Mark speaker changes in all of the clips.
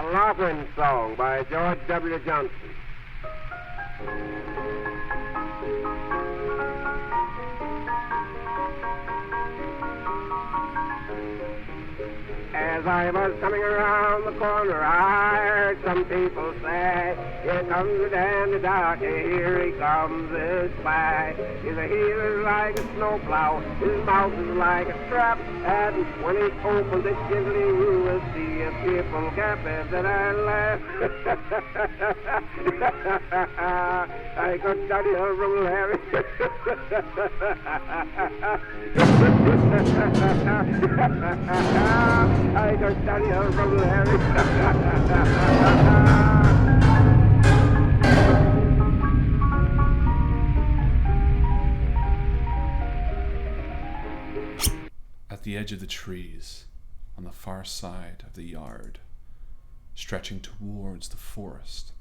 Speaker 1: A Laughing Song by George W. Johnson. As I was coming around the corner, I heard some people say, here comes the dandy darky, here he comes this way. His heel is like a snowplow, his mouth is like a strap, and when he opens it gently, you will see a fearful gap, and then I laugh. I got Daddy from Larry. I got Daddy from Larry.
Speaker 2: At the edge of the trees, on the far side of the yard, stretching towards the forest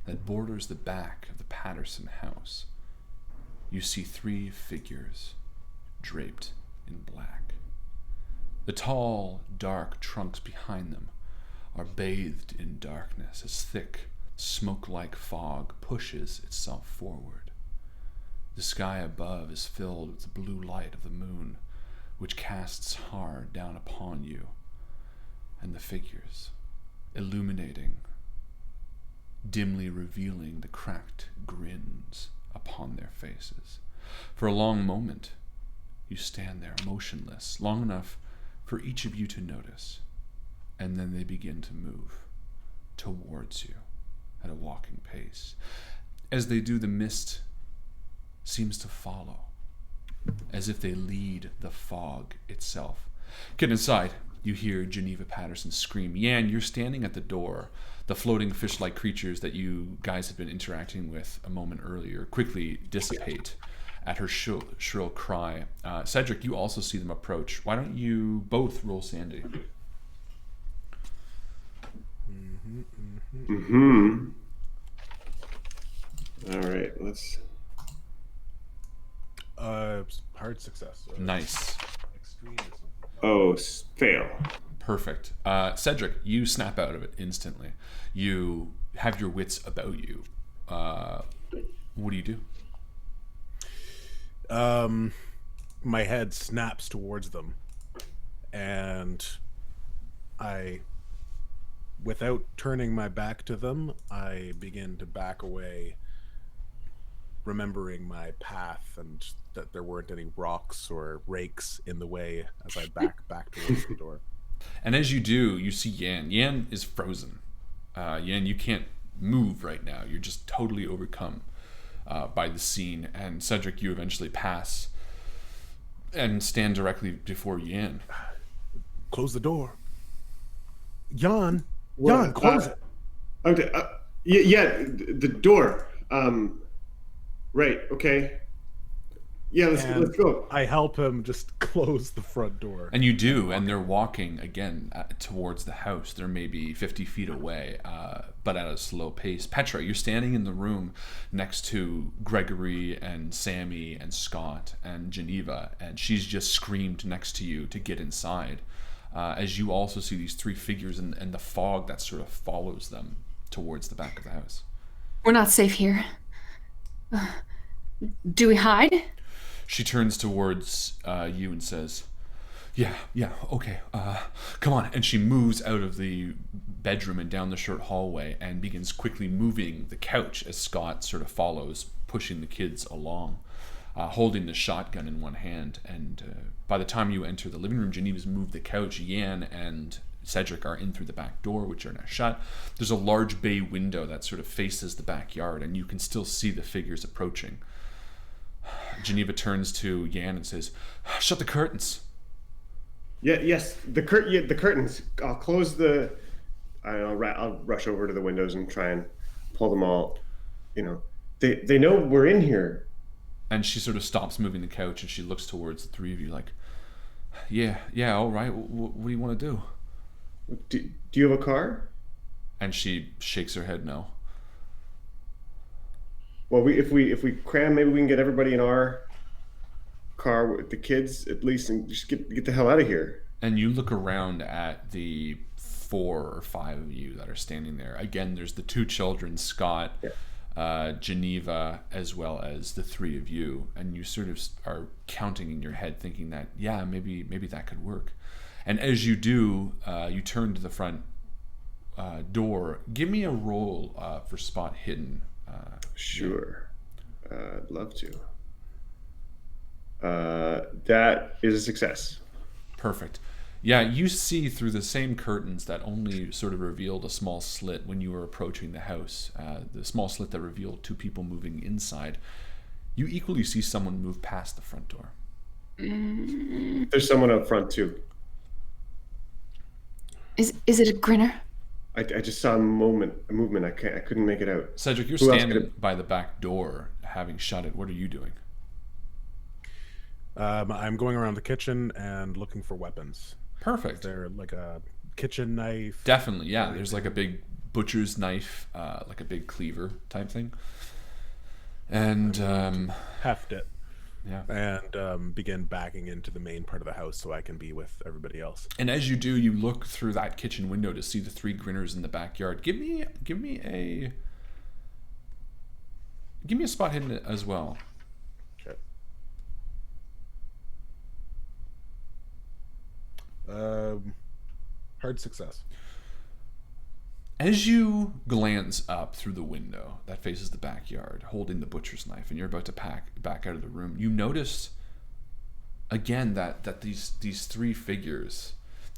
Speaker 2: that borders the back of the Patterson house, you see 3 figures draped in black. The tall, dark trunks behind them are bathed in darkness as thick, smoke-like fog pushes itself forward. The sky above is filled with the blue light of the moon, which casts hard down upon you, and the figures, illuminating, dimly revealing the cracked grins upon their faces. For a long moment, you stand there motionless, long enough for each of you to notice, and then they begin to move towards you at a walking pace. As they do, the mist seems to follow, as if they lead the fog itself. Get inside, you hear Geneva Patterson scream. Yan, you're standing at the door. The floating fish-like creatures that you guys have been interacting with a moment earlier quickly dissipate at her shrill cry. Cedric, you also see them approach. Why don't you both roll Sandy?
Speaker 3: All right, let's...
Speaker 4: hard success.
Speaker 2: Nice.
Speaker 4: Extreme or something.
Speaker 3: Oh, fail.
Speaker 2: Perfect. Cedric, you snap out of it instantly. You have your wits about you. What do you do?
Speaker 4: My head snaps towards them, and I, without turning my back to them, I begin to back away, remembering my path and that there weren't any rocks or rakes in the way as I back towards the door.
Speaker 2: And as you do, you see Yan. Yan is frozen. Yan, you can't move right now. You're just totally overcome by the scene. And Cedric, you eventually pass and stand directly before Yan.
Speaker 4: Close the door. Jan, close it.
Speaker 3: Okay. Yeah, the door. Right. Okay. Yeah, let's go.
Speaker 4: I help him just close the front door.
Speaker 2: And you do, and they're walking again towards the house. They're maybe 50 feet away, but at a slow pace. Petra, you're standing in the room next to Gregory and Sammy and Scott and Geneva, and she's just screamed next to you to get inside. As you also see these 3 figures and the fog that sort of follows them towards the back of the house.
Speaker 5: We're not safe here. Do we hide?
Speaker 2: She turns towards you and says, yeah, okay, come on. And she moves out of the bedroom and down the short hallway and begins quickly moving the couch as Scott sort of follows, pushing the kids along, holding the shotgun in one hand. And by the time you enter the living room, Geneva's moved the couch. Yan and Cedric are in through the back door, which are now shut. There's a large bay window that sort of faces the backyard, and you can still see the figures approaching. Geneva turns to Yan and says, shut the curtains.
Speaker 3: Yes, the curtains. I'll close the... I'll rush over to the windows and try and pull them all. They know we're in here.
Speaker 2: And she sort of stops moving the couch and she looks towards the 3 of you like, yeah, all right, what do you want to do?
Speaker 3: Do you have a car?
Speaker 2: And she shakes her head no.
Speaker 3: Well, if we cram, maybe we can get everybody in our car with the kids at least, and just get the hell out of here.
Speaker 2: And you look around at the 4 or 5 of you that are standing there. Again, there's the 2 children, Scott, Geneva, as well as the 3 of you, and you sort of are counting in your head, thinking that maybe that could work. And as you do, you turn to the front door. Give me a roll for spot hidden.
Speaker 3: Sure. I'd love to. That is a success.
Speaker 2: Perfect. Yeah, you see through the same curtains that only sort of revealed a small slit when you were approaching the house, the small slit that revealed 2 people moving inside. You equally see someone move past the front door.
Speaker 3: There's someone up front too.
Speaker 5: Is it a grinner?
Speaker 3: I just saw a movement. I couldn't make it out.
Speaker 2: Cedric, you're
Speaker 3: Who else
Speaker 2: standing
Speaker 3: could-
Speaker 2: by the back door, having shut it. What are you doing?
Speaker 4: I'm going around the kitchen and looking for weapons.
Speaker 2: Perfect.
Speaker 4: Is there like a kitchen knife?
Speaker 2: Definitely, yeah. There's like a big butcher's knife, like a big cleaver type thing. And
Speaker 4: Heft it.
Speaker 2: yeah.
Speaker 4: And begin backing into the main part of the house so I can be with everybody else.
Speaker 2: And as you do, you look through that kitchen window to see the 3 grinners in the backyard. Give me a spot hidden as well.
Speaker 4: Okay. Hard success.
Speaker 2: As you glance up through the window that faces the backyard, holding the butcher's knife, and you're about to back out of the room, you notice again that these 3 figures,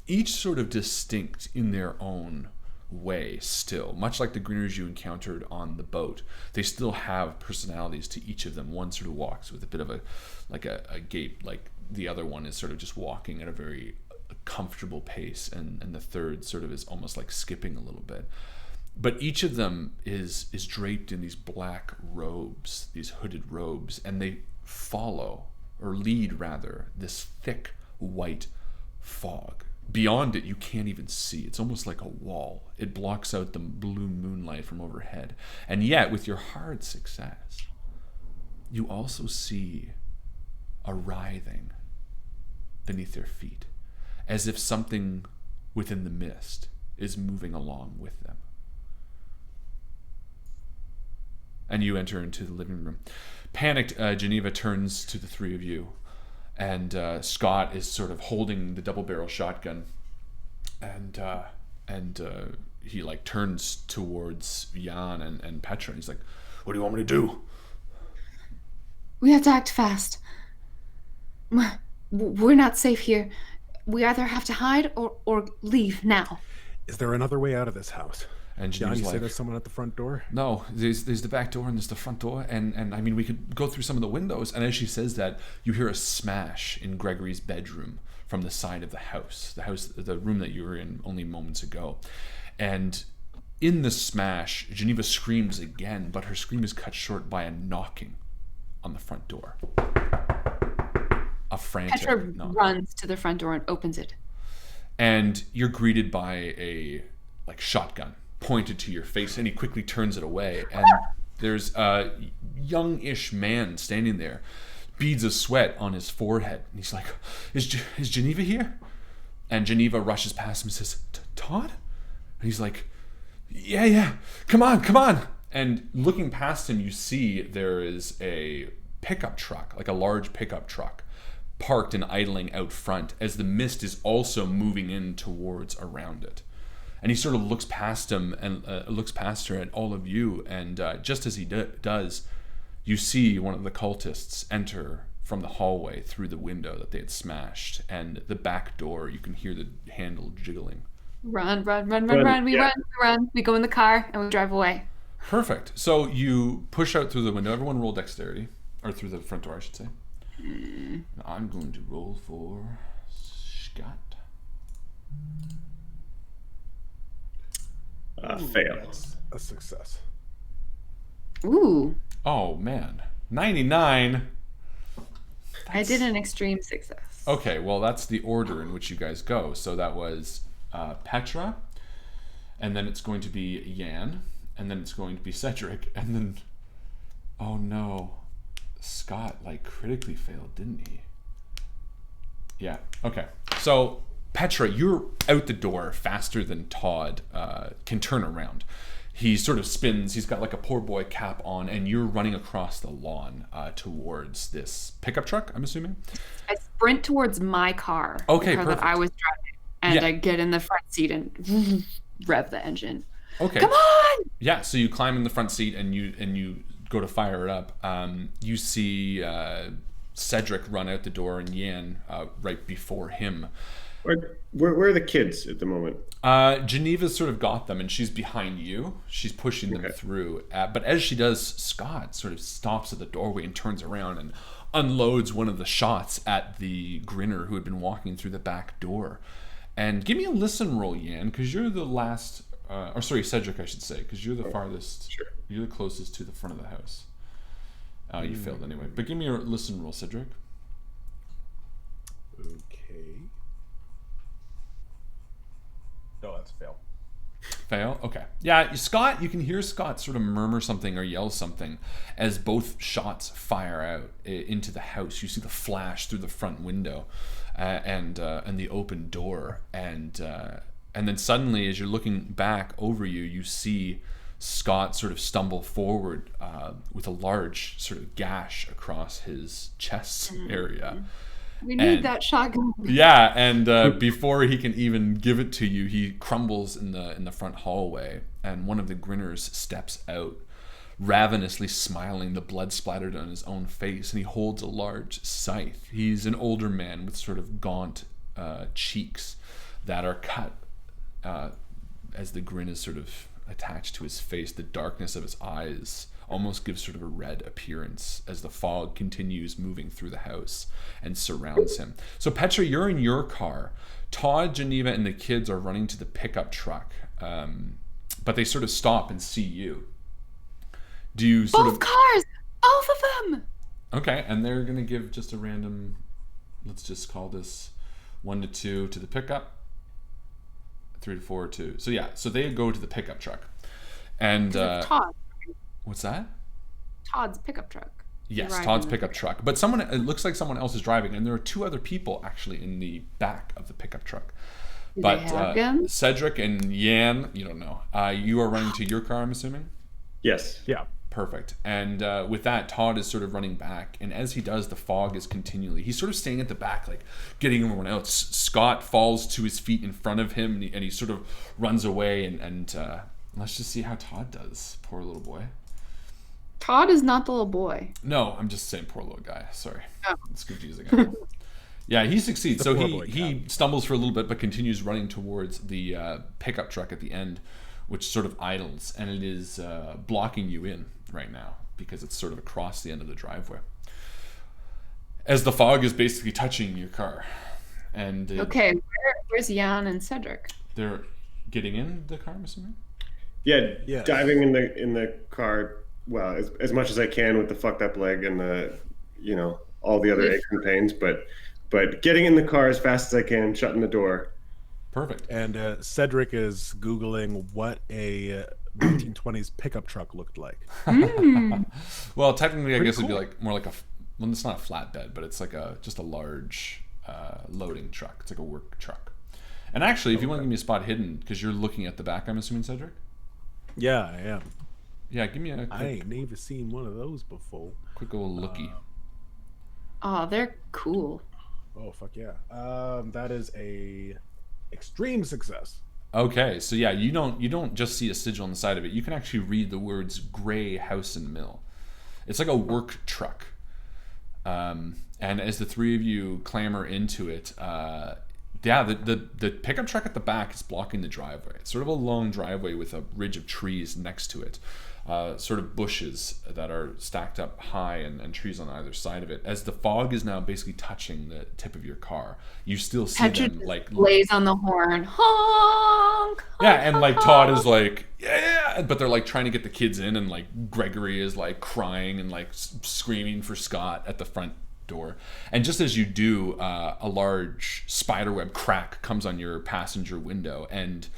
Speaker 2: each sort of distinct in their own way still, much like the grinners you encountered on the boat, they still have personalities to each of them. One sort of walks with a bit of a gait, like the other one is sort of just walking at a very comfortable pace, and the third sort of is almost like skipping a little bit. But each of them is draped in these black robes, these hooded robes, and they follow, or lead rather, this thick white fog. Beyond it, you can't even see. It's almost like a wall. It blocks out the blue moonlight from overhead. And yet, with your hard success, you also see a writhing beneath their feet, as if something within the mist is moving along with them. And you enter into the living room. Panicked, Geneva turns to the 3 of you, and Scott is sort of holding the double-barrel shotgun, and he like turns towards Jan and Petra, and he's like, "What do you want me to do?"
Speaker 5: We have to act fast. We're not safe here. We either have to hide or leave now.
Speaker 4: Is there another way out of this house?
Speaker 2: And
Speaker 4: John,
Speaker 2: Geneva's
Speaker 4: you say
Speaker 2: like,
Speaker 4: there's someone at the front door?
Speaker 2: "No, there's the back door and there's the front door, and I mean we could go through some of the windows." And as she says that, you hear a smash in Gregory's bedroom from the side of the room that you were in only moments ago. And in the smash, Geneva screams again, but her scream is cut short by a knocking on the front door. A frantic
Speaker 5: Petra
Speaker 2: knock.
Speaker 5: runs to the front door and opens it.
Speaker 2: And you're greeted by a shotgun pointed to your face, and he quickly turns it away, and there's a youngish man standing there, beads of sweat on his forehead, and he's like, is Geneva here? And Geneva rushes past him and says, "Todd?" And he's like, yeah, come on. And looking past him, you see there is a pickup truck, like a large pickup truck, parked and idling out front, as the mist is also moving in towards around it. And he sort of looks past him and looks past her and all of you, and just as he does, you see one of the cultists enter from the hallway through the window that they had smashed, and the back door, you can hear the handle jiggling.
Speaker 5: Run. We
Speaker 3: Yeah.
Speaker 5: run. We go in the car and we drive away.
Speaker 2: Perfect. So you push out through the window. Everyone roll dexterity, or through the front door, I should say. I'm going to roll for Scott.
Speaker 3: Fail.
Speaker 4: That's a success.
Speaker 5: Ooh,
Speaker 2: Oh man, 99.
Speaker 5: I did an extreme success.
Speaker 2: Okay, well that's the order in which you guys go. So that was Petra, and then it's going to be Jan, and then it's going to be Cedric, and then, oh no, Scott critically failed, didn't he? Yeah. Okay. So Petra, you're out the door faster than Todd can turn around. He sort of spins. He's got like a poor boy cap on, and you're running across the lawn towards this pickup truck, I'm assuming?
Speaker 5: I sprint towards my car.
Speaker 2: Okay,
Speaker 5: the car
Speaker 2: perfect.
Speaker 5: that I was driving. And I get in the front seat and rev the engine.
Speaker 2: Okay.
Speaker 5: Come on!
Speaker 2: Yeah, so you climb in the front seat and you go to fire it up. You see Cedric run out the door and Yan right before him.
Speaker 3: Where are the kids at the moment?
Speaker 2: Geneva's sort of got them, and she's behind you. She's pushing them through. But as she does, Scott sort of stops at the doorway and turns around and unloads one of the shots at the grinner who had been walking through the back door. And give me a listen roll, Yan, because you're the last... or sorry, Cedric, I should say, because you're the farthest...
Speaker 3: Sure.
Speaker 2: You're the closest to the front of the house. You failed anyway. But give me a listen roll, Cedric.
Speaker 4: Okay. No, that's a fail.
Speaker 2: Fail? Okay. Yeah, Scott, you can hear Scott sort of murmur something or yell something as both shots fire out into the house. You see the flash through the front window and the open door. And then suddenly, as you're looking back over you, you see Scott sort of stumble forward with a large sort of gash across his chest area.
Speaker 5: We need that shotgun.
Speaker 2: Yeah, and before he can even give it to you, he crumbles in the front hallway, and one of the grinners steps out, ravenously smiling, the blood splattered on his own face, and he holds a large scythe. He's an older man with sort of gaunt cheeks that are cut as the grin is sort of attached to his face. The darkness of his eyes almost gives sort of a red appearance as the fog continues moving through the house and surrounds him. So Petra, you're in your car. Todd, Geneva, and the kids are running to the pickup truck, but they sort of stop and see you. Do you sort
Speaker 5: Both cars! Both of them!
Speaker 2: Okay, and they're going to give just a random, let's just call this 1 to 2 to the pickup, 3 to 4 to... So yeah, so they go to the pickup truck. And...
Speaker 5: Todd.
Speaker 2: What's that?
Speaker 5: Todd's pickup truck.
Speaker 2: Yes, Todd's pickup truck. But it looks like someone else is driving, and there are 2 other people actually in the back of the pickup truck.
Speaker 5: Do they have guns?
Speaker 2: Cedric and Yan, you don't know. You are running to your car, I'm assuming?
Speaker 3: Yes.
Speaker 4: Yeah.
Speaker 2: Perfect. And with that, Todd is sort of running back, and as he does, the fog is continually... He's sort of staying at the back, like, getting everyone else. Scott falls to his feet in front of him, and he sort of runs away, and let's just see how Todd does. Poor little boy.
Speaker 5: Todd is not the little boy.
Speaker 2: No, I'm just saying poor little guy. Sorry.
Speaker 5: Oh.
Speaker 2: It's confusing. I know. Yeah, he succeeds. So he stumbles for a little bit, but continues running towards the pickup truck at the end, which sort of idles, and it is blocking you in right now because it's sort of across the end of the driveway. As the fog is basically touching your car. And
Speaker 5: Okay, where's Jan and Cedric?
Speaker 2: They're getting in the car, I'm assuming?
Speaker 3: Yeah, diving in the car, well, as much as I can with the fucked up leg and the, all the other aches and pains, but getting in the car as fast as I can, shutting the door.
Speaker 2: Perfect.
Speaker 4: And Cedric is Googling what a 1920s pickup truck looked like.
Speaker 2: Well, technically, I guess
Speaker 4: cool.
Speaker 2: it'd be like more like well, it's not a flatbed, but it's like just a large loading truck. It's like a work truck. And actually, if you want to give me a spot hidden, because you're looking at the back, I'm assuming, Cedric?
Speaker 4: Yeah, I am.
Speaker 2: Yeah, give me a quick,
Speaker 4: I ain't never seen one of those before.
Speaker 2: quick old looky.
Speaker 5: Oh, they're cool.
Speaker 4: Oh, fuck yeah. That is a extreme success.
Speaker 2: Okay, so yeah, you don't just see a sigil on the side of it. You can actually read the words "Gray House and Mill." It's like a work truck. And as the three of you clamber into it, the pickup truck at the back is blocking the driveway. It's sort of a long driveway with a ridge of trees next to it. Sort of bushes that are stacked up high and trees on either side of it. As the fog is now basically touching the tip of your car, you still see
Speaker 5: Petra
Speaker 2: them like
Speaker 5: lays on the horn. Honk!
Speaker 2: yeah, and like Todd is like yeah, but they're like trying to get the kids in, and like Gregory is like crying and like screaming for Scott at the front door. And just as you do, a large spiderweb crack comes on your passenger window, and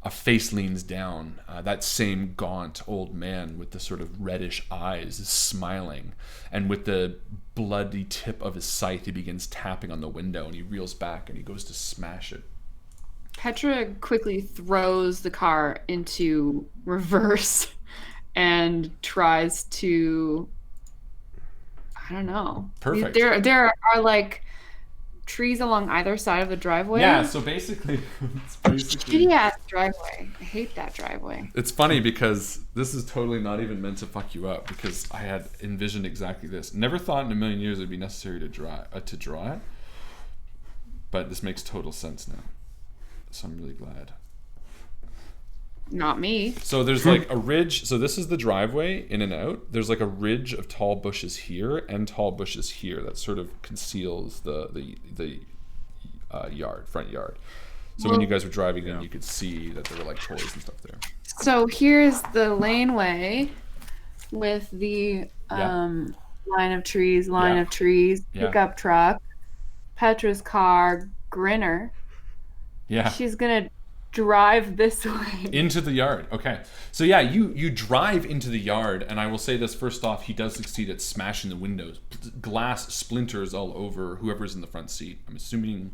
Speaker 2: a face leans down. That same gaunt old man with the sort of reddish eyes is smiling, and with the bloody tip of his scythe, he begins tapping on the window, and he reels back and he goes to smash it.
Speaker 5: Petra quickly throws the car into reverse and tries to, I don't know.
Speaker 2: Perfect.
Speaker 5: There are like trees along either side of the driveway.
Speaker 2: Yeah, so basically, it's basically
Speaker 5: shitty ass driveway. I hate that driveway.
Speaker 2: It's funny because this is totally not even meant to fuck you up, because I had envisioned exactly this. Never thought in a million years it'd be necessary to draw it, but this makes total sense now. So I'm really glad.
Speaker 5: Not me.
Speaker 2: So there's like a ridge. So this is the driveway in and out. There's like a ridge of tall bushes here and tall bushes here that sort of conceals the front yard. So when you guys were driving in, you could see that there were like toys and stuff there.
Speaker 5: So here's the laneway with the line of trees, pickup truck, Petra's car, Grinner.
Speaker 2: Yeah.
Speaker 5: She's gonna drive this way
Speaker 2: into the yard. Okay, so yeah, you drive into the yard, and I will say this first off: he does succeed at smashing the windows. Glass splinters all over whoever's in the front seat. I'm assuming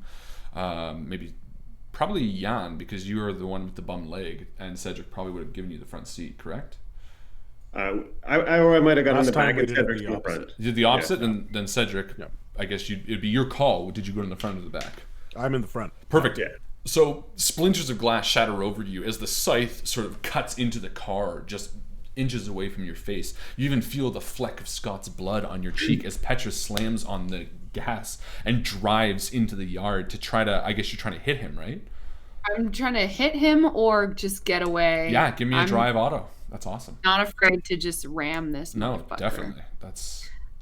Speaker 2: probably Jan, because you are the one with the bum leg, and Cedric probably would have given you the front seat, correct?
Speaker 3: I might have gotten in the back and Cedric in the front.
Speaker 2: You did the opposite, and then Cedric. Yeah. I guess it'd be your call. Did you go in the front or the back?
Speaker 4: I'm in the front.
Speaker 2: Perfect. Yeah. So splinters of glass shatter over you as the scythe sort of cuts into the car just inches away from your face. You even feel the fleck of Scott's blood on your cheek as Petra slams on the gas and drives into the yard to try to, I guess you're trying to hit him, right?
Speaker 5: I'm trying to hit him or just get away.
Speaker 2: Yeah, give me a drive auto. That's awesome.
Speaker 5: Not afraid to just ram this
Speaker 2: No,
Speaker 5: motherfucker.
Speaker 2: Definitely.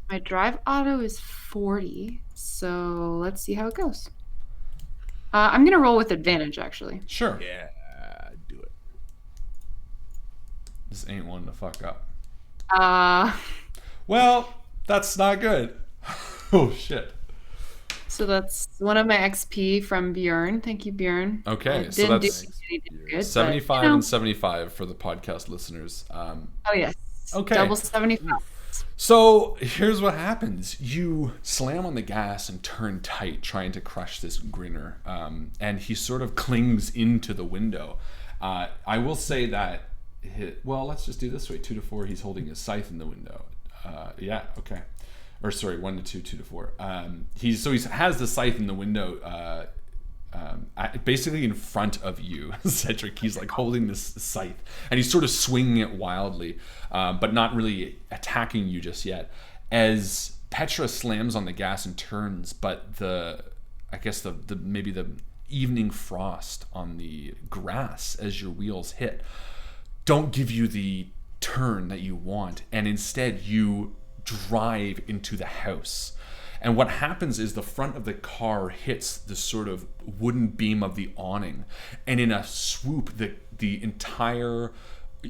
Speaker 5: My drive auto is 40, so let's see how it goes. I'm going to roll with advantage, actually.
Speaker 2: Sure.
Speaker 4: Yeah, do it.
Speaker 2: This ain't one to fuck up. Well, that's not good. Oh, shit.
Speaker 5: So that's one of my XP from Bjorn. Thank you, Bjorn.
Speaker 2: Okay, so that's good, 75 and 75 for the podcast listeners.
Speaker 5: Oh, yes.
Speaker 2: Okay.
Speaker 5: Double 75.
Speaker 2: So here's what happens. You slam on the gas and turn tight, trying to crush this Grinner. And he sort of clings into the window. I will say that, let's just do this way. 2 to 4, he's holding his scythe in the window. Yeah, okay. Or sorry, 1 to 2, 2 to 4. He has the scythe in the window, basically in front of you, Cedric. He's like holding this scythe, and he's sort of swinging it wildly, but not really attacking you just yet. As Petra slams on the gas and turns, but the maybe the evening frost on the grass as your wheels hit don't give you the turn that you want, and instead you drive into the house. And what happens is the front of the car hits the sort of wooden beam of the awning, and in a swoop the entire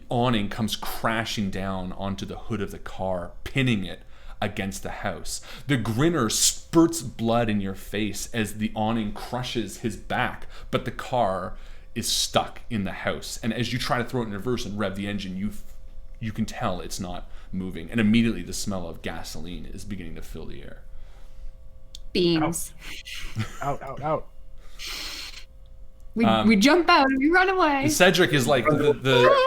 Speaker 2: awning comes crashing down onto the hood of the car, pinning it against the house. The Grinner spurts blood in your face as the awning crushes his back, but the car is stuck in the house. And as you try to throw it in reverse and rev the engine, you can tell it's not moving, and immediately the smell of gasoline is beginning to fill the air.
Speaker 5: Beans.
Speaker 4: Out.
Speaker 5: We jump out and we run away.
Speaker 2: Cedric is like the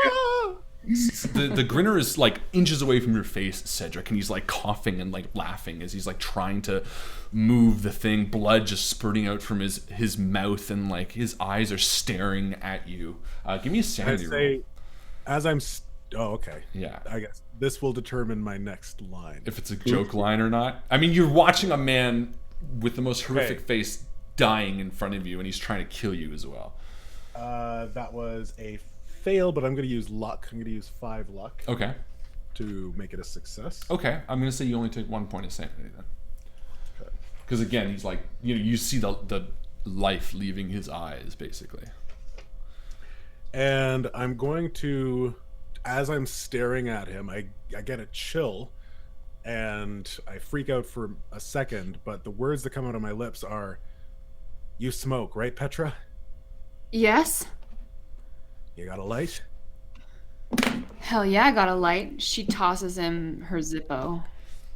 Speaker 2: Grinner is like inches away from your face, Cedric, and he's like coughing and like laughing as he's like trying to move the thing, blood just spurting out from his mouth, and like his eyes are staring at you. Give me a sanity roll.
Speaker 4: As I'm oh, okay.
Speaker 2: Yeah.
Speaker 4: I guess this will determine my next line.
Speaker 2: If it's a joke line or not. I mean, you're watching a man with the most horrific face dying in front of you, and he's trying to kill you as well.
Speaker 4: That was a fail, but I'm going to use luck. I'm going to use 5 luck.
Speaker 2: Okay.
Speaker 4: To make it a success.
Speaker 2: Okay. I'm going to say you only take 1 point of sanity then. Okay. Because again, he's like, you see the life leaving his eyes, basically.
Speaker 4: And I'm going to, as I'm staring at him, I get a chill, and I freak out for a second, but the words that come out of my lips are, "You smoke, right, Petra?"
Speaker 5: Yes.
Speaker 4: You got a light?
Speaker 5: Hell yeah, I got a light. She tosses him her Zippo.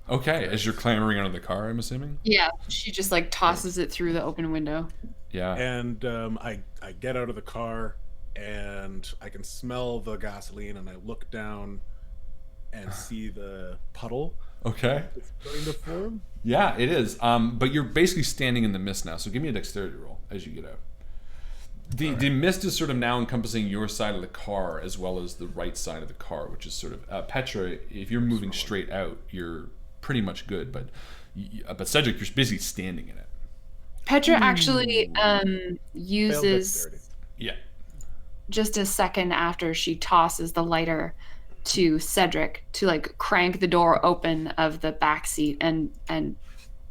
Speaker 2: Okay, as you're clambering out of the car, I'm assuming?
Speaker 5: Yeah, she just like tosses it through the open window.
Speaker 2: Yeah.
Speaker 4: And I get out of the car, and I can smell the gasoline, and I look down and see the puddle.
Speaker 2: Okay.
Speaker 4: It's starting to form.
Speaker 2: Yeah, it is. But you're basically standing in the mist now, so give me a dexterity roll as you get out. The mist is sort of now encompassing your side of the car as well as the right side of the car, which is sort of Petra. If you're moving straight out, you're pretty much good, but Cedric, you're busy standing in it.
Speaker 5: Petra actually uses
Speaker 2: Yeah.
Speaker 5: just a second after she tosses the lighter to Cedric to like crank the door open of the back seat and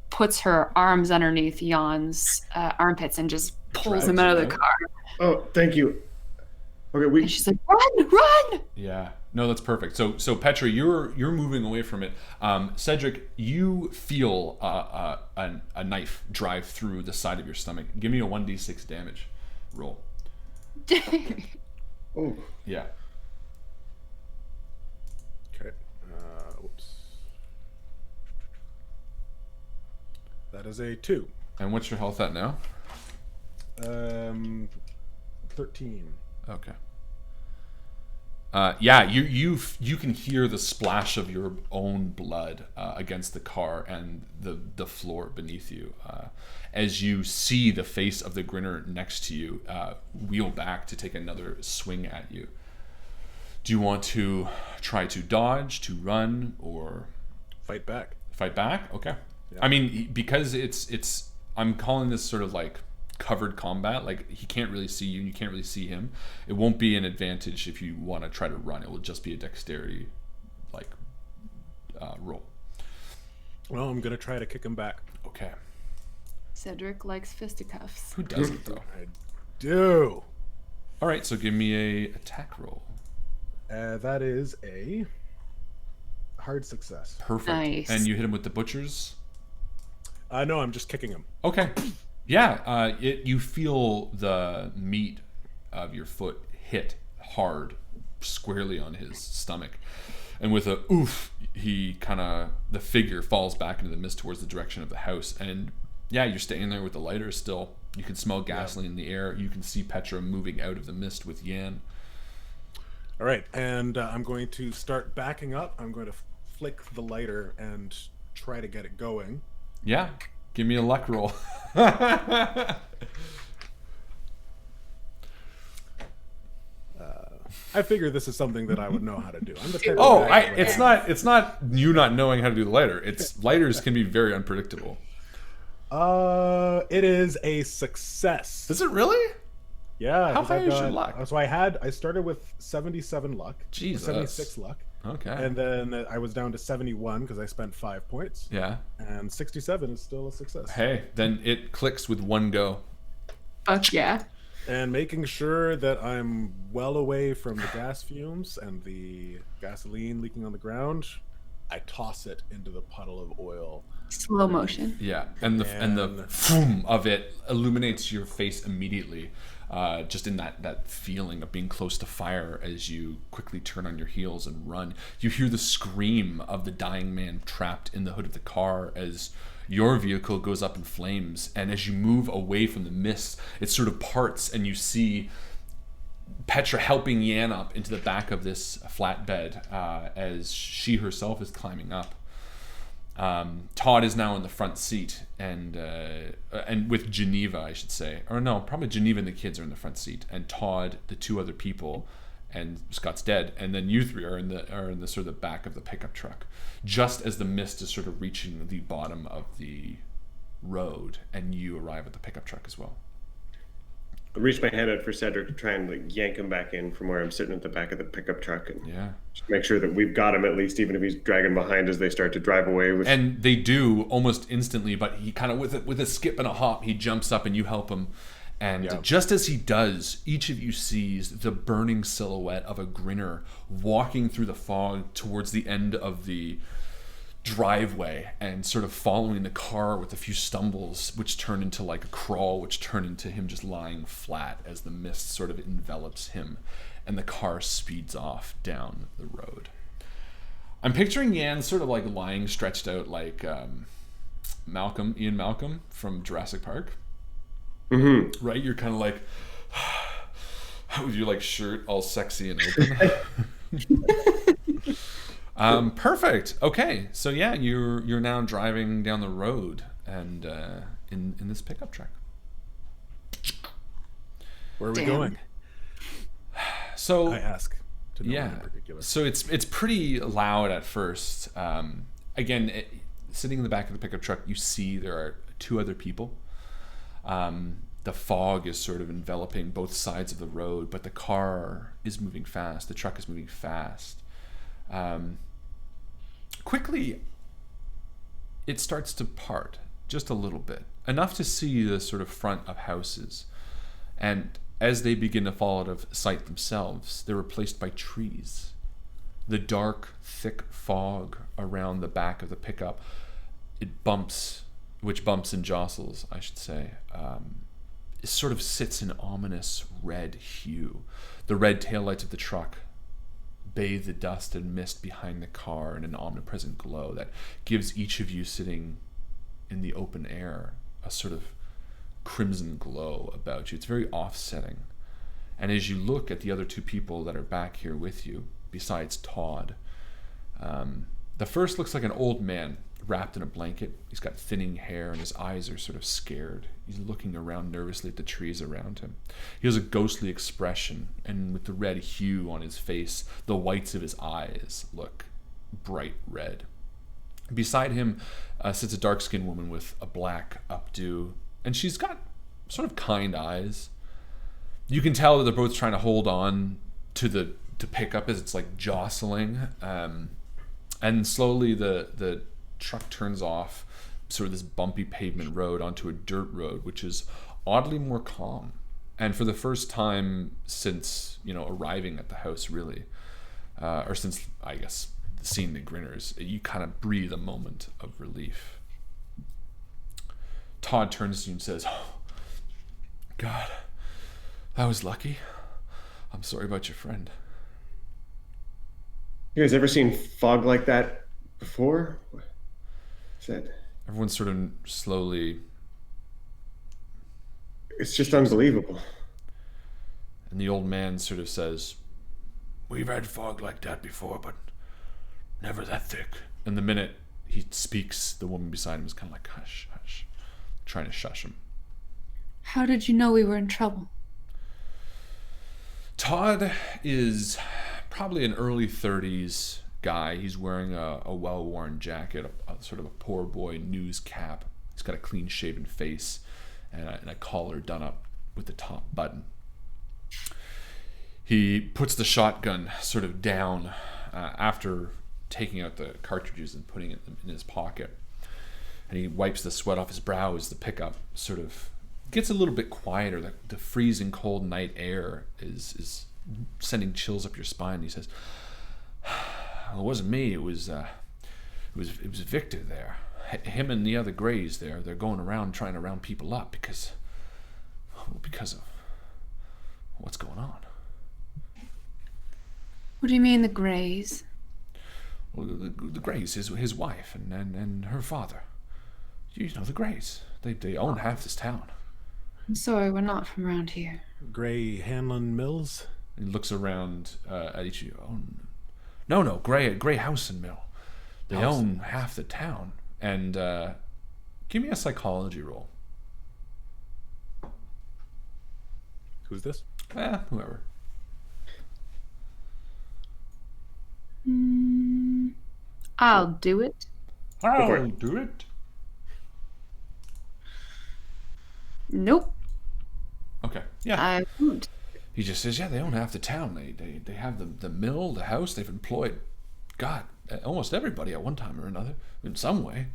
Speaker 5: puts her arms underneath Jan's armpits and just pulls him out of the car.
Speaker 3: Oh, thank you. Okay,
Speaker 5: And she's like, run!
Speaker 2: Yeah. No, that's perfect. So Petra, you're moving away from it. Cedric, you feel a knife drive through the side of your stomach. Give me a 1d6 damage roll.
Speaker 3: Oh.
Speaker 2: Yeah.
Speaker 4: Okay. Whoops. That is a 2.
Speaker 2: And what's your health at now?
Speaker 4: 13.
Speaker 2: Okay. Yeah, you can hear the splash of your own blood against the car and the floor beneath you as you see the face of the grinner next to you wheel back to take another swing at you. Do you want to try to dodge, to run, or
Speaker 4: Fight back?
Speaker 2: fight back? Okay.
Speaker 4: Yeah.
Speaker 2: I mean, because it's I'm calling this sort of like covered combat. Like, he can't really see you and you can't really see him. It won't be an advantage if you want to try to run. It will just be a dexterity like roll.
Speaker 4: Well, I'm gonna try to kick him back.
Speaker 2: Okay.
Speaker 5: Cedric likes fisticuffs.
Speaker 2: Who doesn't though?
Speaker 4: I do.
Speaker 2: All right, so give me a attack roll.
Speaker 4: That is a hard success.
Speaker 2: Perfect.
Speaker 5: Nice.
Speaker 2: And you hit him with the butchers.
Speaker 4: No, I'm just kicking him.
Speaker 2: Okay. Yeah, you feel the meat of your foot hit hard, squarely on his stomach. And with a oof, the figure falls back into the mist towards the direction of the house. And yeah, you're staying there with the lighter still. You can smell gasoline in the air. You can see Petra moving out of the mist with Jan.
Speaker 4: All right, and I'm going to start backing up. I'm going to flick the lighter and try to get it going.
Speaker 2: Yeah, give me a luck roll.
Speaker 4: I figure this is something that I would know how to do. I'm the type of guy
Speaker 2: it's not you not knowing how to do the lighter. It's lighters can be very unpredictable.
Speaker 4: It is a success.
Speaker 2: Is it really?
Speaker 4: Yeah.
Speaker 2: How high is your luck?
Speaker 4: So I started with 77 luck.
Speaker 2: Jesus.
Speaker 4: 76 luck.
Speaker 2: Okay.
Speaker 4: And then I was down to 71 because I spent 5 points.
Speaker 2: Yeah.
Speaker 4: And 67 is still a success.
Speaker 2: Hey, then it clicks with one go.
Speaker 5: Fuck yeah.
Speaker 4: And making sure that I'm well away from the gas fumes and the gasoline leaking on the ground, I toss it into the puddle of oil.
Speaker 5: Slow motion.
Speaker 2: Yeah, and the foom of it illuminates your face immediately, just in that feeling of being close to fire as you quickly turn on your heels and run. You hear the scream of the dying man trapped in the hood of the car as your vehicle goes up in flames, and as you move away from the mist, it sort of parts, and you see Petra helping Jan up into the back of this flatbed as she herself is climbing up. Todd is now in the front seat, and with Geneva, I should say, or no, probably Geneva and the kids are in the front seat, and Todd, the two other people, and Scott's dead, and then you three are in the sort of the back of the pickup truck, just as the mist is sort of reaching the bottom of the road, and you arrive at the pickup truck as well.
Speaker 3: I reach my hand out for Cedric to try and like yank him back in from where I'm sitting at the back of the pickup truck, and just make sure that we've got him at least, even if he's dragging behind as they start to drive away.
Speaker 2: And they do almost instantly, but he kind of with a skip and a hop, he jumps up and you help him. And just as he does, each of you sees the burning silhouette of a grinner walking through the fog towards the end of the driveway and sort of following the car with a few stumbles, which turn into like a crawl, which turn into him just lying flat as the mist sort of envelops him and the car speeds off down the road. I'm picturing Yan sort of like lying stretched out like Ian Malcolm from Jurassic Park.
Speaker 3: Mm-hmm.
Speaker 2: Right? You're kind of like with your like shirt all sexy and open. Perfect. Okay, so yeah, you're now driving down the road and in this pickup truck.
Speaker 4: Where are we going?
Speaker 2: So
Speaker 4: I ask. To no one in
Speaker 2: yeah.
Speaker 4: particular.
Speaker 2: So it's pretty loud at first. Again, sitting in the back of the pickup truck, you see there are two other people. The fog is sort of enveloping both sides of the road, but the car is moving fast. The truck is moving fast. Quickly, it starts to part just a little bit, enough to see the sort of front of houses. And as they begin to fall out of sight themselves, they're replaced by trees. The dark, thick fog around the back of the pickup, which bumps and jostles, I should say, it sort of sits in ominous red hue. The red taillights of the truck bathe the dust and mist behind the car in an omnipresent glow that gives each of you sitting in the open air a sort of crimson glow about you. It's very offsetting. And as you look at the other two people that are back here with you, besides Todd, the first looks like an old man wrapped in a blanket. He's got thinning hair and his eyes are sort of scared. He's looking around nervously at the trees around him. He has a ghostly expression, and with the red hue on his face, the whites of his eyes look bright red. Beside him sits a dark-skinned woman with a black updo, and she's got sort of kind eyes. You can tell that they're both trying to hold on to pick up as it's like jostling. And slowly the truck turns off sort of this bumpy pavement road onto a dirt road, which is oddly more calm. And for the first time since, arriving at the house, really, or since, I guess, seeing the Grinners, you kind of breathe a moment of relief. Todd turns to you and says, "Oh, God, that was lucky. I'm sorry about your friend."
Speaker 3: You guys ever seen fog like that before? Is that?
Speaker 2: Everyone's sort of slowly.
Speaker 3: It's just unbelievable.
Speaker 2: And the old man sort of says, "We've had fog like that before, but never that thick." And the minute he speaks, the woman beside him is kind of like, "Hush, hush," trying to shush him.
Speaker 5: How did you know we were in trouble?
Speaker 2: Todd is probably an early 30s guy. He's wearing a well-worn jacket, a sort of a poor boy news cap. He's got a clean-shaven face and a collar done up with the top button. He puts the shotgun sort of down after taking out the cartridges and putting it in his pocket. And he wipes the sweat off his brow as the pickup sort of gets a little bit quieter. The freezing cold night air is sending chills up your spine. He says, "Well, it wasn't me. It was Victor there. Him and the other Greys there. They're going around trying to round people up because of what's going on."
Speaker 5: What do you mean, the Greys?
Speaker 2: Well, the Greys, his wife and her father. You know the Greys. They own half this town.
Speaker 5: I'm sorry, we're not from around here.
Speaker 4: Gray Hanlon Mills?
Speaker 2: He looks around at each of you. "Oh, no, Gray House and Mill. They own half the town." And give me a psychology roll.
Speaker 4: Who's this?
Speaker 2: Whoever.
Speaker 5: I'll do it.
Speaker 2: I'll do it.
Speaker 5: Nope.
Speaker 2: Okay. Yeah.
Speaker 5: I won't.
Speaker 2: He just says, "Yeah, they own half the town. They have the mill, the house. They've employed, God, almost everybody at one time or another in some way."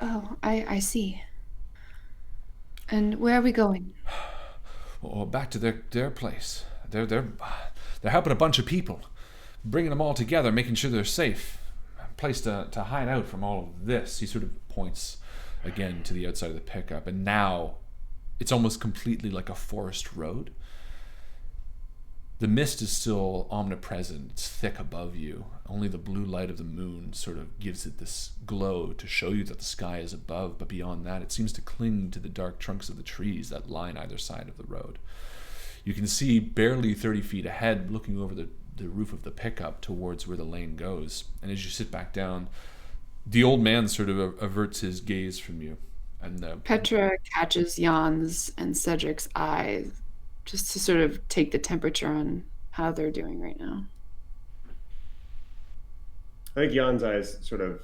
Speaker 5: Oh, I see. And where are we going?
Speaker 2: Well, back to their place. They're helping a bunch of people bringing them all together, making sure they're safe. A place to hide out from all of this. He sort of points again to the outside of the pickup, and now it's almost completely like a forest road. The mist is still omnipresent. It's thick above you. Only the blue light of the moon sort of gives it this glow to show you that the sky is above, but beyond that, it seems to cling to the dark trunks of the trees that line either side of the road. You can see barely 30 feet ahead, looking over the roof of the pickup towards where the lane goes. And as you sit back down, the old man sort of averts his gaze from you. And
Speaker 5: Petra catches Jan's and Cedric's eyes just to sort of take the temperature on how they're doing right now.
Speaker 3: I think Jan's eyes sort of,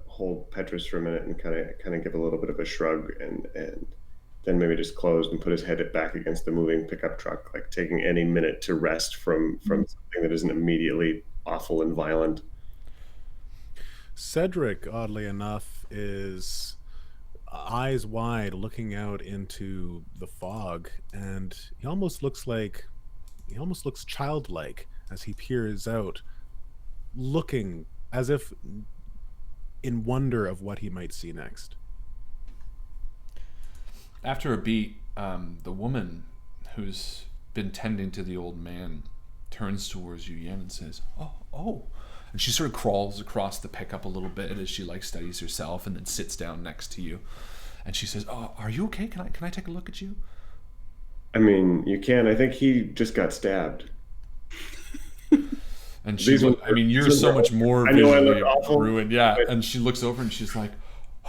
Speaker 3: hold Petra's for a minute and kind of give a little bit of a shrug, and then maybe just closed and put his head back against the moving pickup truck, like taking any minute to rest from something that isn't immediately awful and violent.
Speaker 4: Cedric, oddly enough, is eyes wide looking out into the fog, and he almost looks childlike as he peers out, looking as if in wonder of what he might see next.
Speaker 2: After a beat, the woman who's been tending to the old man turns towards you, Yen, and says, oh. And she sort of crawls across the pickup a little bit as she steadies herself, and then sits down next to you. And she says, "Oh, are you okay? Can I take a look at you?"
Speaker 3: I mean, you can. I think he just got stabbed.
Speaker 2: And you're so much more visually ruined. Yeah. But... And she looks over and she's like,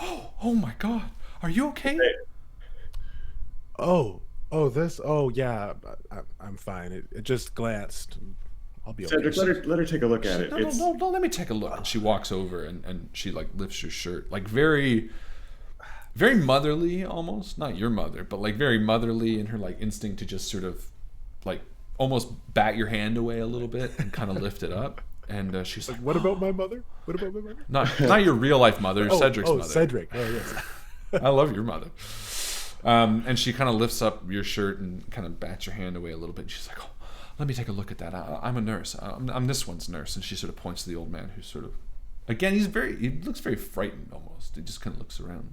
Speaker 2: "Oh my God, are you okay?"
Speaker 4: Yeah, I'm fine. It just glanced. I'll be okay.
Speaker 3: Cedric, let her take a look at it.
Speaker 2: No, let me take a look. And she walks over and she lifts your shirt, very, very motherly almost. Not your mother, but very motherly in her instinct to just sort of almost bat your hand away a little bit and kind of lift it up. And she's like,
Speaker 4: "What about my mother? What about my mother?"
Speaker 2: Not your real life mother, Cedric's mother.
Speaker 4: Cedric. Oh yes.
Speaker 2: I love your mother. And she kind of lifts up your shirt and kind of bats your hand away a little bit. And she's like, "Oh, let me take a look at that. I'm a nurse. I'm this one's nurse." And she sort of points to the old man, who sort of, again, he looks very frightened almost. He just kind of looks around.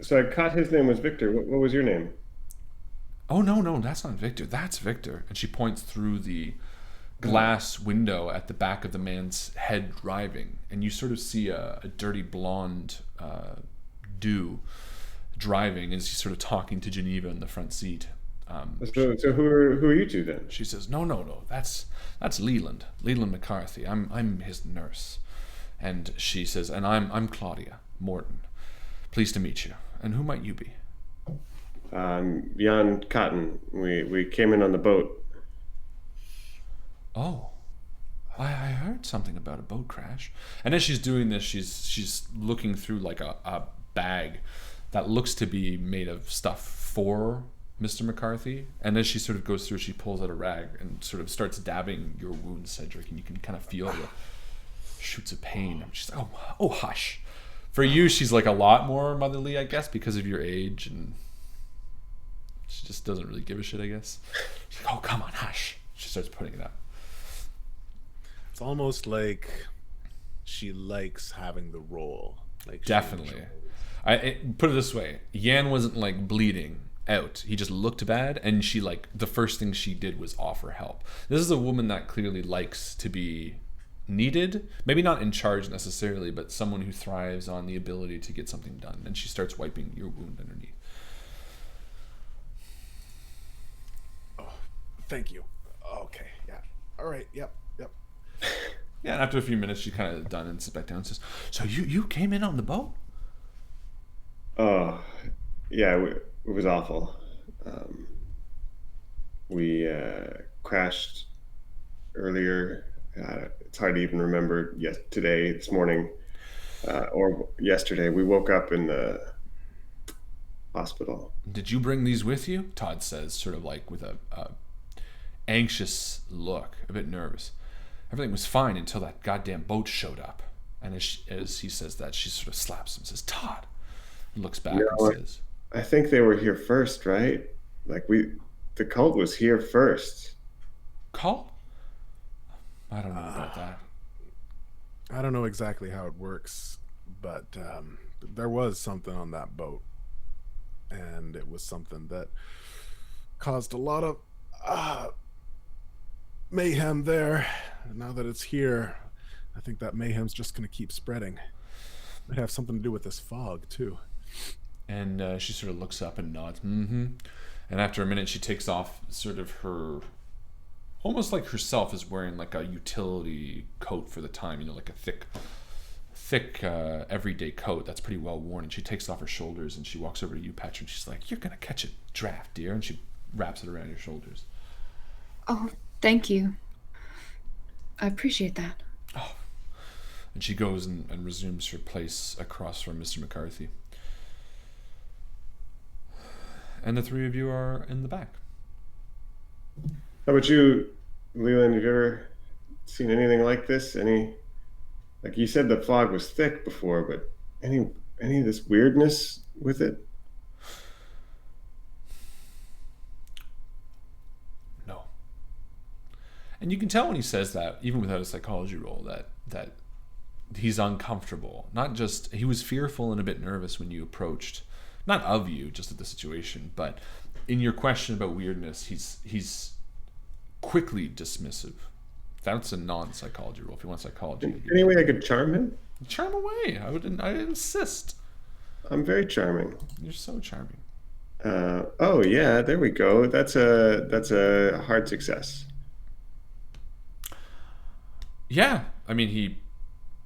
Speaker 3: So I caught his name was Victor. What was your name?
Speaker 2: Oh, no, that's not Victor. That's Victor. And she points through the glass window at the back of the man's head driving. And you sort of see a dirty blonde dude driving as he's sort of talking to Geneva in the front seat.
Speaker 3: So who are you two then?
Speaker 2: She says, no, that's Leland McCarthy. I'm his nurse. And she says, and I'm Claudia Morton. Pleased to meet you. And who might you be?
Speaker 3: Jan Cotton. We came in on the boat.
Speaker 2: Oh, I heard something about a boat crash. And as she's doing this, she's looking through a bag that looks to be made of stuff for Mr. McCarthy. And as she sort of goes through, she pulls out a rag and sort of starts dabbing your wound, Cedric, and you can kind of feel the shoots of pain. She's like, oh, hush. For you, she's a lot more motherly, I guess, because of your age, and she just doesn't really give a shit, I guess. She's like, "Oh, come on, hush." She starts putting it up.
Speaker 4: It's almost like she likes having the role.
Speaker 2: Definitely. Put it this way, Yan wasn't bleeding out. He just looked bad, and she the first thing she did was offer help. This is a woman that clearly likes to be needed, maybe not in charge necessarily, but someone who thrives on the ability to get something done. And she starts wiping your wound underneath.
Speaker 4: Oh, thank you. Okay, yeah. All right, yep.
Speaker 2: Yeah, and after a few minutes, she's kind of done and sits back down and says, "So you came in on the boat?"
Speaker 3: Oh, yeah, it was awful. We crashed earlier. It's hard to even remember. This morning, or yesterday, we woke up in the hospital.
Speaker 2: "Did you bring these with you?" Todd says, sort of with a anxious look, a bit nervous. "Everything was fine until that goddamn boat showed up." And as he says that, she sort of slaps him and says, "Todd." He looks back and says,
Speaker 3: "I think they were here first, right? The cult was here first."
Speaker 2: "Cult? I don't know about that.
Speaker 4: I don't know exactly how it works, but there was something on that boat, and it was something that caused a lot of mayhem there. Now that it's here, I think that mayhem's just going to keep spreading. Might have something to do with this fog, too.
Speaker 2: And she sort of looks up and nods. Mm-hmm. And after a minute, she takes off sort of her... Almost like herself is wearing like a utility coat for the time, you know, like a thick everyday coat that's pretty well worn. And she takes off her shoulders and she walks over to you, Patrick, and she's like, "You're going to catch a draft, dear." And she wraps it around your shoulders.
Speaker 5: Oh, thank you. I appreciate that.
Speaker 2: Oh. And she goes and resumes her place across from Mr. McCarthy. And the three of you are in the back.
Speaker 3: How about you, Leland? Have you ever seen anything like this? Like you said, the fog was thick before, but any of this weirdness with it?
Speaker 2: No. And you can tell when he says that, even without a psychology roll, that he's uncomfortable. Not just, he was fearful and a bit nervous when you approached, not of you, just of the situation, but in your question about weirdness, he's quickly dismissive. That's a non-psychology role. If you want psychology,
Speaker 3: Any way I could charm him?
Speaker 2: Charm away. I'd insist.
Speaker 3: I'm very charming.
Speaker 2: You're so charming.
Speaker 3: Oh yeah, there we go. That's a hard success.
Speaker 2: Yeah, I mean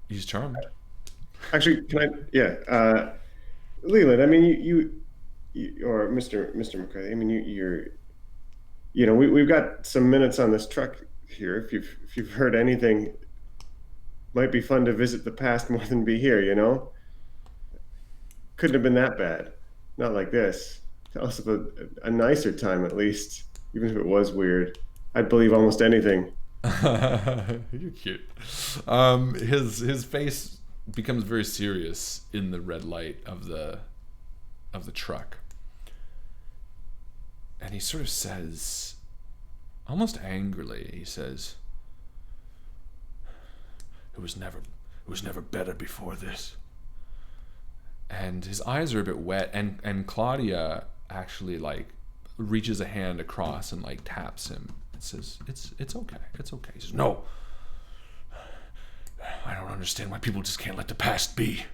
Speaker 2: he's charmed.
Speaker 3: Actually, can I? Yeah, Leland. I mean, you or Mr. McCarthy. I mean, we've got some minutes on this truck here. If you've heard anything, might be fun to visit the past more than be here. You know, couldn't have been that bad. Not like this. Tell us of a nicer time at least, even if it was weird. I'd believe almost anything.
Speaker 2: You're cute. His face becomes very serious in the red light of the truck. And he sort of says, almost angrily, he says, it was never better before this. And his eyes are a bit wet, and Claudia actually like reaches a hand across and like taps him and says, it's okay. He says, "No. I don't understand why people just can't let the past be."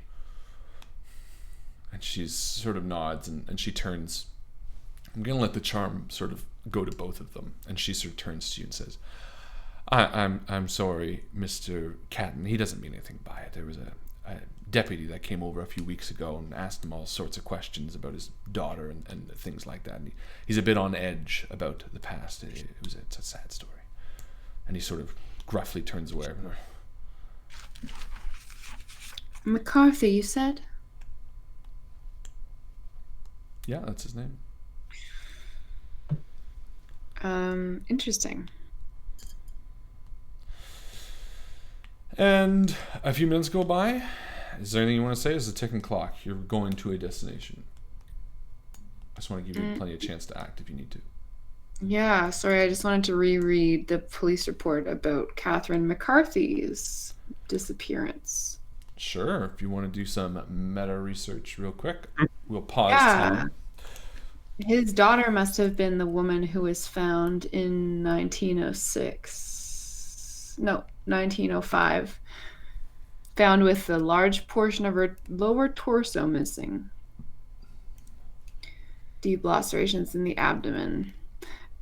Speaker 2: And she sort of nods and she turns. I'm going to let the charm sort of go to both of them. And she sort of turns to you and says, I'm sorry, Mr. Catton. He doesn't mean anything by it. There was a deputy that came over a few weeks ago and asked him all sorts of questions about his daughter and things like that. And he's a bit on edge about the past. It's a sad story. And he sort of gruffly turns away.
Speaker 5: McCarthy, you said?
Speaker 2: Yeah, that's his name.
Speaker 5: Interesting.
Speaker 2: And a few minutes go by. Is there anything you want to say? It's a ticking clock. You're going to a destination. I just want to give you plenty of chance to act if you need to.
Speaker 5: Yeah, sorry, I just wanted to reread the police report about Catherine McCarthy's disappearance.
Speaker 2: Sure. If you want to do some meta research real quick, we'll pause time.
Speaker 5: His daughter must have been the woman who was found in 1906. No, 1905. Found with a large portion of her lower torso missing. Deep lacerations in the abdomen.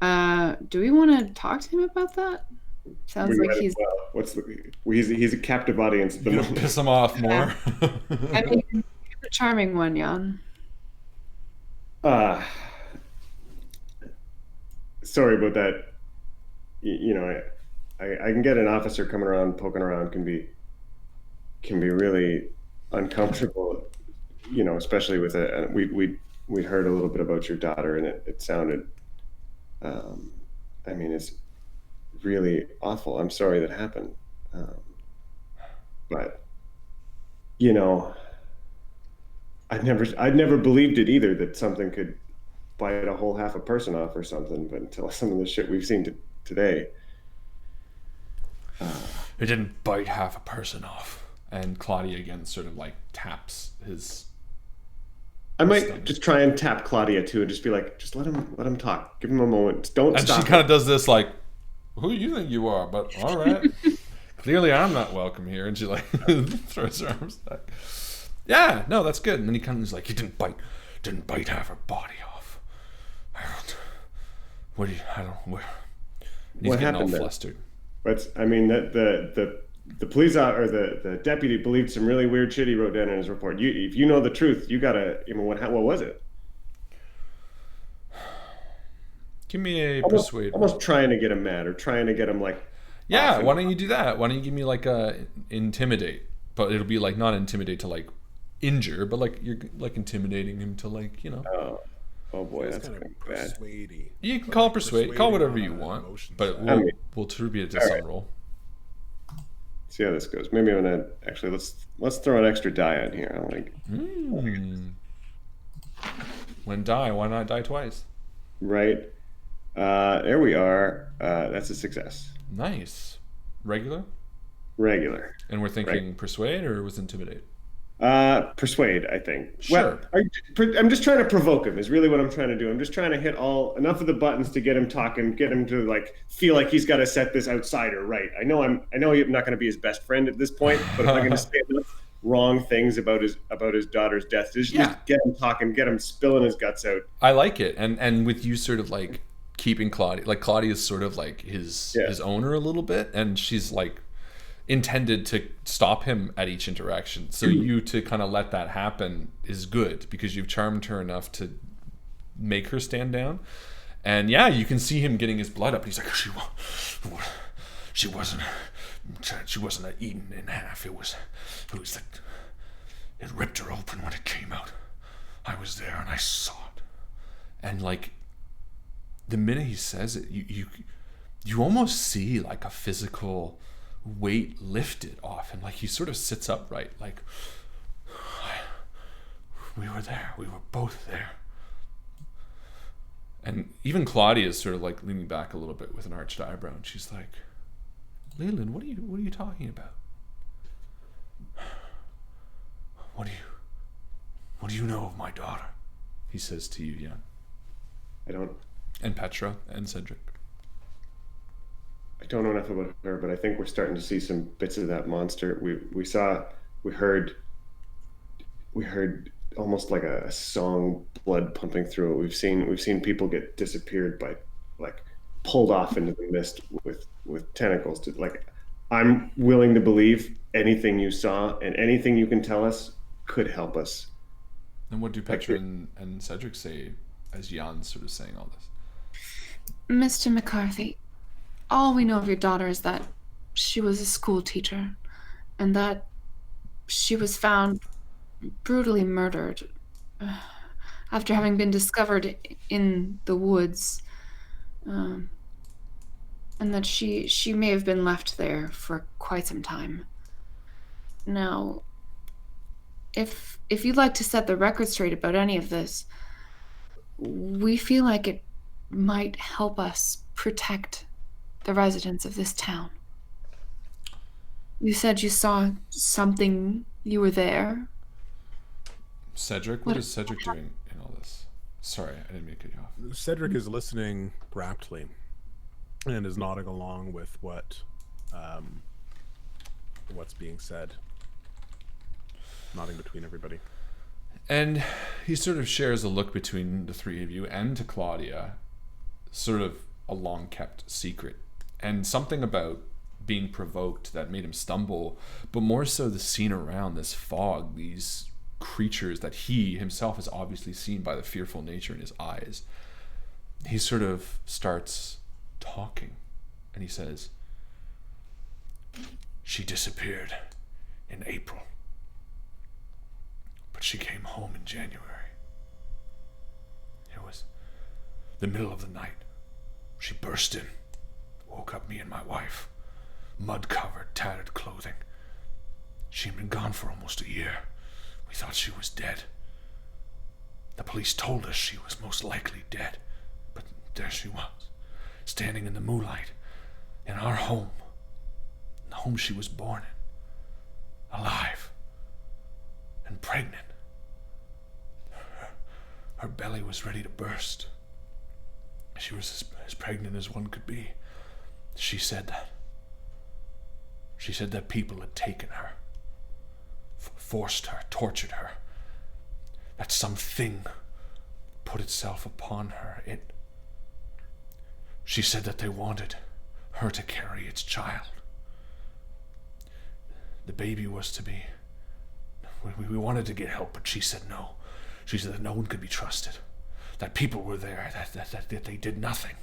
Speaker 5: Do we want to talk to him about that? Sounds like he's...
Speaker 3: He's a captive audience at the moment.
Speaker 2: Piss him off more.
Speaker 5: I mean, you're a charming one, Jan.
Speaker 3: Sorry about that. I can get an officer coming around, poking around can be really uncomfortable. Especially with we'd heard a little bit about your daughter, and it sounded. It's really awful. I'm sorry that happened, but I'd never believed it either, that something could bite a whole half a person off or something. But until some of the shit we've seen today.
Speaker 2: It didn't bite half a person off. And Claudia again sort of like taps his.
Speaker 3: I might just try and tap Claudia too, and just be like, just let him talk. Give him a moment. Don't
Speaker 2: and
Speaker 3: stop.
Speaker 2: And she kind of does this like, who do you think you are? But all right. Clearly I'm not welcome here. And she like throws her arms back. Yeah, no, that's good. And then he comes like, he didn't bite half her body off. What do you, I don't, where? He's
Speaker 3: what
Speaker 2: getting
Speaker 3: happened
Speaker 2: all
Speaker 3: there?
Speaker 2: flustered.
Speaker 3: But I mean, the police or the deputy believed some really weird shit he wrote down in his report. If you know the truth, you gotta. I mean, what was it?
Speaker 2: Give me a persuade.
Speaker 3: Almost trying to get him mad or trying to get him like.
Speaker 2: Yeah, why don't you do that? Why don't you give me like a intimidate? But it'll be like not intimidate to like injure, but like you're like intimidating him to like, you know.
Speaker 3: Oh boy, that's kind of bad.
Speaker 2: You can call it persuade, call whatever you want, but we'll attribute it to some role.
Speaker 3: See how this goes. Maybe I'm gonna actually let's throw an extra die on here. I like.
Speaker 2: When die, why not die twice?
Speaker 3: Right. There we are. That's a success.
Speaker 2: Nice. Regular.
Speaker 3: And
Speaker 2: we're thinking persuade or was intimidate?
Speaker 3: Persuade, I think.
Speaker 2: Sure.
Speaker 3: Well, I'm just trying to provoke him. Is really what I'm trying to do. I'm just trying to hit enough of the buttons to get him talking, get him to like feel like he's got to set this outsider right. I know I'm not going to be his best friend at this point, but if I'm going to say enough wrong things about his daughter's death, just get him talking, get him spilling his guts out.
Speaker 2: I like it, and with you sort of like keeping Claudia, like Claudia's sort of like his owner a little bit, and she's like intended to stop him at each interaction. So you to kind of let that happen is good because you've charmed her enough to make her stand down. And yeah, you can see him getting his blood up. He's like, she wasn't eaten in half. It was like it ripped her open when it came out. I was there and I saw it. And like the minute he says it, you almost see like a physical weight lifted off him. Like he sort of sits upright, like we were there. We were both there. And even Claudia is sort of like leaning back a little bit with an arched eyebrow, and she's like, "Leland, what are you talking about? What do you know of my daughter?" He says to you, Jan.
Speaker 3: I don't.
Speaker 2: And Petra and Cedric.
Speaker 3: I don't know enough about her, but I think we're starting to see some bits of that monster. We heard almost like a song, blood pumping through it. We've seen people get disappeared by, like, pulled off into the mist with tentacles. I'm willing to believe anything you saw and anything you can tell us could help us.
Speaker 2: And what do Petra and Cedric say as Jan's sort of saying all this?
Speaker 5: Mr. McCarthy, all we know of your daughter is that she was a school teacher and that she was found brutally murdered after having been discovered in the woods, and that she may have been left there for quite some time. Now, if you'd like to set the record straight about any of this, we feel like it might help us protect the residents of this town. You said you saw something. You were there.
Speaker 2: Cedric? What is Cedric doing in all this? Sorry, I didn't mean to cut you off.
Speaker 4: Cedric is listening raptly and is nodding along with what's being said. Nodding between everybody.
Speaker 2: And he sort of shares a look between the three of you and to Claudia, sort of a long-kept secret. And something about being provoked that made him stumble, but more so the scene around, this fog, these creatures that he himself has obviously seen by the fearful nature in his eyes. He sort of starts talking, and he says, "She disappeared in April, but she came home in January. It was the middle of the night. She burst in, woke up me and my wife, mud-covered, tattered clothing. She'd been gone for almost a year. We thought she was dead. The police told us she was most likely dead, but there she was, standing in the moonlight in our home. the home she was born in, alive and pregnant. Her belly was ready to burst. She was as pregnant as one could be. She said that people had taken her, forced her, tortured her, that something put itself upon her. She said that they wanted her to carry its child. The baby was to be... We wanted to get help, but she said no. She said that no one could be trusted, that people were there, that they did nothing,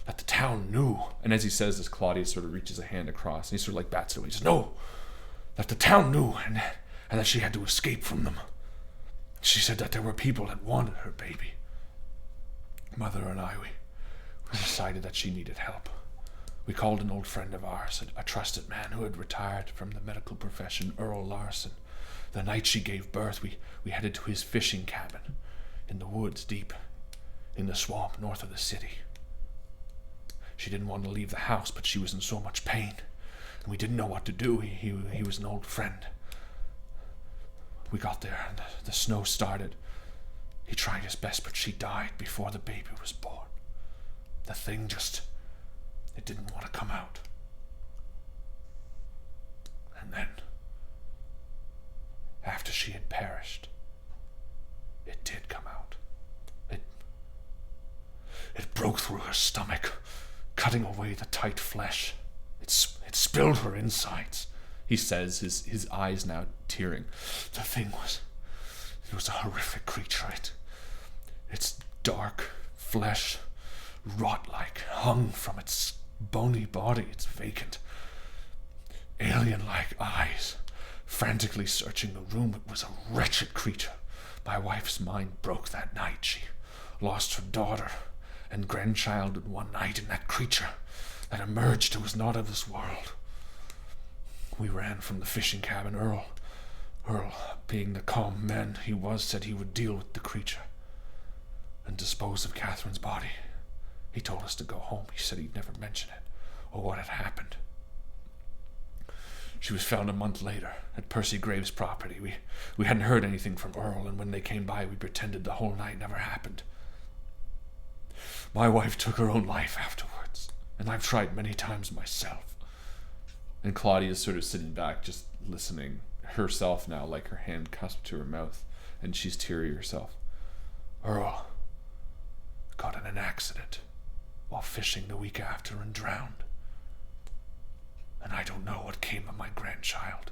Speaker 2: that the town knew. And as he says this, Claudius sort of reaches a hand across, and he sort of like bats it away. He says, no, that the town knew, and that she had to escape from them. She said that there were people that wanted her baby. Mother and I, we decided that she needed help. We called an old friend of ours, a trusted man who had retired from the medical profession, Earl Larson. The night she gave birth, we headed to his fishing cabin in the woods deep in the swamp north of the city. She didn't want to leave the house, but she was in so much pain, and we didn't know what to do. He was an old friend. We got there, and the snow started. He tried his best, but she died before the baby was born. The thing it didn't want to come out. And then, after she had perished, it did come out. It broke through her stomach, cutting away the tight flesh. It spilled her insides. He says, his eyes now tearing. The thing was a horrific creature. Its dark flesh, rot-like, hung from its bony body, its vacant, alien-like eyes, frantically searching the room. It was a wretched creature. My wife's mind broke that night. She lost her daughter and grandchild in one night, and that creature that emerged was not of this world. We ran from the fishing cabin. Earl, being the calm man he was, said he would deal with the creature and dispose of Catherine's body. He told us to go home. He said he'd never mention it or what had happened. She was found a month later at Percy Graves' property. We hadn't heard anything from Earl, and when they came by, we pretended the whole night never happened. My wife took her own life afterwards, and I've tried many times myself. And Claudia's sort of sitting back, just listening, herself now, like her hand cusped to her mouth, and she's teary herself. Earl got in an accident while fishing the week after and drowned. And I don't know what came of my grandchild.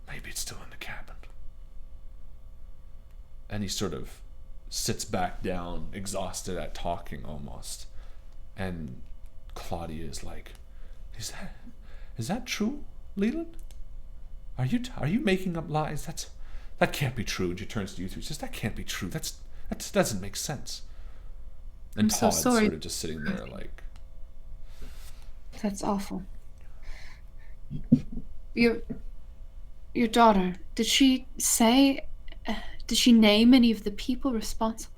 Speaker 2: Maybe it's still in the cabin. And he sort of sits back down, exhausted at talking almost. And Claudia is like, Is that true, Leland? Are you making up lies? That can't be true. And she turns to you three and says, that can't be true. That doesn't make sense. And
Speaker 5: I'm
Speaker 2: Todd's
Speaker 5: so sorry.
Speaker 2: sort of just sitting there like,
Speaker 5: That's awful. Your daughter, did she name any of the people responsible?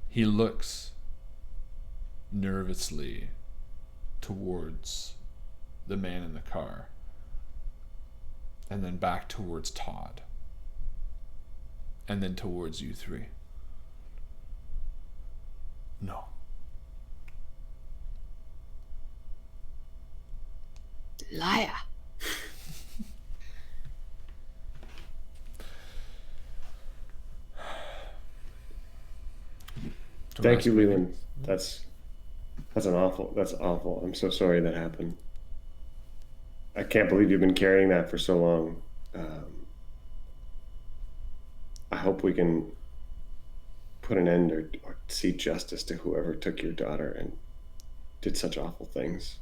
Speaker 2: he looks nervously towards the man in the car and then back towards Todd and then towards you three. No.
Speaker 5: Liar.
Speaker 3: Thank you, Leland. That's awful. I'm so sorry that happened. I can't believe you've been carrying that for so long. I hope we can put an end or see justice to whoever took your daughter and did such awful things.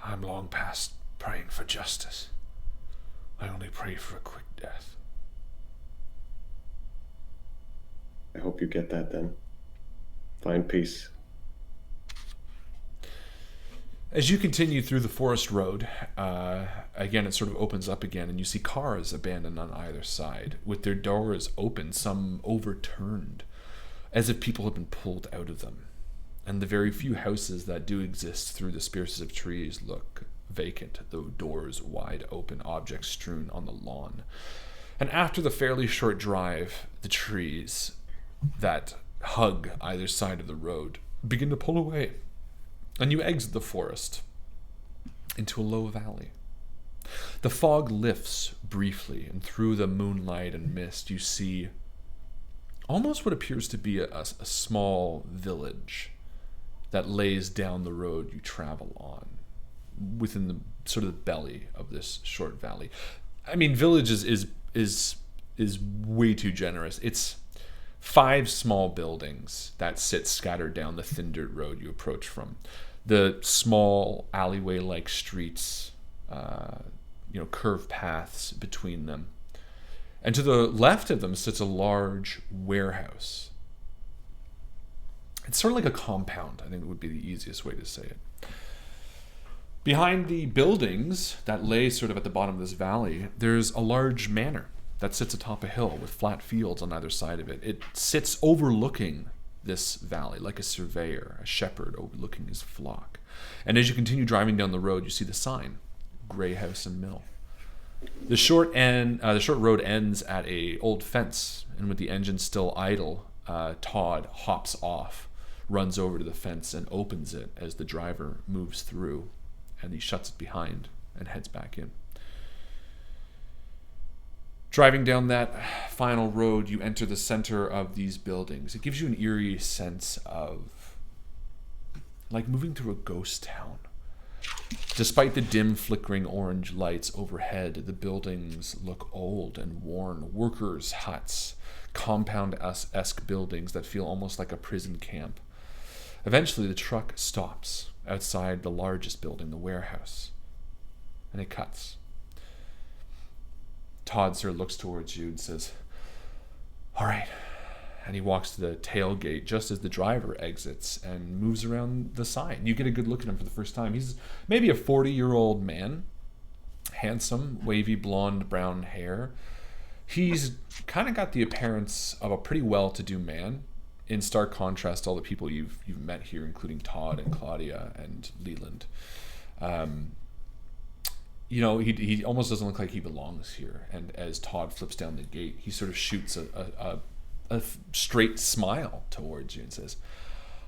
Speaker 2: I'm long past praying for justice. I only pray for a quick death.
Speaker 3: I hope you get that then. Find peace.
Speaker 2: As you continue through the forest road, again, it sort of opens up again, and you see cars abandoned on either side, with their doors open, some overturned. as if people have been pulled out of them. And the very few houses that do exist through the spears of trees look vacant, though doors wide open, objects strewn on the lawn. And after the fairly short drive, the trees that hug either side of the road begin to pull away, and you exit the forest into a low valley. The fog lifts briefly, and through the moonlight and mist you see almost what appears to be a small village that lays down the road you travel on, within the sort of the belly of this short valley. I mean, village is way too generous. It's 5 small buildings that sit scattered down the thin dirt road you approach from. The small alleyway-like streets, curved paths between them. And to the left of them sits a large warehouse. It's sort of like a compound, I think would be the easiest way to say it. Behind the buildings that lay sort of at the bottom of this valley, there's a large manor that sits atop a hill with flat fields on either side of it. It sits overlooking this valley like a surveyor, a shepherd overlooking his flock. And as you continue driving down the road, you see the sign, Grey House and Mill. The short road ends at a old fence, and with the engine still idle, Todd hops off, runs over to the fence and opens it as the driver moves through, and he shuts it behind and heads back in. Driving down that final road, you enter the center of these buildings. It gives you an eerie sense of like moving through a ghost town. Despite the dim, flickering orange lights overhead, the buildings look old and worn. Workers' huts, compound-esque buildings that feel almost like a prison camp. Eventually, the truck stops outside the largest building, the warehouse, and it cuts. Todd sort of looks towards you and says, "All right." And he walks to the tailgate just as the driver exits and moves around the side. You get a good look at him for the first time. He's maybe a 40-year-old man, handsome, wavy blonde brown hair. He's kind of got the appearance of a pretty well-to-do man, in stark contrast to all the people you've met here, including Todd and Claudia and Leland. He almost doesn't look like he belongs here. And as Todd flips down the gate, he sort of shoots a straight smile towards you and says,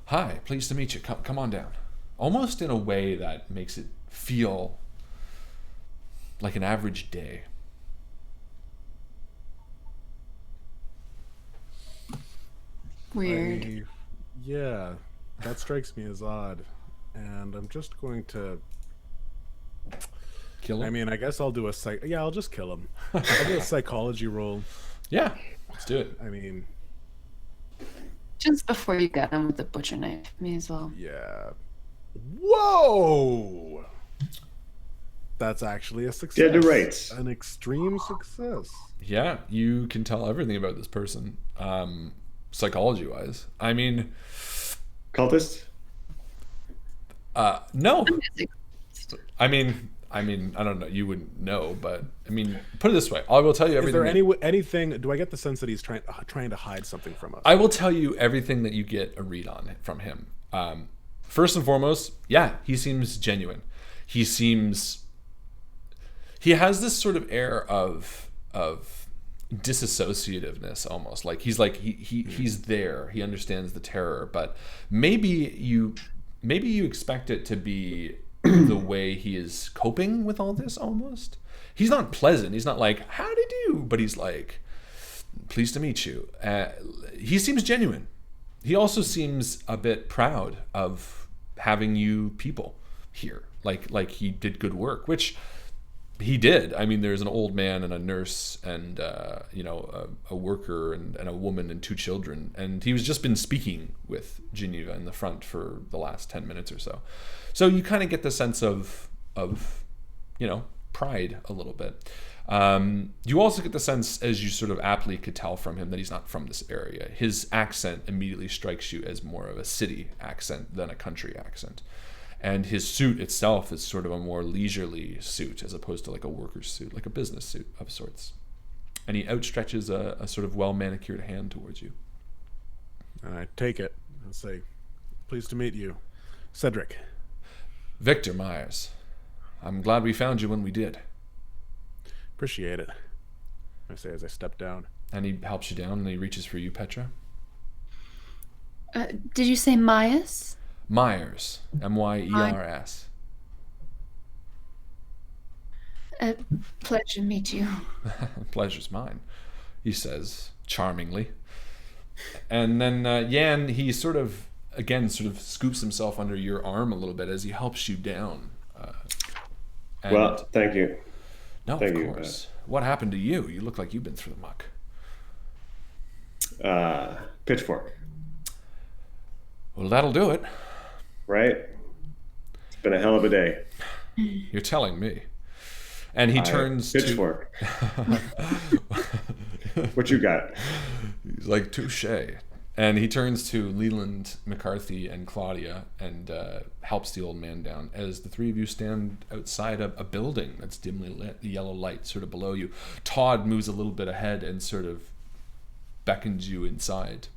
Speaker 2: "Hi, pleased to meet you. Come on down." Almost in a way that makes it feel like an average day.
Speaker 5: Weird.
Speaker 4: Yeah, that strikes me as odd. And I'm just going to...
Speaker 2: Kill him?
Speaker 4: I mean, I guess I'll do I'll just kill him. I'll do a psychology roll.
Speaker 2: Yeah, let's do it.
Speaker 4: I mean...
Speaker 5: Just before you get him with the butcher knife, may as well.
Speaker 4: Yeah. Whoa! That's actually a success.
Speaker 3: Dead to rights.
Speaker 4: An extreme success.
Speaker 2: Yeah, you can tell everything about this person, psychology-wise. I mean...
Speaker 3: Cultist?
Speaker 2: No. I mean, I don't know. You wouldn't know, but I mean, put it this way: I will tell you everything.
Speaker 4: Is there anything? Do I get the sense that he's trying to hide something from us?
Speaker 2: I will tell you everything that you get a read on from him. First and foremost, yeah, he seems genuine. He has this sort of air of disassociativeness, almost like he's there. He understands the terror, but maybe you expect it to be the way he is coping with all this. Almost, he's not pleasant. He's not like, "How do you do?" But he's like, "Pleased to meet you." He seems genuine. He also seems a bit proud of having you people here. Like he did good work, which he did. I mean, there's an old man and a nurse and a worker and a woman and 2 children, and he was just been speaking with Geneva in the front for the last 10 minutes or so. So you kind of get the sense of pride a little bit. You also get the sense, as you sort of aptly could tell from him, that he's not from this area. His accent immediately strikes you as more of a city accent than a country accent. And his suit itself is sort of a more leisurely suit as opposed to like a worker's suit, like a business suit of sorts. And he outstretches a sort of well-manicured hand towards you.
Speaker 4: And I take it and say, pleased to meet you. Cedric.
Speaker 2: Victor Myers. I'm glad we found you when we did.
Speaker 4: Appreciate it, I say as I step down.
Speaker 2: And he helps you down and he reaches for you, Petra.
Speaker 5: Did you say Myers?
Speaker 2: Myers. Myers.
Speaker 5: Pleasure to meet you.
Speaker 2: Pleasure's mine, he says charmingly. And then Yan, he sort of scoops himself under your arm a little bit as he helps you down.
Speaker 3: Well, thank you.
Speaker 2: No, of course. What happened to you? You look like you've been through the muck.
Speaker 3: Pitchfork.
Speaker 2: Well, that'll do it.
Speaker 3: Right? It's been a hell of a day.
Speaker 2: You're telling me. And he turns
Speaker 3: Pitchfork. What you got?
Speaker 2: He's like, touche. And he turns to Leland, McCarthy, and Claudia and helps the old man down as the three of you stand outside a building that's dimly lit, the yellow light sort of below you. Todd moves a little bit ahead and sort of beckons you inside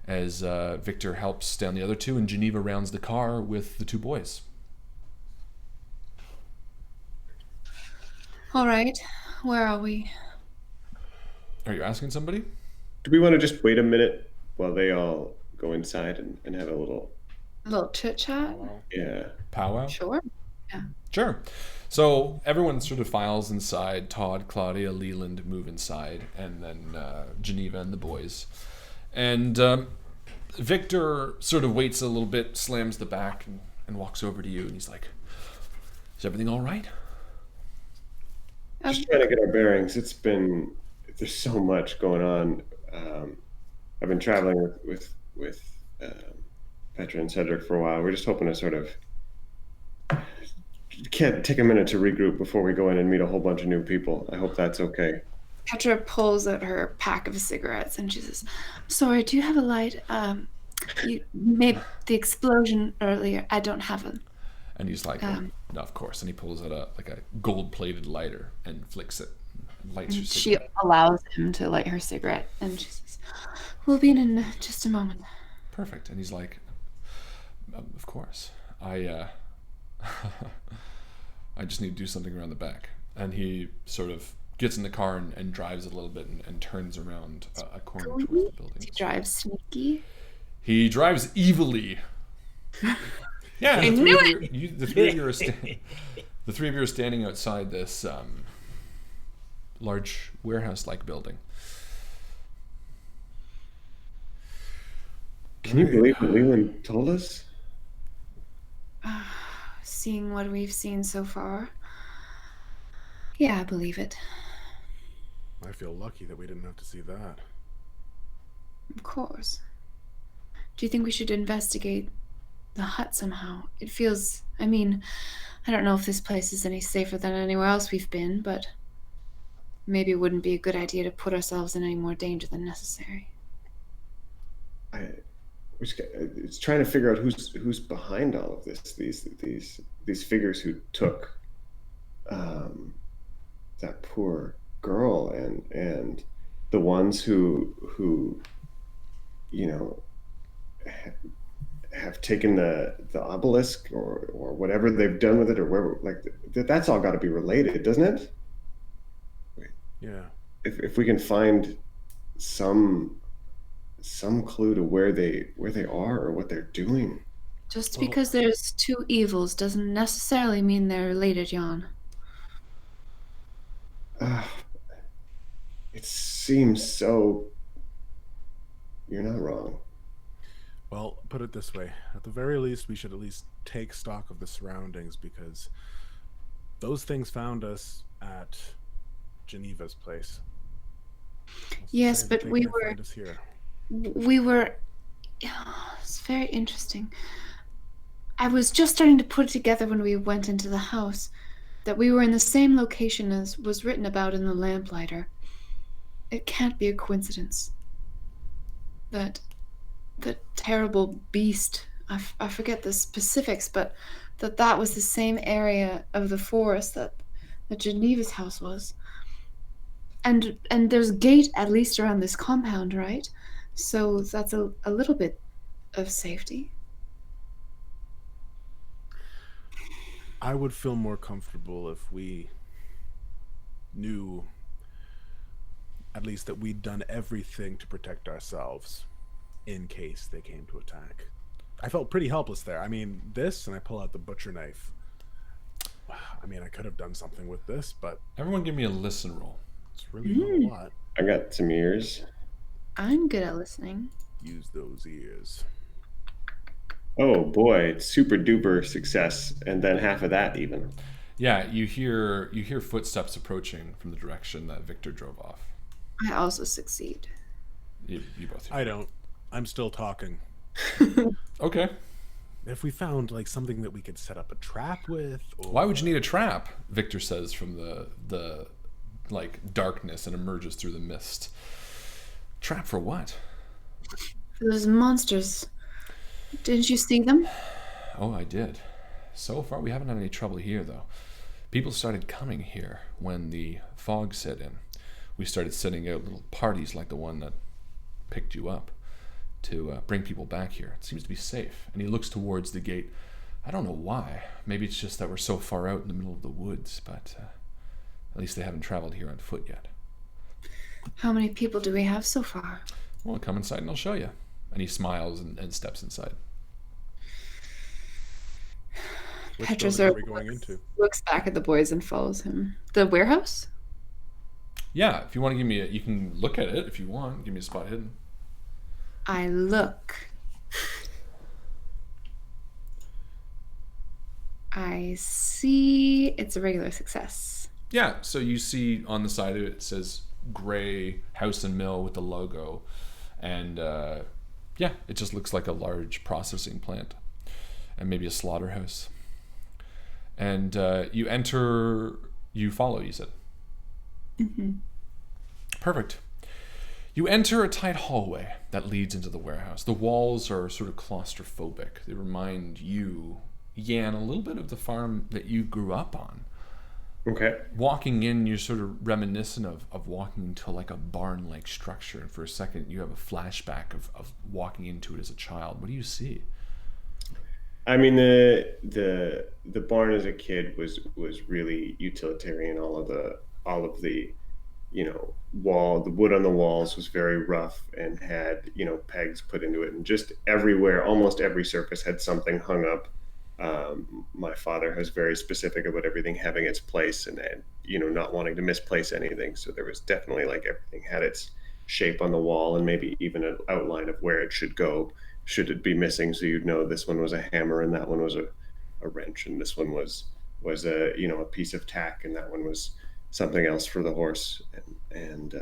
Speaker 2: as Victor helps down the other two, and Geneva rounds the car with the two boys.
Speaker 5: All right, where are we?
Speaker 2: Are you asking somebody?
Speaker 3: Do we want to just wait a minute while they all go inside and have a little
Speaker 5: chit chat?
Speaker 3: Yeah.
Speaker 2: Powwow?
Speaker 5: Sure. Yeah.
Speaker 2: Sure. So everyone sort of files inside. Todd, Claudia, Leland move inside, and then Geneva and the boys. And Victor sort of waits a little bit, slams the back, and walks over to you, and he's like, is everything all right?
Speaker 3: Just trying to get our bearings. There's so much going on. I've been traveling with Petra and Cedric for a while. We're just hoping to sort of can't take a minute to regroup before we go in and meet a whole bunch of new people. I hope that's okay.
Speaker 5: Petra pulls out her pack of cigarettes and she says, sorry, do you have a light? You made the explosion earlier. I don't have them.
Speaker 2: And he's like, no, of course. And he pulls out a gold-plated lighter and flicks it. And lights your cigarette.
Speaker 5: She allows him to light her cigarette. And she says, we'll be in just a moment.
Speaker 2: Perfect. And he's like, of course. I just need to do something around the back. And he sort of gets in the car and drives a little bit and turns around a corner towards the building.
Speaker 5: He drives sneaky.
Speaker 2: He drives evilly. Yeah,
Speaker 5: I knew it.
Speaker 2: The three of you are standing outside this large warehouse-like building.
Speaker 3: Can you believe what Leland told us?
Speaker 5: Seeing what we've seen so far, yeah, I believe it.
Speaker 4: I feel lucky that we didn't have to see that.
Speaker 5: Of course. Do you think we should investigate the hut somehow? It feels, I don't know if this place is any safer than anywhere else we've been, but maybe it wouldn't be a good idea to put ourselves in any more danger than necessary.
Speaker 3: It's trying to figure out who's behind all of this. These figures who took that poor girl and the ones who have taken the obelisk or whatever they've done with it, or wherever, that's all got to be related, doesn't it?
Speaker 4: Yeah.
Speaker 3: If we can find some clue to where they are or what they're doing.
Speaker 5: Just because there's two evils doesn't necessarily mean they're related, Jan.
Speaker 3: It seems so. You're not wrong.
Speaker 4: Well, put it this way. At the very least, we should at least take stock of the surroundings, because those things found us at Geneva's place.
Speaker 5: Yes, but we were it's very interesting. I was just starting to put it together when we went into the house that we were in the same location as was written about in the lamplighter. It can't be a coincidence that the terrible beast, I forget the specifics, but that was the same area of the forest that Geneva's house was. And there's a gate at least around this compound, right? So that's a little bit of safety.
Speaker 4: I would feel more comfortable if we knew at least that we'd done everything to protect ourselves in case they came to attack. I felt pretty helpless there. I mean, this, and I pull out the butcher knife. I mean, I could have done something with this, but
Speaker 2: Everyone give me a listen roll.
Speaker 4: it's really not a lot.
Speaker 3: I got some ears.
Speaker 5: I'm good at listening.
Speaker 4: Use those ears.
Speaker 3: Oh boy, super duper success, and then half of that even.
Speaker 2: Yeah, you hear footsteps approaching from the direction that Victor drove off.
Speaker 5: I also succeed.
Speaker 2: You both hear.
Speaker 4: I don't. I'm still talking.
Speaker 2: Okay.
Speaker 4: If we found like something that we could set up a trap with, or...
Speaker 2: Why would you need a trap? Victor says from the like darkness and emerges through the mist. Trap for what?
Speaker 5: Those monsters. Didn't you see them?
Speaker 2: Oh, I did. So far, we haven't had any trouble here, though. People started coming here when the fog set in. We started setting out little parties like the one that picked you up to bring people back here. It seems to be safe. And he looks towards the gate. I don't know why. Maybe it's just that we're so far out in the middle of the woods, but at least they haven't traveled here on foot yet.
Speaker 5: How many people do we have so far?
Speaker 2: Well, come inside and I'll show you. And he smiles and steps inside.
Speaker 4: Which
Speaker 5: Petrus
Speaker 4: building are we going into?
Speaker 5: looks back at the boys and follows him. The warehouse?
Speaker 2: Yeah, if you want to give me you can look at it if you want. Give me a spot hidden.
Speaker 5: I look. I see it's a regular success.
Speaker 2: Yeah, so you see on the side of it, it says Gray House and Mill with the logo. And yeah, it just looks like a large processing plant and maybe a slaughterhouse. And you enter, you follow, you said.
Speaker 5: Mm-hmm.
Speaker 2: Perfect. You enter a tight hallway that leads into the warehouse. The walls are sort of claustrophobic. They remind you, Yan, a little bit of the farm that you grew up on.
Speaker 3: Okay.
Speaker 2: Walking in, you're sort of reminiscent of walking into like a barn-like structure. And for a second, you have a flashback of walking into it as a child. What do you see?
Speaker 3: I mean, the barn as a kid was really utilitarian. All of the the wood on the walls was very rough and had pegs put into it, and just everywhere, almost every surface had something hung up. My father was very specific about everything having its place and not wanting to misplace anything. So there was definitely like everything had its shape on the wall and maybe even an outline of where it should go. Should it be missing, so you'd know this one was a hammer and that one was a wrench and this one was a piece of tack and that one was something else for the horse, and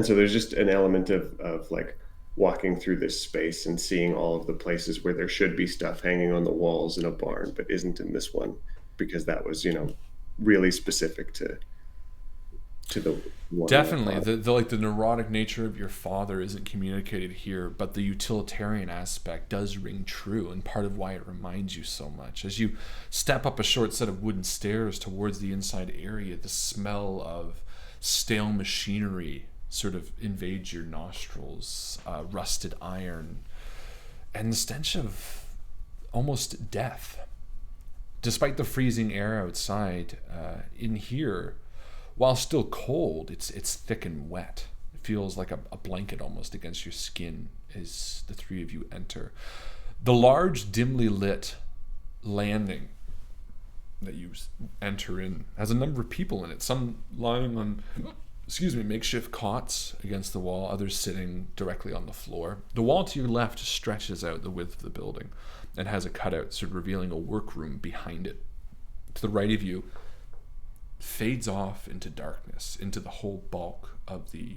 Speaker 3: so there's just an element of like walking through this space and seeing all of the places where there should be stuff hanging on the walls in a barn but isn't in this one because that was really specific to the one.
Speaker 2: Definitely, the neurotic nature of your father isn't communicated here, but the utilitarian aspect does ring true, and part of why it reminds you so much. As you step up a short set of wooden stairs towards the inside area, the smell of stale machinery sort of invades your nostrils, rusted iron, and the stench of almost death. Despite the freezing air outside, in here, while still cold, it's thick and wet. It feels like a blanket almost against your skin as the three of you enter. The large, dimly lit landing that you enter in has a number of people in it. Some lying on, makeshift cots against the wall, others sitting directly on the floor. The wall to your left stretches out the width of the building and has a cutout sort of revealing a workroom behind it. To the right of you, fades off into darkness, into the whole bulk of the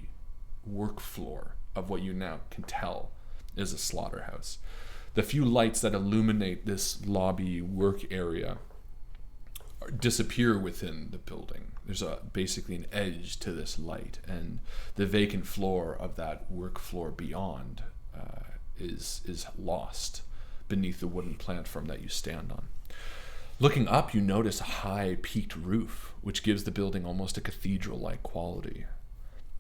Speaker 2: work floor of what you now can tell is a slaughterhouse. The few lights that illuminate this lobby work area disappear within the building. There's basically an edge to this light, and the vacant floor of that work floor beyond is lost beneath the wooden platform that you stand on. Looking up, you notice a high peaked roof, which gives the building almost a cathedral-like quality.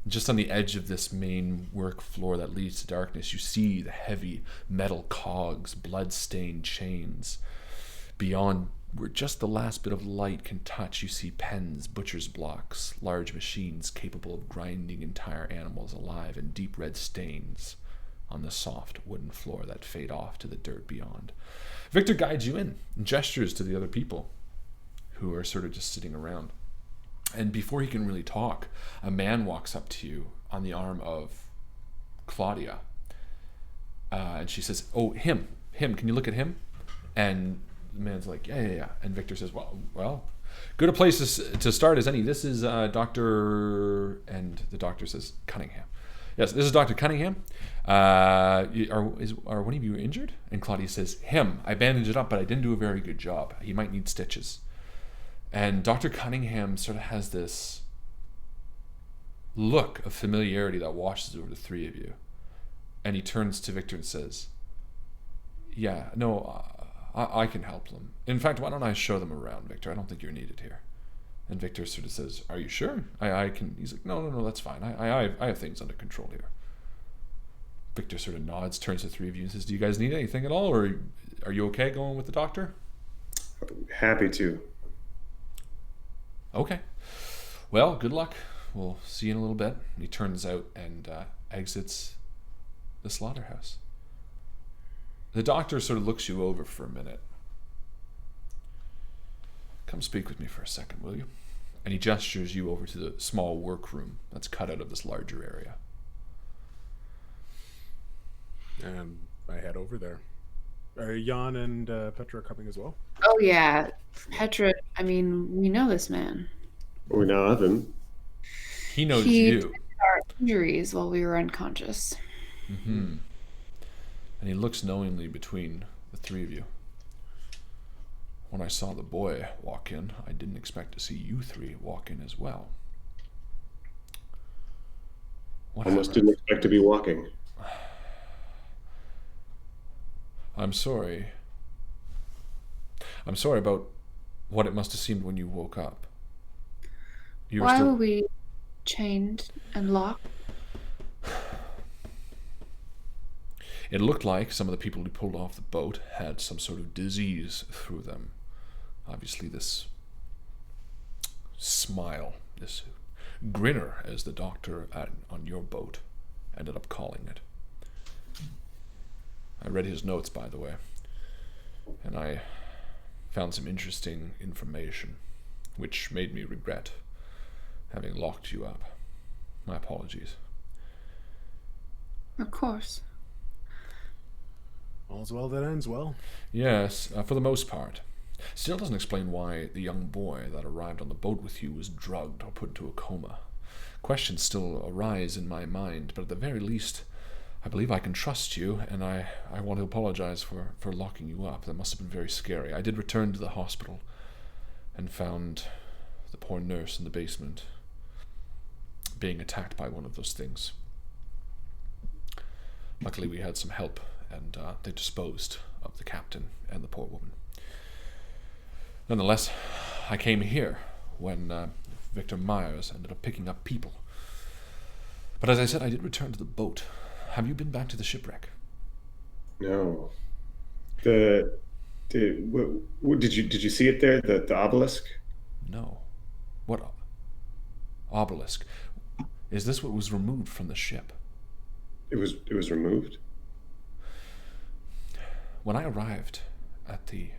Speaker 2: Just on the edge of this main work floor that leads to darkness, you see the heavy metal cogs, blood-stained chains. Beyond, where just the last bit of light can touch, you see pens, butcher's blocks, large machines capable of grinding entire animals alive, and deep red stains on the soft wooden floor that fade off to the dirt beyond. Victor guides you in and gestures to the other people who are sort of just sitting around. And before he can really talk, a man walks up to you on the arm of Claudia. And she says, "Oh, him, can you look at him?" And the man's like, yeah. And Victor says, well, good a place to start as any. This is Dr. And the doctor says, Cunningham. Yes, this is Dr. Cunningham. Are one of you injured? And Claudia says, him. I bandaged it up, but I didn't do a very good job. He might need stitches. And Dr. Cunningham sort of has this look of familiarity that washes over the three of you. And he turns to Victor and says, yeah, no, I can help them. In fact, why don't I show them around, Victor? I don't think you're needed here. And Victor sort of says, are you sure? I can. He's like, no, that's fine. I have things under control here. Victor sort of nods, turns to the three of you and says, do you guys need anything at all? Or are you okay going with the doctor?
Speaker 3: Happy to.
Speaker 2: Okay. Well, good luck. We'll see you in a little bit. He turns out and exits the slaughterhouse. The doctor sort of looks you over for a minute. Come speak with me for a second, will you? And he gestures you over to the small workroom that's cut out of this larger area.
Speaker 4: And I head over there. Are Jan and Petra coming as well?
Speaker 5: Oh, yeah. Petra, I mean, we know this man.
Speaker 3: We know of him.
Speaker 2: He knows
Speaker 5: He
Speaker 2: you.
Speaker 5: did our injuries while we were unconscious.
Speaker 2: Mm-hmm. And he looks knowingly between the three of you. When I saw the boy walk in, I didn't expect to see you three walk in as well. What
Speaker 3: Almost
Speaker 2: happened?
Speaker 3: didn't expect to be walking.
Speaker 2: I'm sorry. I'm sorry about what it must have seemed when you woke up. You were
Speaker 5: Why
Speaker 2: still...
Speaker 5: were we chained and locked?
Speaker 2: It looked like some of the people who pulled off the boat had some sort of disease through them. Obviously this smile, this grinner, as the doctor on your boat ended up calling it. I read his notes, by the way, and I found some interesting information, which made me regret having locked you up. My apologies.
Speaker 5: Of course.
Speaker 4: All's well that ends well.
Speaker 2: Yes, for the most part. Still doesn't explain why the young boy that arrived on the boat with you was drugged or put into a coma. Questions still arise in my mind, but at the very least, I believe I can trust you, and I want to apologize for locking you up. That must have been very scary. I did return to the hospital and found the poor nurse in the basement being attacked by one of those things. Luckily, we had some help, and they disposed of the captain and the poor woman. Nonetheless, I came here when Victor Myers ended up picking up people. But as I said, I did return to the boat. Have you been back to the shipwreck?
Speaker 3: No. Did you see it there? The obelisk?
Speaker 2: No. What obelisk? Is this what was removed from the ship?
Speaker 3: It was removed.
Speaker 2: When I arrived at the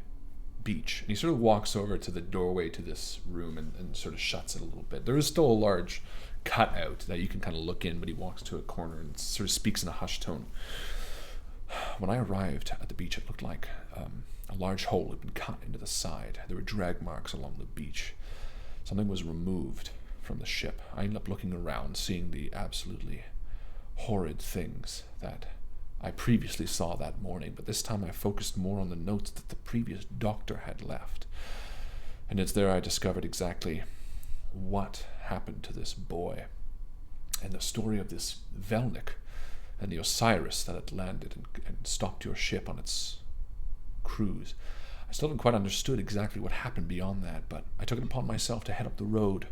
Speaker 2: beach, and he sort of walks over to the doorway to this room and sort of shuts it a little bit. There is still a large cutout that you can kind of look in, but he walks to a corner and sort of speaks in a hushed tone. When I arrived at the beach, it looked like a large hole had been cut into the side. There were drag marks along the beach. Something was removed from the ship. I ended up looking around, seeing the absolutely horrid things that I previously saw that morning, but this time I focused more on the notes that the previous doctor had left. And it's there I discovered exactly what happened to this boy, and the story of this Velnik and the Osiris that had landed and stopped your ship on its cruise. I still haven't quite understood exactly what happened beyond that, but I took it upon myself to head up the road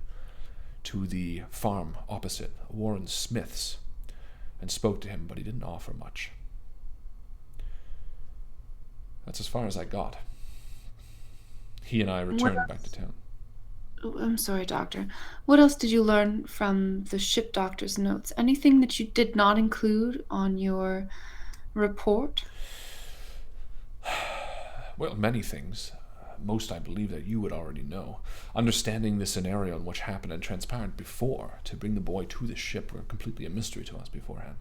Speaker 2: to the farm opposite, Warren Smith's, and spoke to him, but he didn't offer much. That's as far as I got. He and I returned back to town.
Speaker 5: Oh, I'm sorry, Doctor. What else did you learn from the ship doctor's notes? Anything that you did not include on your report?
Speaker 2: Well, many things. Most, I believe, that you would already know. Understanding the scenario in which happened and transpired before to bring the boy to the ship were completely a mystery to us beforehand.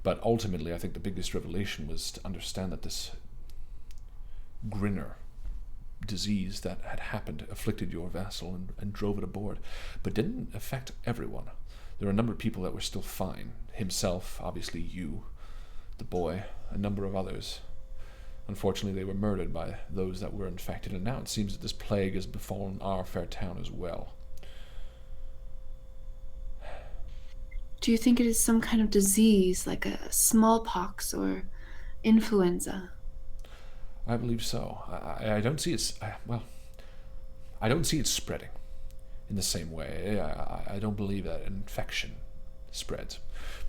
Speaker 2: But ultimately, I think the biggest revelation was to understand that this grinner disease that had happened afflicted your vessel and drove it aboard, but didn't affect everyone. There were a number of people that were still fine. Himself, obviously you, the boy, a number of others. Unfortunately, they were murdered by those that were infected, and now it seems that this plague has befallen our fair town as well.
Speaker 5: Do you think it is some kind of disease, like a smallpox or influenza?
Speaker 2: I believe so. I don't see it. I don't see it spreading in the same way. I don't believe that infection spreads,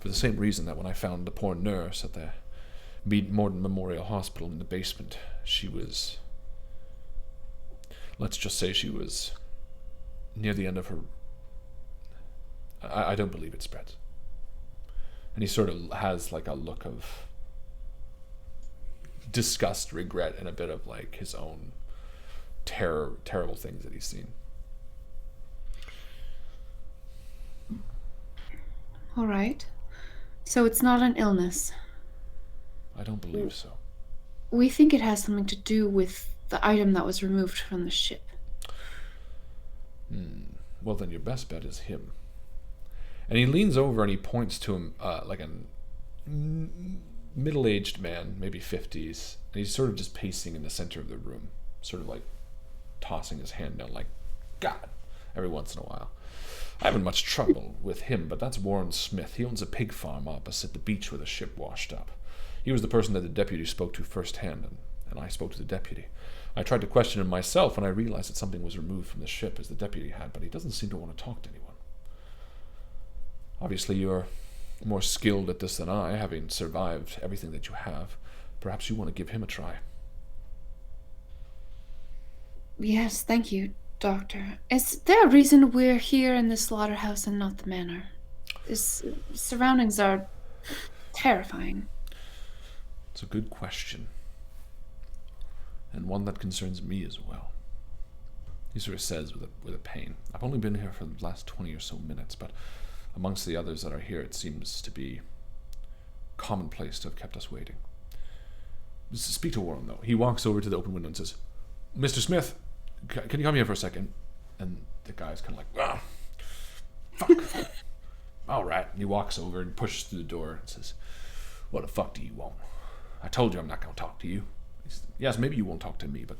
Speaker 2: for the same reason that when I found the poor nurse at the Morden Memorial Hospital in the basement, she was, let's just say she was near the end of her. I don't believe it spreads. And he sort of has like a look of disgust, regret, and a bit of like his own terrible things that he's seen.
Speaker 5: All right. So it's not an illness.
Speaker 2: I don't believe so.
Speaker 5: We think it has something to do with the item that was removed from the ship.
Speaker 2: Well, then your best bet is him. And he leans over and he points to him like a middle-aged man, maybe 50s, and he's sort of just pacing in the center of the room, sort of like tossing his hand down like, God, every once in a while. I haven't much trouble with him, but that's Warren Smith. He owns a pig farm opposite the beach where the ship washed up. He was the person that the deputy spoke to firsthand, and I spoke to the deputy. I tried to question him myself when I realized that something was removed from the ship, as the deputy had, but he doesn't seem to want to talk to anyone. Obviously, you're more skilled at this than I, having survived everything that you have. Perhaps you want to give him a try.
Speaker 5: Yes, thank you, Doctor. Is there a reason we're here in the slaughterhouse and not the manor? These surroundings are terrifying.
Speaker 2: It's a good question. And one that concerns me as well. He sort of says with a pain. I've only been here for the last 20 or so minutes, but amongst the others that are here, it seems to be commonplace to have kept us waiting. Speak to Warren, though. He walks over to the open window and says, Mr. Smith, can you come here for a second? And the guy's kind of like, fuck. All right. And he walks over and pushes through the door and says, what the fuck do you want? I told you I'm not going to talk to you. Yes, maybe you won't talk to me, but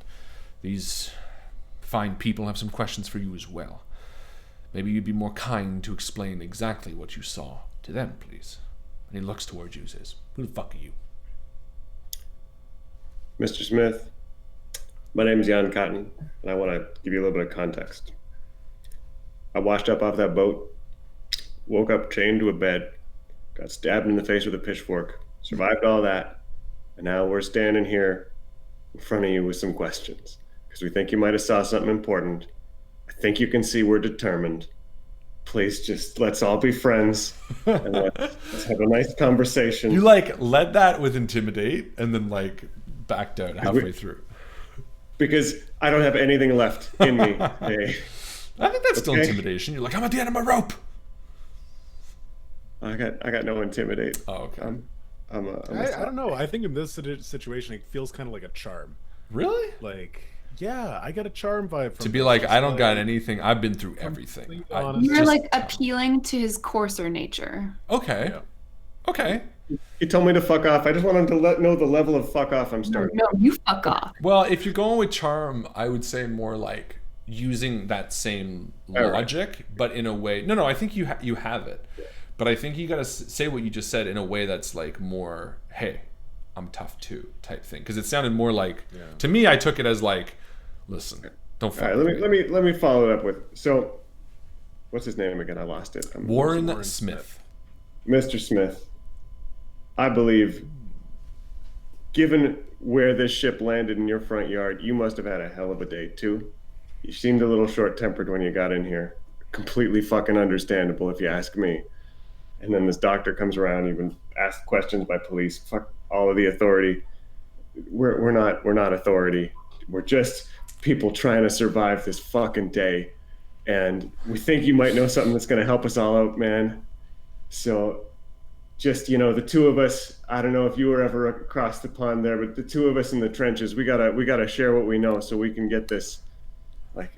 Speaker 2: these fine people have some questions for you as well. Maybe you'd be more kind to explain exactly what you saw to them, please. And he looks towards you and says, who the fuck are you?
Speaker 3: Mr. Smith, my name is Jan Cotton, and I want to give you a little bit of context. I washed up off that boat, woke up chained to a bed, got stabbed in the face with a pitchfork, survived all that, and now we're standing here in front of you with some questions, because we think you might have saw something important. I think you can see we're determined. Please just let's all be friends and let's have a nice conversation.
Speaker 2: You led that with intimidate and then backed out halfway through.
Speaker 3: Because I don't have anything left in me. Hey.
Speaker 2: I think that's still intimidation. You're like, I'm at the end of my rope.
Speaker 3: I got no intimidate.
Speaker 2: Oh, okay.
Speaker 4: I don't know. I think in this situation, it feels kind of like a charm.
Speaker 2: Really?
Speaker 4: Yeah, I got a charm vibe from
Speaker 2: to be like, I don't got anything. I've been through everything.
Speaker 5: You're appealing to his coarser nature.
Speaker 2: Okay. Yeah. Okay.
Speaker 3: He told me to fuck off. I just want him to know the level of fuck off I'm starting.
Speaker 5: No, you fuck off.
Speaker 2: Well, if you're going with charm, I would say more like using that same logic, but in a way. No, I think you have it. But I think you got to say what you just said in a way that's more, hey, I'm tough too type thing. Because it sounded more like, to me, I took it as listen, don't fuck with me.
Speaker 3: Let me follow it up with, so What's his name again? I lost it.
Speaker 2: Warren Smith.
Speaker 3: Mr. Smith, I believe, given where this ship landed in your front yard, you must have had a hell of a day too. You seemed a little short-tempered when you got in here. Completely fucking understandable if you ask me. And then this doctor comes around, even asked questions by police. Fuck all of the authority. We're not authority. We're just people trying to survive this fucking day. And we think you might know something that's going to help us all out, man. So just, the two of us, I don't know if you were ever across the pond there, but the two of us in the trenches, we gotta share what we know so we can get this,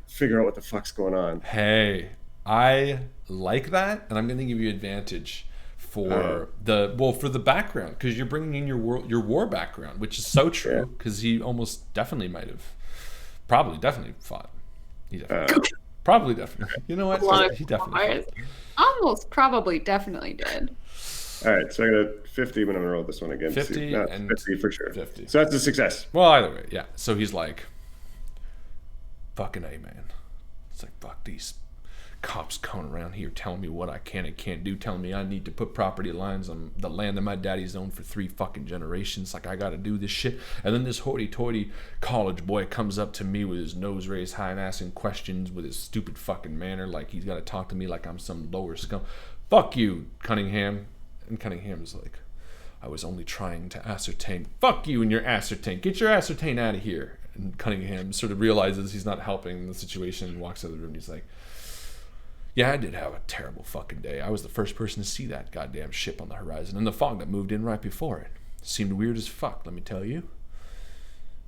Speaker 3: figure out what the fuck's going on.
Speaker 2: Hey, I like that, and I'm going to give you advantage for the background, because you're bringing in your war background, which is so true, because he almost definitely might have, definitely fought. He definitely, probably definitely. You know what? He definitely fought.
Speaker 5: Almost probably definitely did.
Speaker 3: All right, so I got a 50, but I'm going to roll this one again.
Speaker 2: 50 and
Speaker 3: 50 for sure.
Speaker 2: 50.
Speaker 3: So that's a success.
Speaker 2: Well, either way, yeah. So he's like, fucking A, man. It's like, fuck these cops coming around here telling me what I can and can't do, telling me I need to put property lines on the land that my daddy's owned for 3 fucking generations. Like, I got to do this shit. And then this hoity-toity college boy comes up to me with his nose raised high and asking questions with his stupid fucking manner. Like, he's got to talk to me like I'm some lower scum. Fuck you, Cunningham. And Cunningham's like, I was only trying to ascertain. Fuck you and your ascertain. Get your ascertain out of here. And Cunningham sort of realizes he's not helping the situation and walks out of the room. He's like, yeah, I did have a terrible fucking day. I was the first person to see that goddamn ship on the horizon, and the fog that moved in right before it seemed weird as fuck, let me tell you.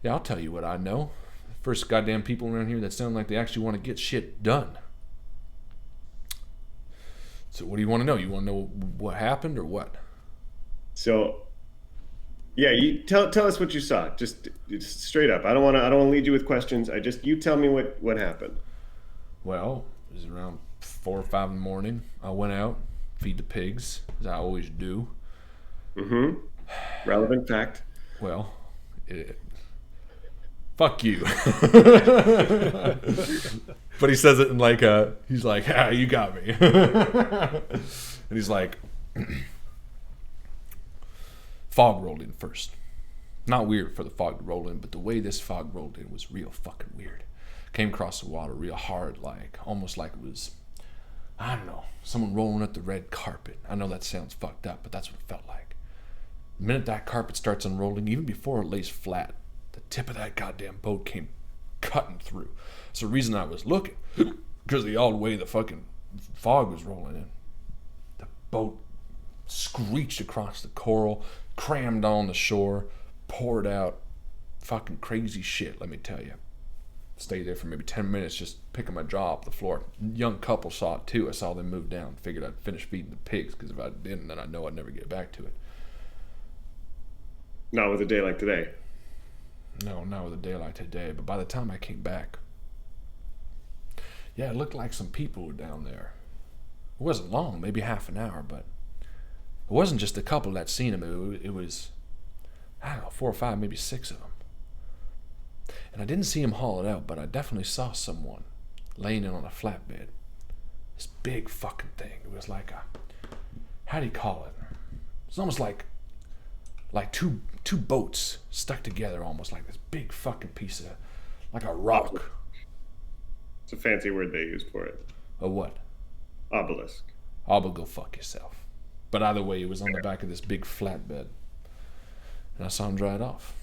Speaker 2: Yeah, I'll tell you what I know. First goddamn people around here that sound like they actually want to get shit done. So what do you want to know? You want to know what happened or what?
Speaker 3: So, yeah, you tell us what you saw. Just straight up. I don't want to lead you with questions. You tell me what happened.
Speaker 2: Well, it was around 4 or 5 in the morning. I went out, feed the pigs, as I always do.
Speaker 3: Mm-hmm. Relevant fact.
Speaker 2: Well, fuck you. But he says it in he's like, you got me. And he's like, fog rolled in first. Not weird for the fog to roll in, but the way this fog rolled in was real fucking weird. Came across the water real hard, almost like it was, I don't know, someone rolling up the red carpet. I know that sounds fucked up, but that's what it felt like. The minute that carpet starts unrolling, even before it lays flat, the tip of that goddamn boat came cutting through. It's the reason I was looking, because of the odd way the fucking fog was rolling in. The boat screeched across the coral, crammed on the shore, poured out fucking crazy shit, let me tell you. Stayed there for maybe 10 minutes just picking my jaw off the floor. Young couple saw it too. I saw them move down. Figured I'd finish feeding the pigs, because if I didn't, then I know I'd never get back to it.
Speaker 3: Not with a day like today.
Speaker 2: No, not with a day like today. But by the time I came back, yeah, it looked like some people were down there. It wasn't long, maybe half an hour, but it wasn't just a couple that seen him. It was, I don't know, 4 or 5, maybe 6 of them. And I didn't see him haul it out, but I definitely saw someone laying in on a flatbed. This big fucking thing. It was like how do you call it? It's almost like two boats stuck together, almost like this big fucking piece of, like a rock.
Speaker 3: It's a fancy word they use for it.
Speaker 2: A what?
Speaker 3: Obelisk.
Speaker 2: Go fuck yourself. But either way, it was on the back of this big flatbed. And I saw him dry it off.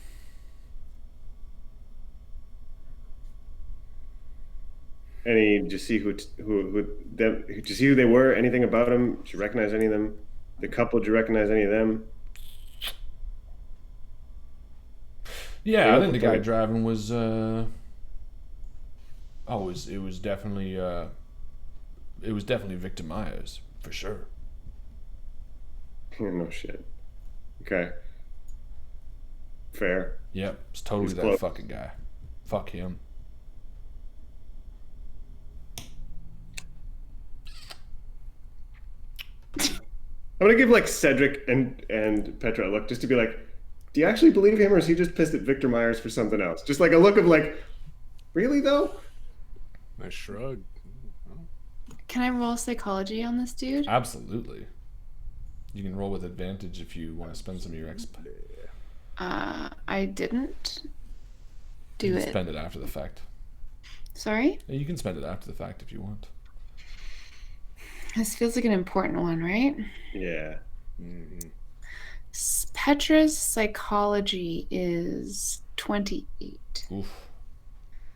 Speaker 3: Did you see did you see who they were? Anything about them? Did you recognize any of them? The couple, did you recognize any of them?
Speaker 2: Yeah, I think the guy driving was it was definitely Victor Myers, for sure.
Speaker 3: No shit. Okay. Fair.
Speaker 2: Yep, it's totally that fucking guy. Fuck him.
Speaker 3: I'm gonna give Cedric and Petra a look, just to be like, do you actually believe him, or is he just pissed at Victor Myers for something else? Just a look of really though?
Speaker 4: Nice shrug.
Speaker 5: Can I roll psychology on this dude?
Speaker 2: Absolutely. You can roll with advantage if you want to spend some of your exp.
Speaker 5: I didn't do
Speaker 2: You
Speaker 5: it.
Speaker 2: can spend it after the fact.
Speaker 5: Sorry?
Speaker 2: Yeah, you can spend it after the fact if you want.
Speaker 5: This feels like an important one, right?
Speaker 3: Yeah.
Speaker 5: Petra's psychology is 28.
Speaker 2: Oof.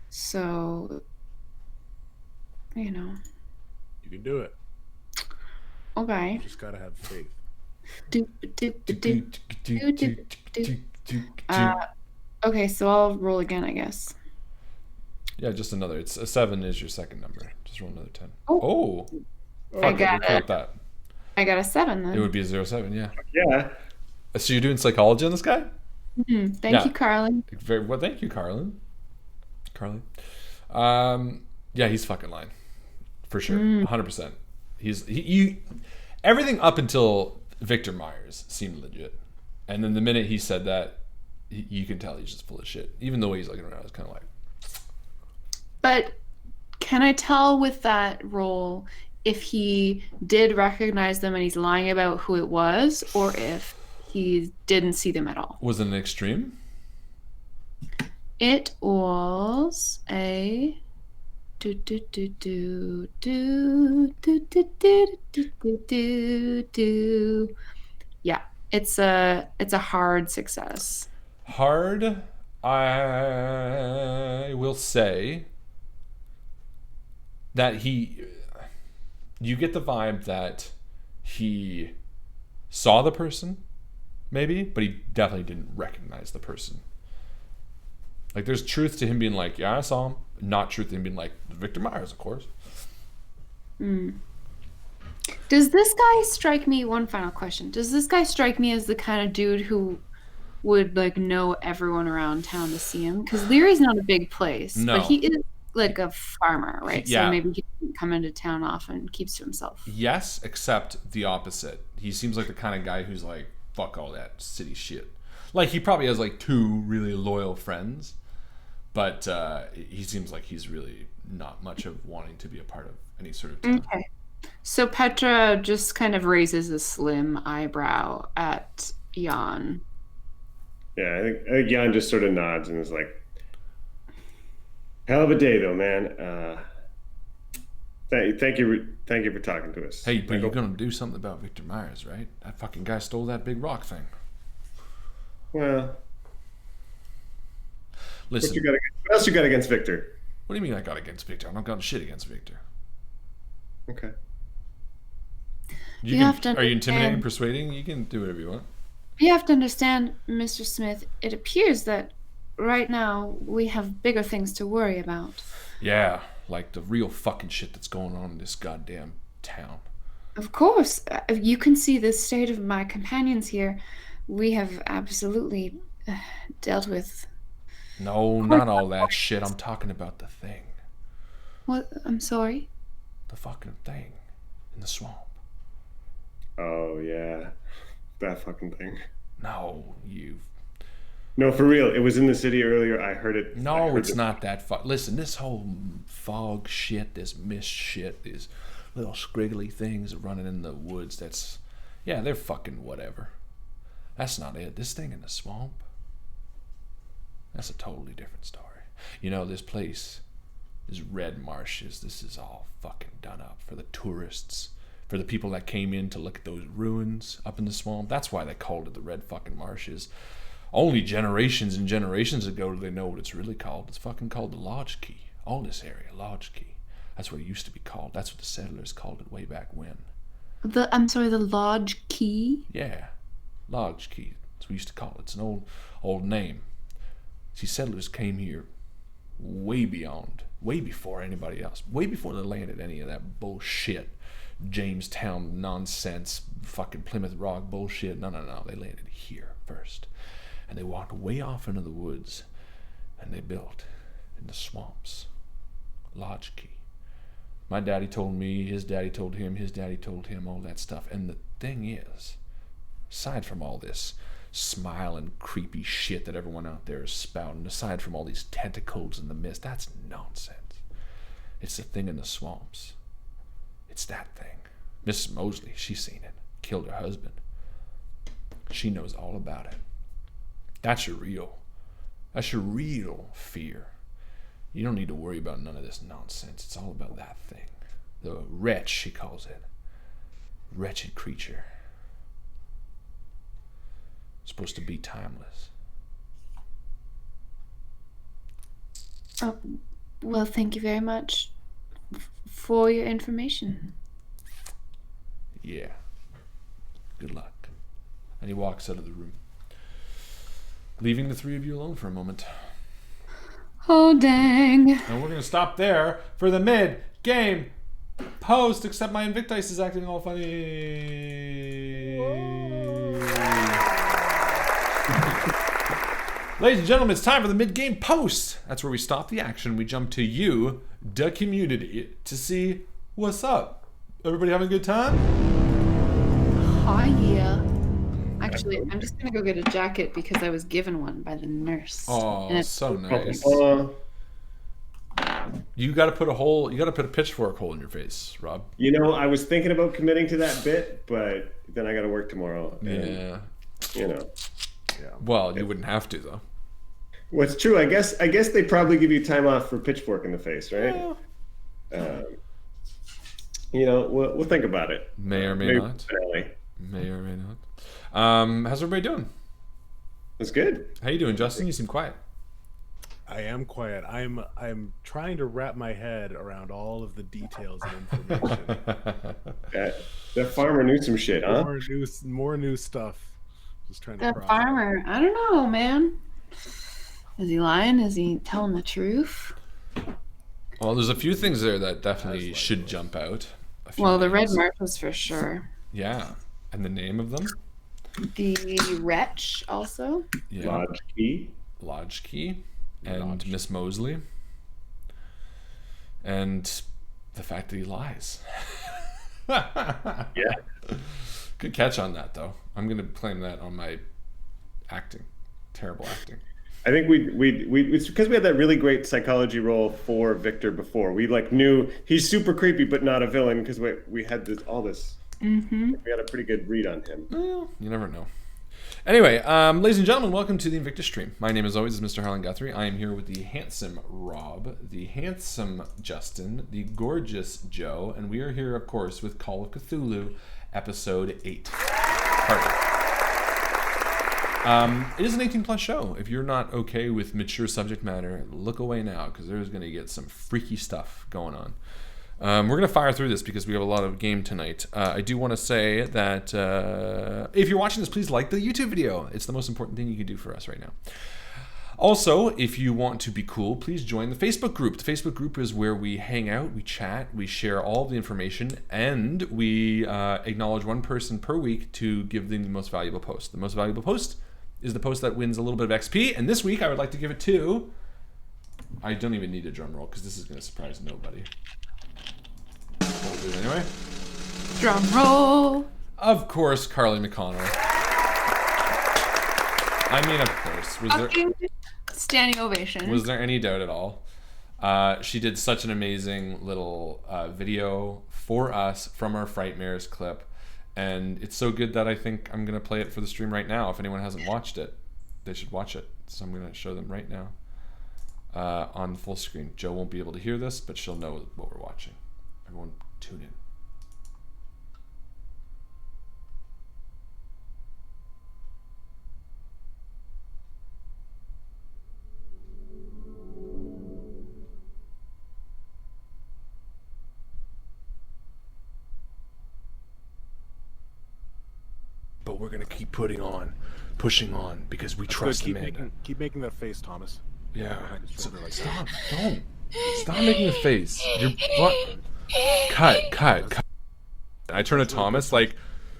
Speaker 5: So, you know.
Speaker 4: You can do it.
Speaker 5: Okay.
Speaker 4: You just gotta have faith.
Speaker 5: Okay, so I'll roll again, I guess.
Speaker 2: Yeah, just another. It's a 7 is your second number. Just roll another 10.
Speaker 5: Oh.
Speaker 2: Fuck
Speaker 5: I
Speaker 2: it,
Speaker 5: got
Speaker 2: we'll count that.
Speaker 5: I got a 7 then.
Speaker 2: It would be a 0-7, yeah.
Speaker 3: Yeah.
Speaker 2: So you're doing psychology on this guy?
Speaker 5: Thank you, Carlin.
Speaker 2: Well, thank you, Carlin. Yeah, he's fucking lying. For sure. 100%. He everything up until Victor Myers seemed legit. And then the minute he said that, you can tell he's just full of shit. Even the way he's looking around, it's kind of like...
Speaker 5: But can I tell with that roll if he did recognize them and he's lying about who it was, or if he didn't see them at all?
Speaker 2: Was it an extreme?
Speaker 5: It was a... Yeah, it's a hard success.
Speaker 2: Hard, I will say that you get the vibe that he saw the person, maybe, but he definitely didn't recognize the person. Like, there's truth to him being like, yeah, I saw him. Not truth to him being like, Victor Myers, of course.
Speaker 5: Does this guy strike me, one final question, does this guy strike me as the kind of dude who would, like, know everyone around town to see him? Because Leary's not a big place,
Speaker 2: No.
Speaker 5: but he is, like, a farmer, right?
Speaker 2: Yeah.
Speaker 5: So maybe he doesn't come into town often, keeps to himself.
Speaker 2: Yes, except the opposite. He seems like the kind of guy who's like, fuck all that city shit. Like, he probably has, like, 2 really loyal friends, but he seems like he's really not much of wanting to be a part of any sort of town.
Speaker 5: Okay. So Petra just kind of raises a slim eyebrow at Jan.
Speaker 3: Yeah, I think Jan just sort of nods and is like, hell of a day, though, man. Thank you for talking to us.
Speaker 2: Hey, but you're going to do something about Victor Myers, right? That fucking guy stole that big rock thing.
Speaker 3: Well,
Speaker 2: listen.
Speaker 3: What else you got against Victor?
Speaker 2: What do you mean I got against Victor? I don't got shit against Victor.
Speaker 3: Okay.
Speaker 2: Are you intimidating, persuading? You can do whatever you want.
Speaker 5: You have to understand, Mr. Smith, it appears that right now we have bigger things to worry about.
Speaker 2: Yeah, like the real fucking shit that's going on in this goddamn town.
Speaker 5: Of course. You can see the state of my companions here. We have absolutely dealt with...
Speaker 2: No, not all that shit. I'm talking about the thing.
Speaker 5: What? I'm sorry?
Speaker 2: The fucking thing in the swamp.
Speaker 3: Oh, yeah. That fucking thing.
Speaker 2: No,
Speaker 3: No, for real. It was in the city earlier. I heard it.
Speaker 2: No, it's not that Listen, this whole fog shit, this mist shit, these little scriggly things running in the woods, they're fucking whatever. That's not it. This thing in the swamp, that's a totally different story. You know, this place, this red marshes, this is all fucking done up for the tourists, for the people that came in to look at those ruins up in the swamp. That's why they called it the red fucking marshes. Only generations and generations ago do they know what it's really called. It's fucking called the Lodge Key. All this area, Lodge Key. That's what it used to be called. That's what the settlers called it way back when.
Speaker 5: The Lodge Key?
Speaker 2: Yeah, Lodge Key. That's what we used to call it. It's an old name. See, settlers came here way before anybody else. Way before they landed any of that bullshit. Jamestown nonsense, fucking Plymouth Rock bullshit. No. They landed here first. And they walked way off into the woods. And they built in the swamps. Lodge Key. My daddy told me, his daddy told him, his daddy told him, all that stuff. And the thing is, aside from all this smiling, creepy shit that everyone out there is spouting, aside from all these tentacles in the mist, that's nonsense. It's the thing in the swamps. It's that thing. Mrs. Mosley, she's seen it. Killed her husband. She knows all about it. That's your real fear. You don't need to worry about none of this nonsense. It's all about that thing. The wretch, she calls it. Wretched creature. Supposed to be timeless.
Speaker 5: Oh, well, thank you very much for your information.
Speaker 2: Yeah. Good luck. And he walks out of the room, leaving the three of you alone for a moment.
Speaker 5: Oh, dang.
Speaker 2: And we're going to stop there for the mid-game post, except my INVICTUS is acting all funny. Ladies and gentlemen, it's time for the mid-game post. That's where we stop the action. We jump to you, the community, to see what's up. Everybody having a good time?
Speaker 5: Hi, yeah. Actually, I'm just gonna go get a jacket because I was given one by the nurse.
Speaker 2: Oh,
Speaker 5: and it's
Speaker 2: so nice. You got to put a pitchfork hole in your face, Rob.
Speaker 3: You know, I was thinking about committing to that bit, but then I got to work tomorrow. And,
Speaker 2: Yeah.
Speaker 3: You know.
Speaker 2: Yeah. Well, you wouldn't have to though.
Speaker 3: Well, it's true. I guess they probably give you time off for pitchfork in the face, right?
Speaker 2: Yeah.
Speaker 3: You know, we'll think about it.
Speaker 2: May or may
Speaker 3: Maybe
Speaker 2: not.
Speaker 3: finale.
Speaker 2: May or may not. How's everybody doing?
Speaker 3: It's good.
Speaker 2: How you doing, Justin? You seem quiet.
Speaker 4: I am quiet. I'm trying to wrap my head around all of the details and information.
Speaker 3: That farmer knew some shit, huh?
Speaker 4: More new stuff. Just trying to.
Speaker 5: The farmer. I don't know, man. Is he lying? Is he telling the truth?
Speaker 2: Well, there's a few things there that definitely should jump out.
Speaker 5: Well, the red marbles for sure.
Speaker 2: Yeah, and the name of them?
Speaker 5: The wretch also.
Speaker 2: Yeah.
Speaker 3: Lodge
Speaker 2: Key. And Miss Mosley. And the fact that he lies.
Speaker 3: Yeah.
Speaker 2: Good catch on that, though. I'm going to claim that on my acting. Terrible acting.
Speaker 3: I think it's because we had that really great psychology role for Victor before. We knew he's super creepy, but not a villain because we had all this.
Speaker 5: Mm-hmm.
Speaker 3: We had a pretty good read on him.
Speaker 2: Well, you never know. Anyway, ladies and gentlemen, welcome to the INVICTUS stream. My name, as always, is Mr. Harlan Guthrie. I am here with the handsome Rob, the handsome Justin, the gorgeous Joe, and we are here, of course, with Call of Cthulhu, Episode 8. It is an 18-plus show. If you're not okay with mature subject matter, look away now, because there's going to get some freaky stuff going on. We're going to fire through this because we have a lot of game tonight. I do want to say that if you're watching this, please like the YouTube video. It's the most important thing you can do for us right now. Also, if you want to be cool, please join the Facebook group. The Facebook group is where we hang out, we chat, we share all the information, and we acknowledge one person per week to give them the most valuable post. The most valuable post is the post that wins a little bit of XP, and this week I would like to give it to... I don't even need a drum roll because this is going to surprise nobody. We'll do it anyway.
Speaker 5: Drum roll.
Speaker 2: Of course, Carly McConnell. I mean, of course.
Speaker 5: Standing ovation.
Speaker 2: Was there any doubt at all? She did such an amazing little video for us from our Frightmares clip. And it's so good that I think I'm going to play it for the stream right now. If anyone hasn't watched it, they should watch it. So I'm going to show them right now on the full screen. Joe won't be able to hear this, but she'll know what we're watching. Everyone tune in. But we're gonna keep pushing on, because we trust Amanda.
Speaker 4: Keep making that face, Thomas.
Speaker 2: Yeah. Stop! Don't. Stop making the face. You're what? Cut. I turn to Thomas,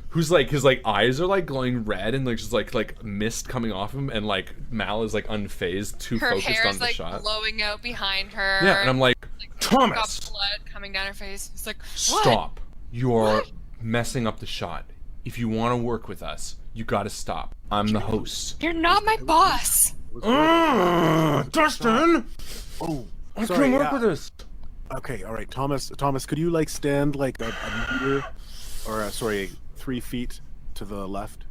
Speaker 2: who's his eyes are glowing red and just like mist coming off him, and Mal is unfazed, too focused on the shot.
Speaker 6: Her hair's blowing out behind her.
Speaker 2: Yeah, and I'm Thomas,
Speaker 6: got blood coming down her face. It's what?
Speaker 2: Stop! You're messing up the shot. If you want to work with us, you gotta stop. I'm the host.
Speaker 6: You're not my boss.
Speaker 2: Dustin!
Speaker 4: Oh,
Speaker 2: I
Speaker 4: sorry,
Speaker 2: can't work with this.
Speaker 4: Okay, all right, Thomas, could you like stand like a meter, or sorry, 3 feet to the left?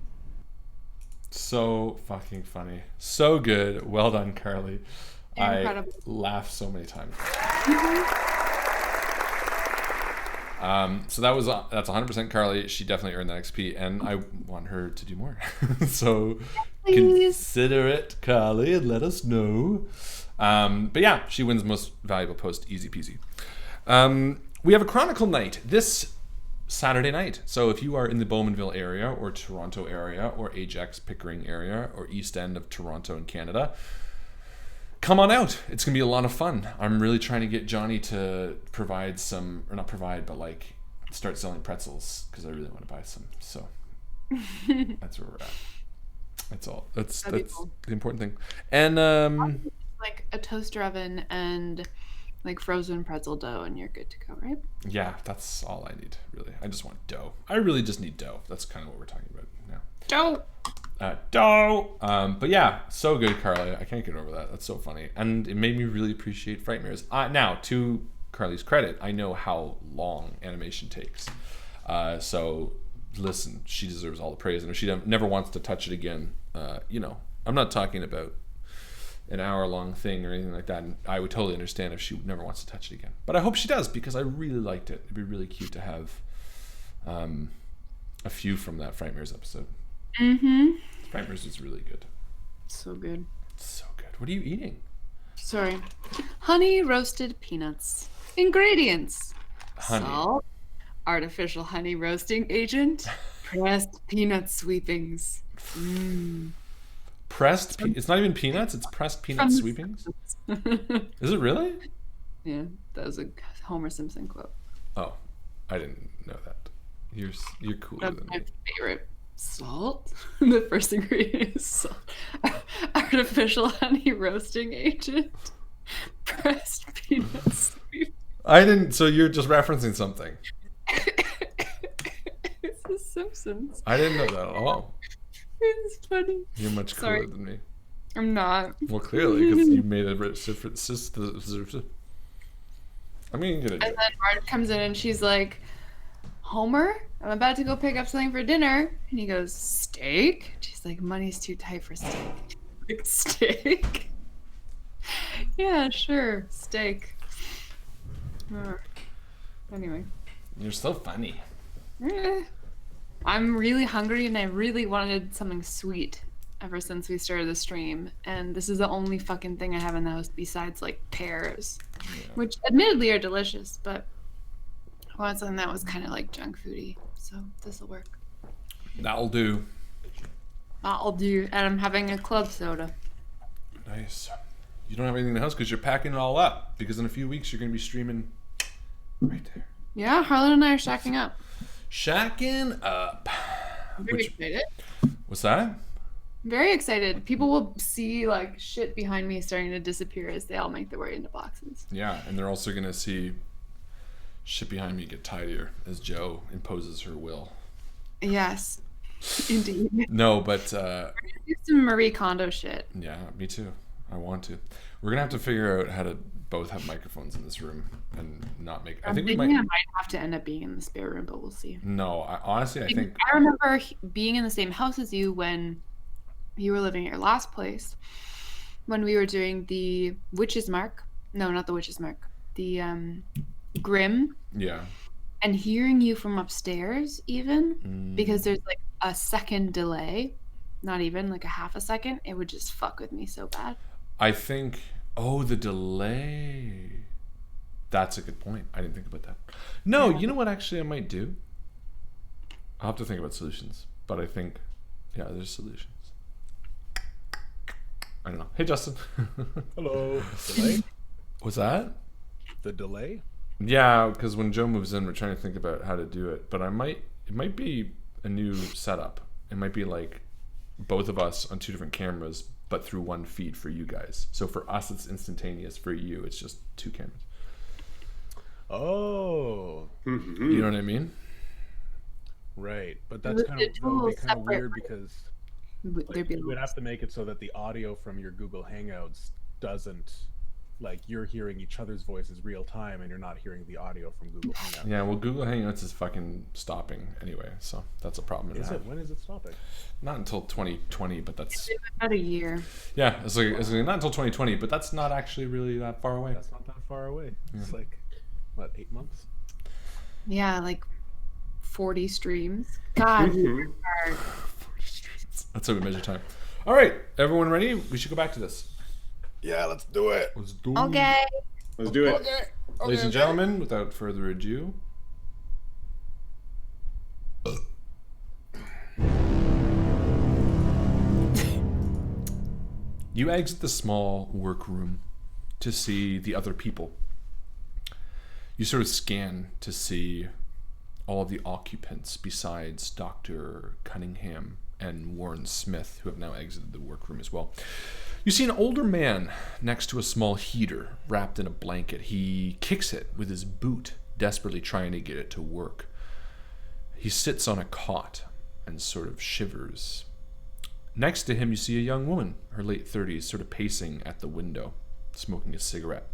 Speaker 2: So fucking funny. So good. Well done, Carly.
Speaker 5: Incredible.
Speaker 2: I laughed so many times. So that's 100% Carly. She definitely earned that XP, and I want her to do more. So
Speaker 5: Please.
Speaker 2: consider it, Carly, and let us know. But yeah, she wins most valuable post, easy peasy. We have a Chronicle night this Saturday night. So if you are in the Bowmanville area or Toronto area or Ajax Pickering area or East End of Toronto in Canada, come on out. It's going to be a lot of fun. I'm really trying to get Johnny to provide some, or not provide, but like start selling pretzels because I really want to buy some. So that's where we're at. That's all. That's
Speaker 5: cool.
Speaker 2: the important thing. And
Speaker 5: Like a toaster oven and like frozen pretzel dough, and you're good to go, right?
Speaker 2: yeah, that's all I need, really. I just want dough. I really just need dough. That's kind of what we're talking about now. Dough. But yeah, so good, Carly. I can't get over that. That's so funny, and it made me really appreciate Frightmares. Now, to Carly's credit, I know how long animation takes. So listen, she deserves all the praise, and if she never wants to touch it again, I'm not talking about an hour-long thing or anything like that, and I would totally understand if she never wants to touch it again. But I hope she does, because I really liked it. It'd be really cute to have a few from that Frightmares episode. Frightmares is really good.
Speaker 5: So good.
Speaker 2: So good. What are you eating?
Speaker 5: Sorry. Honey roasted peanuts. Ingredients.
Speaker 2: Honey.
Speaker 5: Salt. Artificial honey roasting agent. Pressed peanut sweepings.
Speaker 2: It's not even peanuts, it's pressed peanut sweepings? Is it really?
Speaker 5: Yeah, that was a Homer Simpson quote.
Speaker 2: Oh, I didn't know that. You're cooler
Speaker 5: That's
Speaker 2: than
Speaker 5: my
Speaker 2: me.
Speaker 5: favorite. Salt. The first ingredient is salt. Artificial honey roasting agent. Pressed peanut sweepings.
Speaker 2: So you're just referencing something.
Speaker 5: It's The Simpsons.
Speaker 2: I didn't know that at all.
Speaker 5: It's funny.
Speaker 2: You're much cooler
Speaker 5: Sorry.
Speaker 2: than me.
Speaker 5: I'm not.
Speaker 2: Well, clearly, because you made a different. I'm gonna get
Speaker 5: And
Speaker 2: it.
Speaker 5: then Marge comes in and she's like, Homer, I'm about to go pick up something for dinner. And he goes, steak? She's like, money's too tight for steak. Like, steak? Yeah, sure, steak. Anyway.
Speaker 2: You're so funny.
Speaker 5: I'm really hungry and I really wanted something sweet ever since we started the stream. And this is the only fucking thing I have in the house besides like pears, which admittedly are delicious, but I wanted something that was kind of like junk foody. So this will work.
Speaker 2: That'll do.
Speaker 5: That'll do. And I'm having a club soda.
Speaker 2: Nice. You don't have anything in the house because you're packing it all up. Because in a few weeks you're going to be streaming right there.
Speaker 5: Yeah, Harlan and I are shacking up.
Speaker 2: Shacking up.
Speaker 5: I'm very excited.
Speaker 2: What's that?
Speaker 5: Very excited. People will see like shit behind me starting to disappear as they all make their way into boxes.
Speaker 2: Yeah, and they're also going to see shit behind me get tidier as Joe imposes her will.
Speaker 5: Yes, indeed.
Speaker 2: No, but
Speaker 5: Do some Marie Kondo shit.
Speaker 2: yeah, me too. I want to. We're gonna have to figure out how to both have microphones in this room and not make. I think we might.
Speaker 5: I might have to end up being in the spare room, but we'll see.
Speaker 2: No, I think.
Speaker 5: I remember being in the same house as you when you were living at your last place, when we were doing the Witch's Mark. No, not the Witch's Mark. The Grim.
Speaker 2: Yeah.
Speaker 5: And hearing you from upstairs, even because there's like a second delay, not even like a half a second, it would just fuck with me so bad.
Speaker 2: I think. Oh, the delay. That's a good point. I didn't think about that. No, you know what? Actually, I might do. I'll have to think about solutions, but I think, yeah, there's solutions. I don't know. Hey, Justin.
Speaker 4: Hello. Delay?
Speaker 2: What's that?
Speaker 4: The delay?
Speaker 2: Yeah, because when Joe moves in, we're trying to think about how to do it. But it might be a new setup. It might be like both of us on two different cameras, but through one feed for you guys. So for us, it's instantaneous. For you, it's just two cameras.
Speaker 4: Oh.
Speaker 3: Mm-hmm.
Speaker 2: You know what I mean?
Speaker 4: Right. But that would be kind of weird because like, you would have to make it so that the audio from your Google Hangouts doesn't like you're hearing each other's voices real time and you're not hearing the audio from Google Hangouts.
Speaker 2: Yeah, well, Google Hangouts is fucking stopping anyway, so that's a problem.
Speaker 4: Is it? When is it stopping?
Speaker 2: Not until 2020, but that's
Speaker 5: About a year.
Speaker 2: yeah. It's like not until 2020, but that's not actually really that far away.
Speaker 4: That's not that far away. It's like what, 8 months?
Speaker 5: Yeah, like 40 streams. God, hard.
Speaker 2: That's how we measure time. All right, everyone ready? We should go back to this.
Speaker 4: Yeah, let's do it.
Speaker 2: Let's do it.
Speaker 5: Okay.
Speaker 3: Let's do it.
Speaker 2: Ladies and gentlemen, without further ado, you exit the small workroom to see the other people. You sort of scan to see all of the occupants besides Dr. Cunningham and Warren Smith, who have now exited the workroom as well. You see an older man next to a small heater wrapped in a blanket. He kicks it with his boot, desperately trying to get it to work. He sits on a cot and sort of shivers. Next to him, you see a young woman, her late 30s, sort of pacing at the window, smoking a cigarette.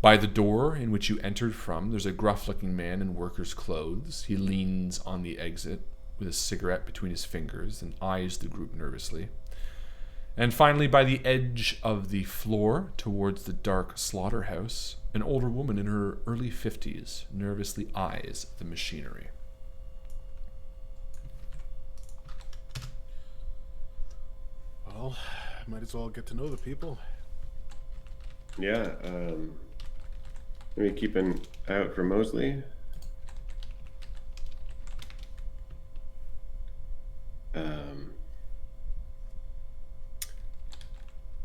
Speaker 2: By the door in which you entered from, there's a gruff-looking man in worker's clothes. He leans on the exit with a cigarette between his fingers and eyes the group nervously. And finally, by the edge of the floor towards the dark slaughterhouse, an older woman in her early 50s nervously eyes the machinery.
Speaker 4: Well, might as well get to know the people.
Speaker 3: Yeah. Maybe keep an eye out for Mosley.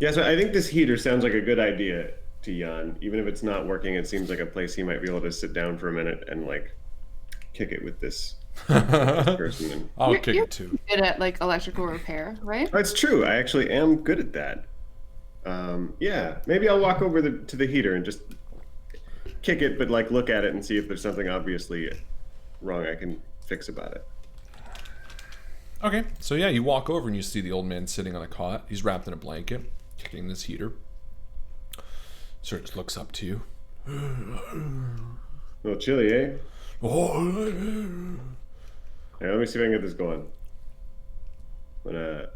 Speaker 3: Yeah, so I think this heater sounds like a good idea to Jan. Even if it's not working, it seems like a place he might be able to sit down for a minute and like kick it with this person. And...
Speaker 2: I'll kick it too.
Speaker 5: Good at like electrical repair, right?
Speaker 3: That's true. I actually am good at that. Yeah, maybe I'll walk over to the heater and just kick it, but like look at it and see if there's something obviously wrong I can fix about it.
Speaker 2: Okay, so yeah, you walk over and you see the old man sitting on a cot. He's wrapped in a blanket, kicking this heater. Sort of just looks up to you.
Speaker 3: A little chilly, eh? Yeah, let me see if I can get this going. I'm gonna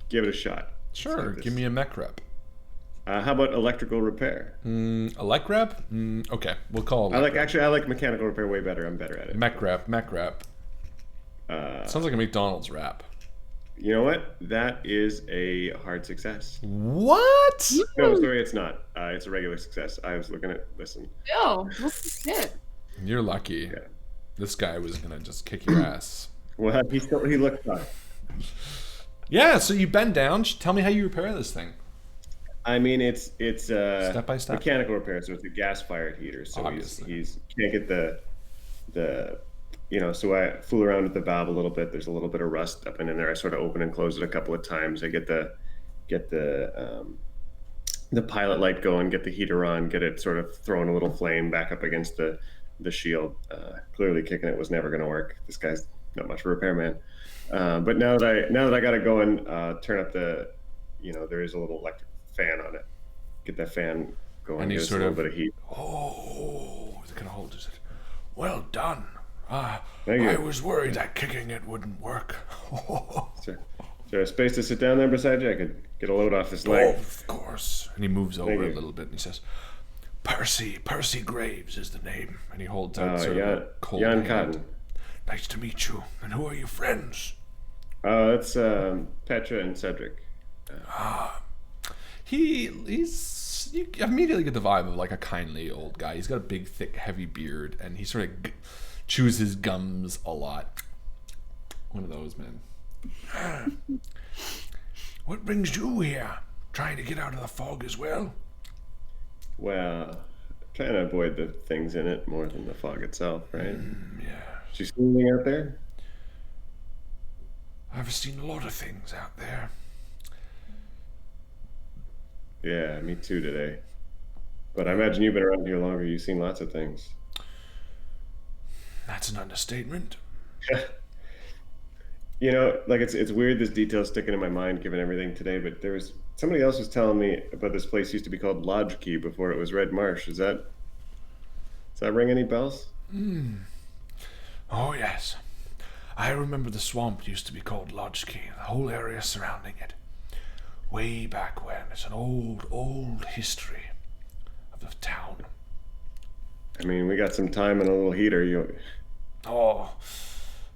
Speaker 3: give it a shot.
Speaker 2: Sure, give me a mech rep.
Speaker 3: How about electrical repair?
Speaker 2: Elect rep? Okay, we'll call it.
Speaker 3: I like mechanical repair way better. I'm better at it.
Speaker 2: Mech rep. Sounds like a McDonald's rap.
Speaker 3: You know what? That is a hard success.
Speaker 2: What?
Speaker 3: No, sorry, it's not. It's a regular success. I was looking at. Listen.
Speaker 5: Yo, what's the shit?
Speaker 2: You're lucky.
Speaker 3: Yeah.
Speaker 2: This guy was gonna just kick your ass.
Speaker 3: Well, he looked fine.
Speaker 2: Yeah. So you bend down. Tell me how you repair this thing.
Speaker 3: I mean, it's
Speaker 2: Step by step.
Speaker 3: mechanical repair, so it's a gas-fired heater. So he's can't get the so I fool around with the valve a little bit. There's a little bit of rust up in there. I sort of open and close it a couple of times. I get the pilot light going, get the heater on, get it sort of throwing a little flame back up against the shield. Clearly kicking it was never going to work. This guy's not much of a repairman. But now that I got it going, turn up the, there is a little electric fan on it. Get that fan going.
Speaker 2: And
Speaker 3: he's sort of a little bit of heat.
Speaker 2: Oh, it kind of holds it. Well done.
Speaker 3: Thank you.
Speaker 2: I was worried that kicking it wouldn't work.
Speaker 3: Is there a space to sit down there beside you? I could get a load off this leg.
Speaker 2: Oh, of course. And he moves over a little bit and he says, Percy Graves is the name. And he holds out sort of a cold
Speaker 3: Jan
Speaker 2: hand.
Speaker 3: Cotton.
Speaker 2: Nice to meet you. And who are your friends?
Speaker 3: That's Petra and Cedric.
Speaker 2: You immediately get the vibe of like a kindly old guy. He's got a big, thick, heavy beard, and he sort of chews his gums a lot. One of those, man. What brings you here? Trying to get out of the fog as well?
Speaker 3: Well, trying to avoid the things in it more than the fog itself, right?
Speaker 2: Yeah.
Speaker 3: Did you see anything out there?
Speaker 2: I've seen a lot of things out there.
Speaker 3: Yeah, me too today. But I imagine you've been around here longer. You've seen lots of things.
Speaker 2: That's an understatement.
Speaker 3: Like it's weird this detail sticking in my mind given everything today, but there was Somebody else was telling me about this place used to be called Lodge Key before it was Red Marsh. Does that ring any bells?
Speaker 2: Oh, yes. I remember the swamp used to be called Lodge Key, the whole area surrounding it. Way back when. It's an old history of the town.
Speaker 3: I mean, we got some time and a little heater.
Speaker 2: Oh,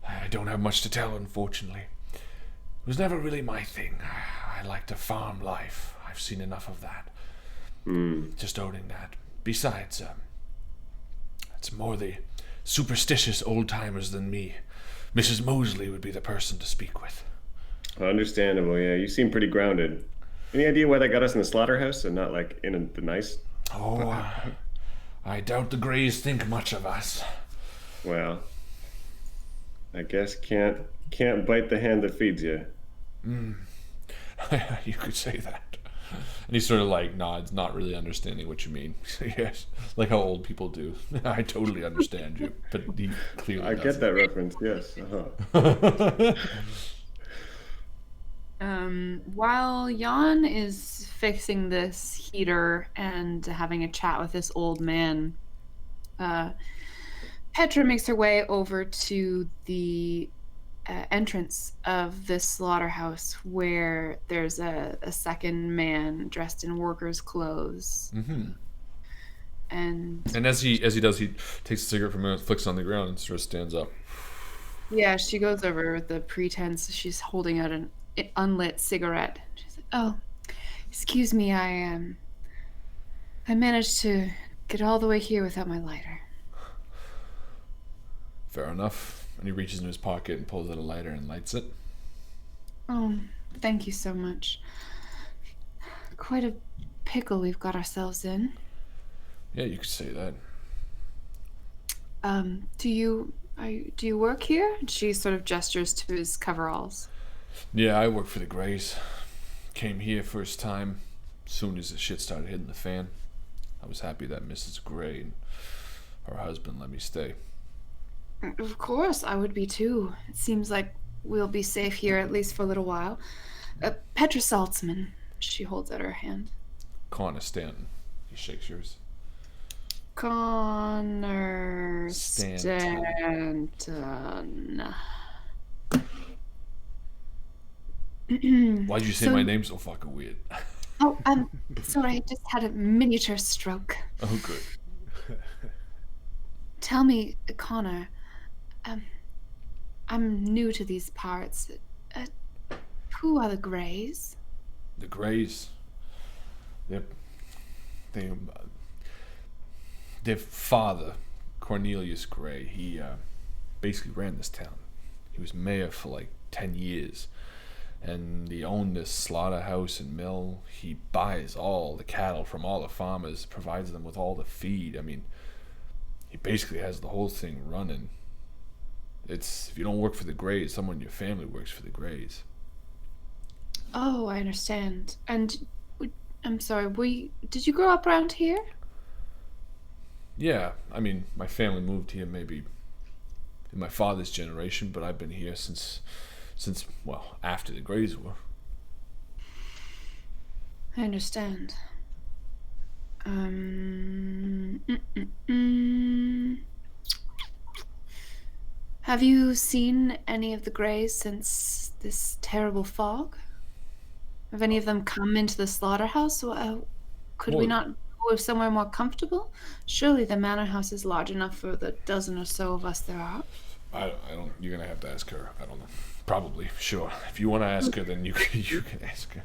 Speaker 2: I don't have much to tell, unfortunately. It was never really my thing. I like to farm life. I've seen enough of that. Just owning that. Besides, it's more the superstitious old-timers than me. Mrs. Mosley would be the person to speak with.
Speaker 3: Understandable, yeah. You seem pretty grounded. Any idea why they got us in the slaughterhouse and not, like, in the nice...
Speaker 2: Oh, I doubt the Greys think much of us.
Speaker 3: Well, I guess can't bite the hand that feeds you.
Speaker 2: You could say that. And he sort of like nods, not really understanding what you mean. Yes, like how old people do. I totally understand you, but he clearly
Speaker 3: I
Speaker 2: doesn't.
Speaker 3: get that reference, yes. Uh-huh.
Speaker 5: While Jan is fixing this heater and having a chat with this old man, Petra makes her way over to the entrance of this slaughterhouse where there's a second man dressed in worker's clothes. And
Speaker 2: as he does, he takes a cigarette from him, flicks it on the ground, and sort of stands up.
Speaker 5: yeah, she goes over with the pretense she's holding out an unlit cigarette. She's like, "Oh, excuse me, I managed to get all the way here without my lighter."
Speaker 2: Fair enough. And he reaches in his pocket and pulls out a lighter and lights it.
Speaker 5: Oh, thank you so much. Quite a pickle we've got ourselves in.
Speaker 2: Yeah, you could say that.
Speaker 5: Do you work here? She sort of gestures to his coveralls.
Speaker 2: Yeah, I work for the Greys. Came here first time, soon as the shit started hitting the fan. I was happy that Mrs. Grey and her husband let me stay.
Speaker 5: Of course, I would be too. It seems like we'll be safe here at least for a little while. Petra Saltzman. She holds out her hand.
Speaker 2: Connor Stanton. He shakes yours.
Speaker 5: Connor Stanton.
Speaker 2: Why'd you say my name so fucking weird?
Speaker 5: Oh, sorry, I just had a miniature stroke.
Speaker 2: Oh, good.
Speaker 5: Tell me, Connor, I'm new to these parts. Who are the Greys?
Speaker 2: The Greys. Their father, Cornelius Grey, he basically ran this town. He was mayor for like 10 years. And he owned this slaughterhouse and mill. He buys all the cattle from all the farmers, provides them with all the feed. I mean, he basically has the whole thing running. It's, if you don't work for the Greys, someone in your family works for the Greys.
Speaker 5: Oh, I understand. And I'm sorry, did you grow up around here?
Speaker 2: Yeah, I mean, my family moved here maybe in my father's generation, but I've been here since well, after the Greys were.
Speaker 5: I understand. Have you seen any of the Greys since this terrible fog? Have any of them come into the slaughterhouse? Could we not go somewhere more comfortable? Surely the manor house is large enough for the dozen or so of us there are.
Speaker 2: I don't. You're gonna have to ask her. I don't know. Probably, sure. If you want to ask her, then you can ask her.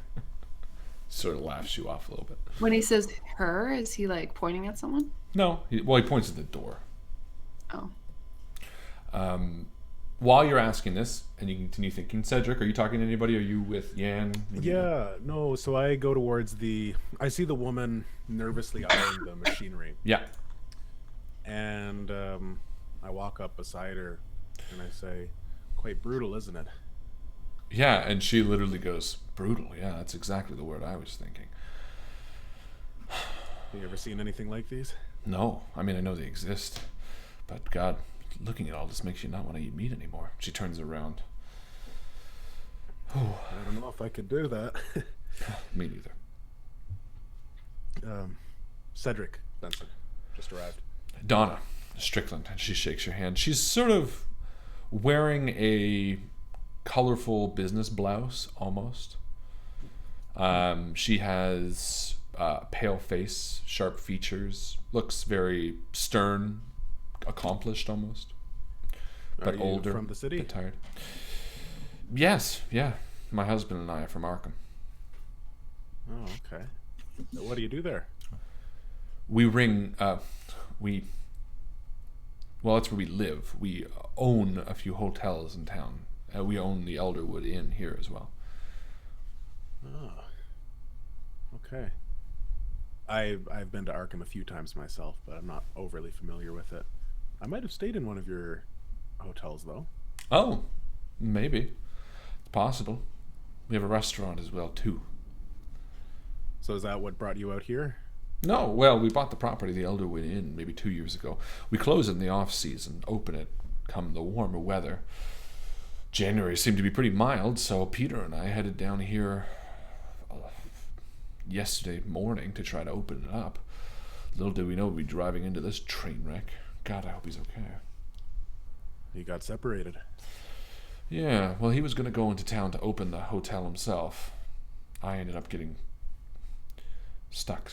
Speaker 2: Sort of laughs you off a little bit.
Speaker 5: When he says her, is he like pointing at someone?
Speaker 2: No. He points at the door.
Speaker 5: Oh.
Speaker 2: While you're asking this, and you continue thinking, Cedric, are you talking to anybody? Are you with Yan?
Speaker 4: Yeah, no. So I go towards I see the woman nervously eyeing the machinery.
Speaker 2: Yeah.
Speaker 4: And I walk up beside her, and I say, "Quite brutal, isn't it?"
Speaker 2: Yeah, and she literally goes, "Brutal." Yeah, that's exactly the word I was thinking.
Speaker 4: Have you ever seen anything like these?
Speaker 2: No, I mean I know they exist, but God, looking at all this makes you not want to eat meat anymore. She turns around.
Speaker 4: I don't know if I could do that.
Speaker 2: Me neither.
Speaker 4: Cedric Benson just arrived.
Speaker 2: Donna Strickland, and she shakes your hand. She's sort of wearing a colorful business blouse, almost. She has a pale face, sharp features, looks very stern, accomplished almost, but older,
Speaker 4: from the city?
Speaker 2: a bit tired. Yes, yeah. My husband and I are from Arkham.
Speaker 4: Oh, okay. So what do you do there?
Speaker 2: We ring. Well, that's where we live. We own a few hotels in town. We own the Elderwood Inn here as well.
Speaker 4: Oh, okay. I've been to Arkham a few times myself, but I'm not overly familiar with it. I might have stayed in one of your hotels, though.
Speaker 2: Oh, maybe. It's possible. We have a restaurant as well, too.
Speaker 4: So is that what brought you out here?
Speaker 2: No, well, we bought the property, the Elderwood Inn, maybe 2 years ago. We close it in the off-season, open it come the warmer weather. January seemed to be pretty mild, so Peter and I headed down here yesterday morning to try to open it up. Little did we know we'd be driving into this train wreck. God, I hope he's okay.
Speaker 4: You got separated.
Speaker 2: Yeah, well, he was going to go into town to open the hotel himself. I ended up getting stuck.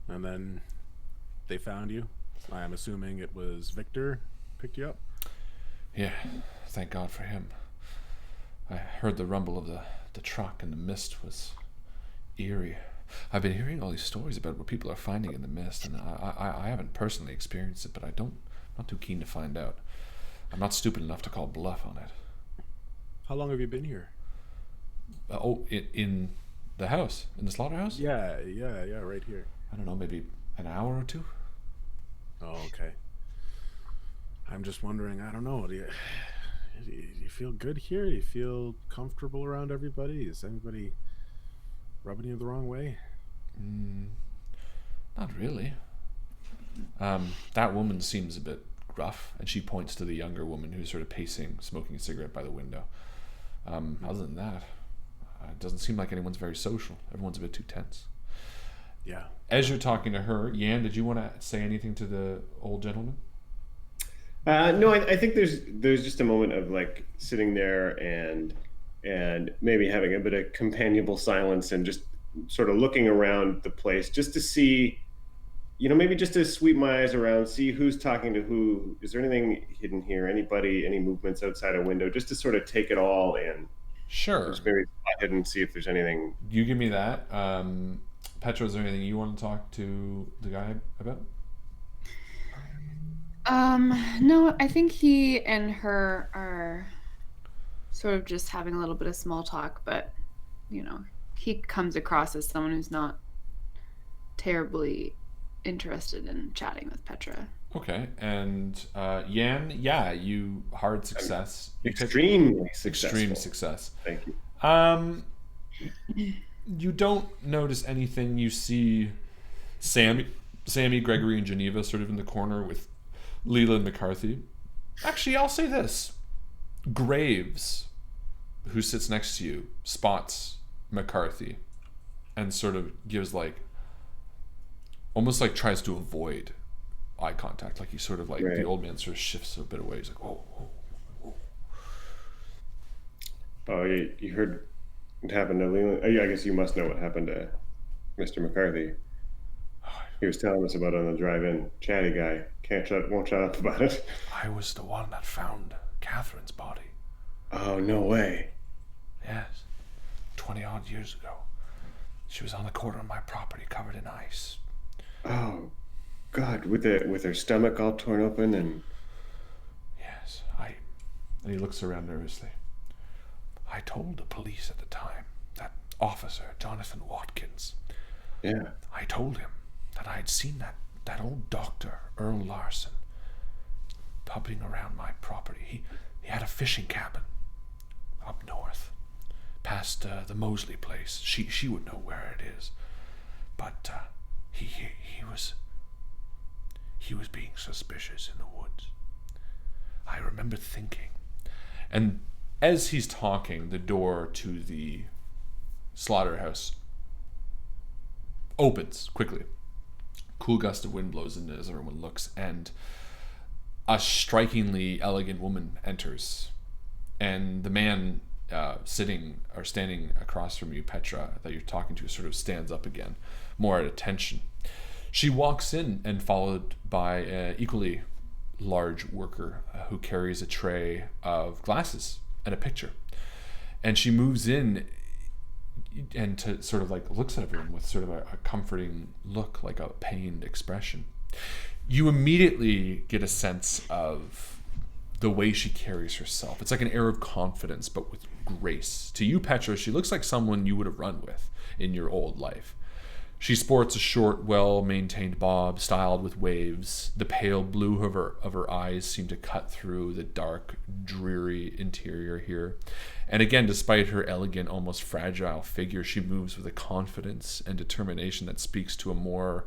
Speaker 4: And then they found you. I'm assuming it was Victor picked you up.
Speaker 2: Yeah, thank God for him. I heard the rumble of the truck, and the mist was eerie. I've been hearing all these stories about what people are finding in the mist, and I haven't personally experienced it, but I'm not too keen to find out. I'm not stupid enough to call bluff on it.
Speaker 4: How long have you been here?
Speaker 2: In the house? In the slaughterhouse?
Speaker 4: Yeah, right here.
Speaker 2: I don't know, maybe an hour or two?
Speaker 4: Oh, okay. I'm just wondering, I don't know, do you feel good here? Do you feel comfortable around everybody? Is anybody rubbing you the wrong way?
Speaker 2: Not really. That woman seems a bit gruff, and she points to the younger woman who's sort of pacing, smoking a cigarette by the window. Other than that, it doesn't seem like anyone's very social. Everyone's a bit too tense.
Speaker 4: Yeah.
Speaker 2: As you're talking to her, Yan, did you want to say anything to the old gentleman?
Speaker 3: No, I think there's just a moment of like sitting there and maybe having a bit of companionable silence and just sort of looking around the place just to see, maybe just to sweep my eyes around, see who's talking to who. Is there anything hidden here? Anybody, any movements outside a window? Just to sort of take it all in.
Speaker 2: Sure.
Speaker 3: Just maybe spot hidden, see if there's anything.
Speaker 2: You give me that. Petra, is there anything you want to talk to the guy about?
Speaker 5: No, I think he and her are sort of just having a little bit of small talk, but, he comes across as someone who's not terribly interested in chatting with Petra.
Speaker 2: Okay, and Yan, yeah, you hard success.
Speaker 3: Extremely successful.
Speaker 2: Extreme success.
Speaker 3: Thank you.
Speaker 2: You don't notice anything. You see Sammy, Gregory, and Geneva sort of in the corner with Leland McCarthy. Actually, I'll say this. Graves, who sits next to you, spots McCarthy and sort of gives almost tries to avoid eye contact. Like he sort of
Speaker 3: right.
Speaker 2: The old man sort of shifts a bit away. He's like, oh.
Speaker 3: Oh, you heard what happened to Leland? I guess you must know what happened to Mr. McCarthy. He was telling us about it on the drive-in. Chatty guy. Won't shut up about it.
Speaker 2: I was the one that found Catherine's body.
Speaker 3: Oh, no way.
Speaker 2: Yes. 20 odd years ago. She was on the corner of my property covered in ice.
Speaker 3: Oh, God, with her stomach all torn open and...
Speaker 2: Yes, and he looks around nervously. I told the police at the time, that officer, Jonathan Watkins.
Speaker 3: Yeah.
Speaker 2: I told him that I had seen that old doctor, Earl Larson, pupping around my property. He had a fishing cabin up north, past the Mosley place. She would know where it is. But he was being suspicious in the woods. I remember thinking, and as he's talking, the door to the slaughterhouse opens quickly. Cool gust of wind blows in as everyone looks, and a strikingly elegant woman enters. And the man sitting or standing across from you, Petra, that you're talking to, sort of stands up again, more at attention. She walks in and followed by an equally large worker who carries a tray of glasses and a picture. And she moves in and to sort of like looks at everyone with sort of a comforting look, like a pained expression. You immediately get a sense of the way she carries herself. It's like an air of confidence, but with grace. To you, Petra, she looks like someone you would have run with in your old life. She sports a short, well-maintained bob, styled with waves. The pale blue of her eyes seem to cut through the dark, dreary interior here. And again, despite her elegant, almost fragile figure, she moves with a confidence and determination that speaks to a more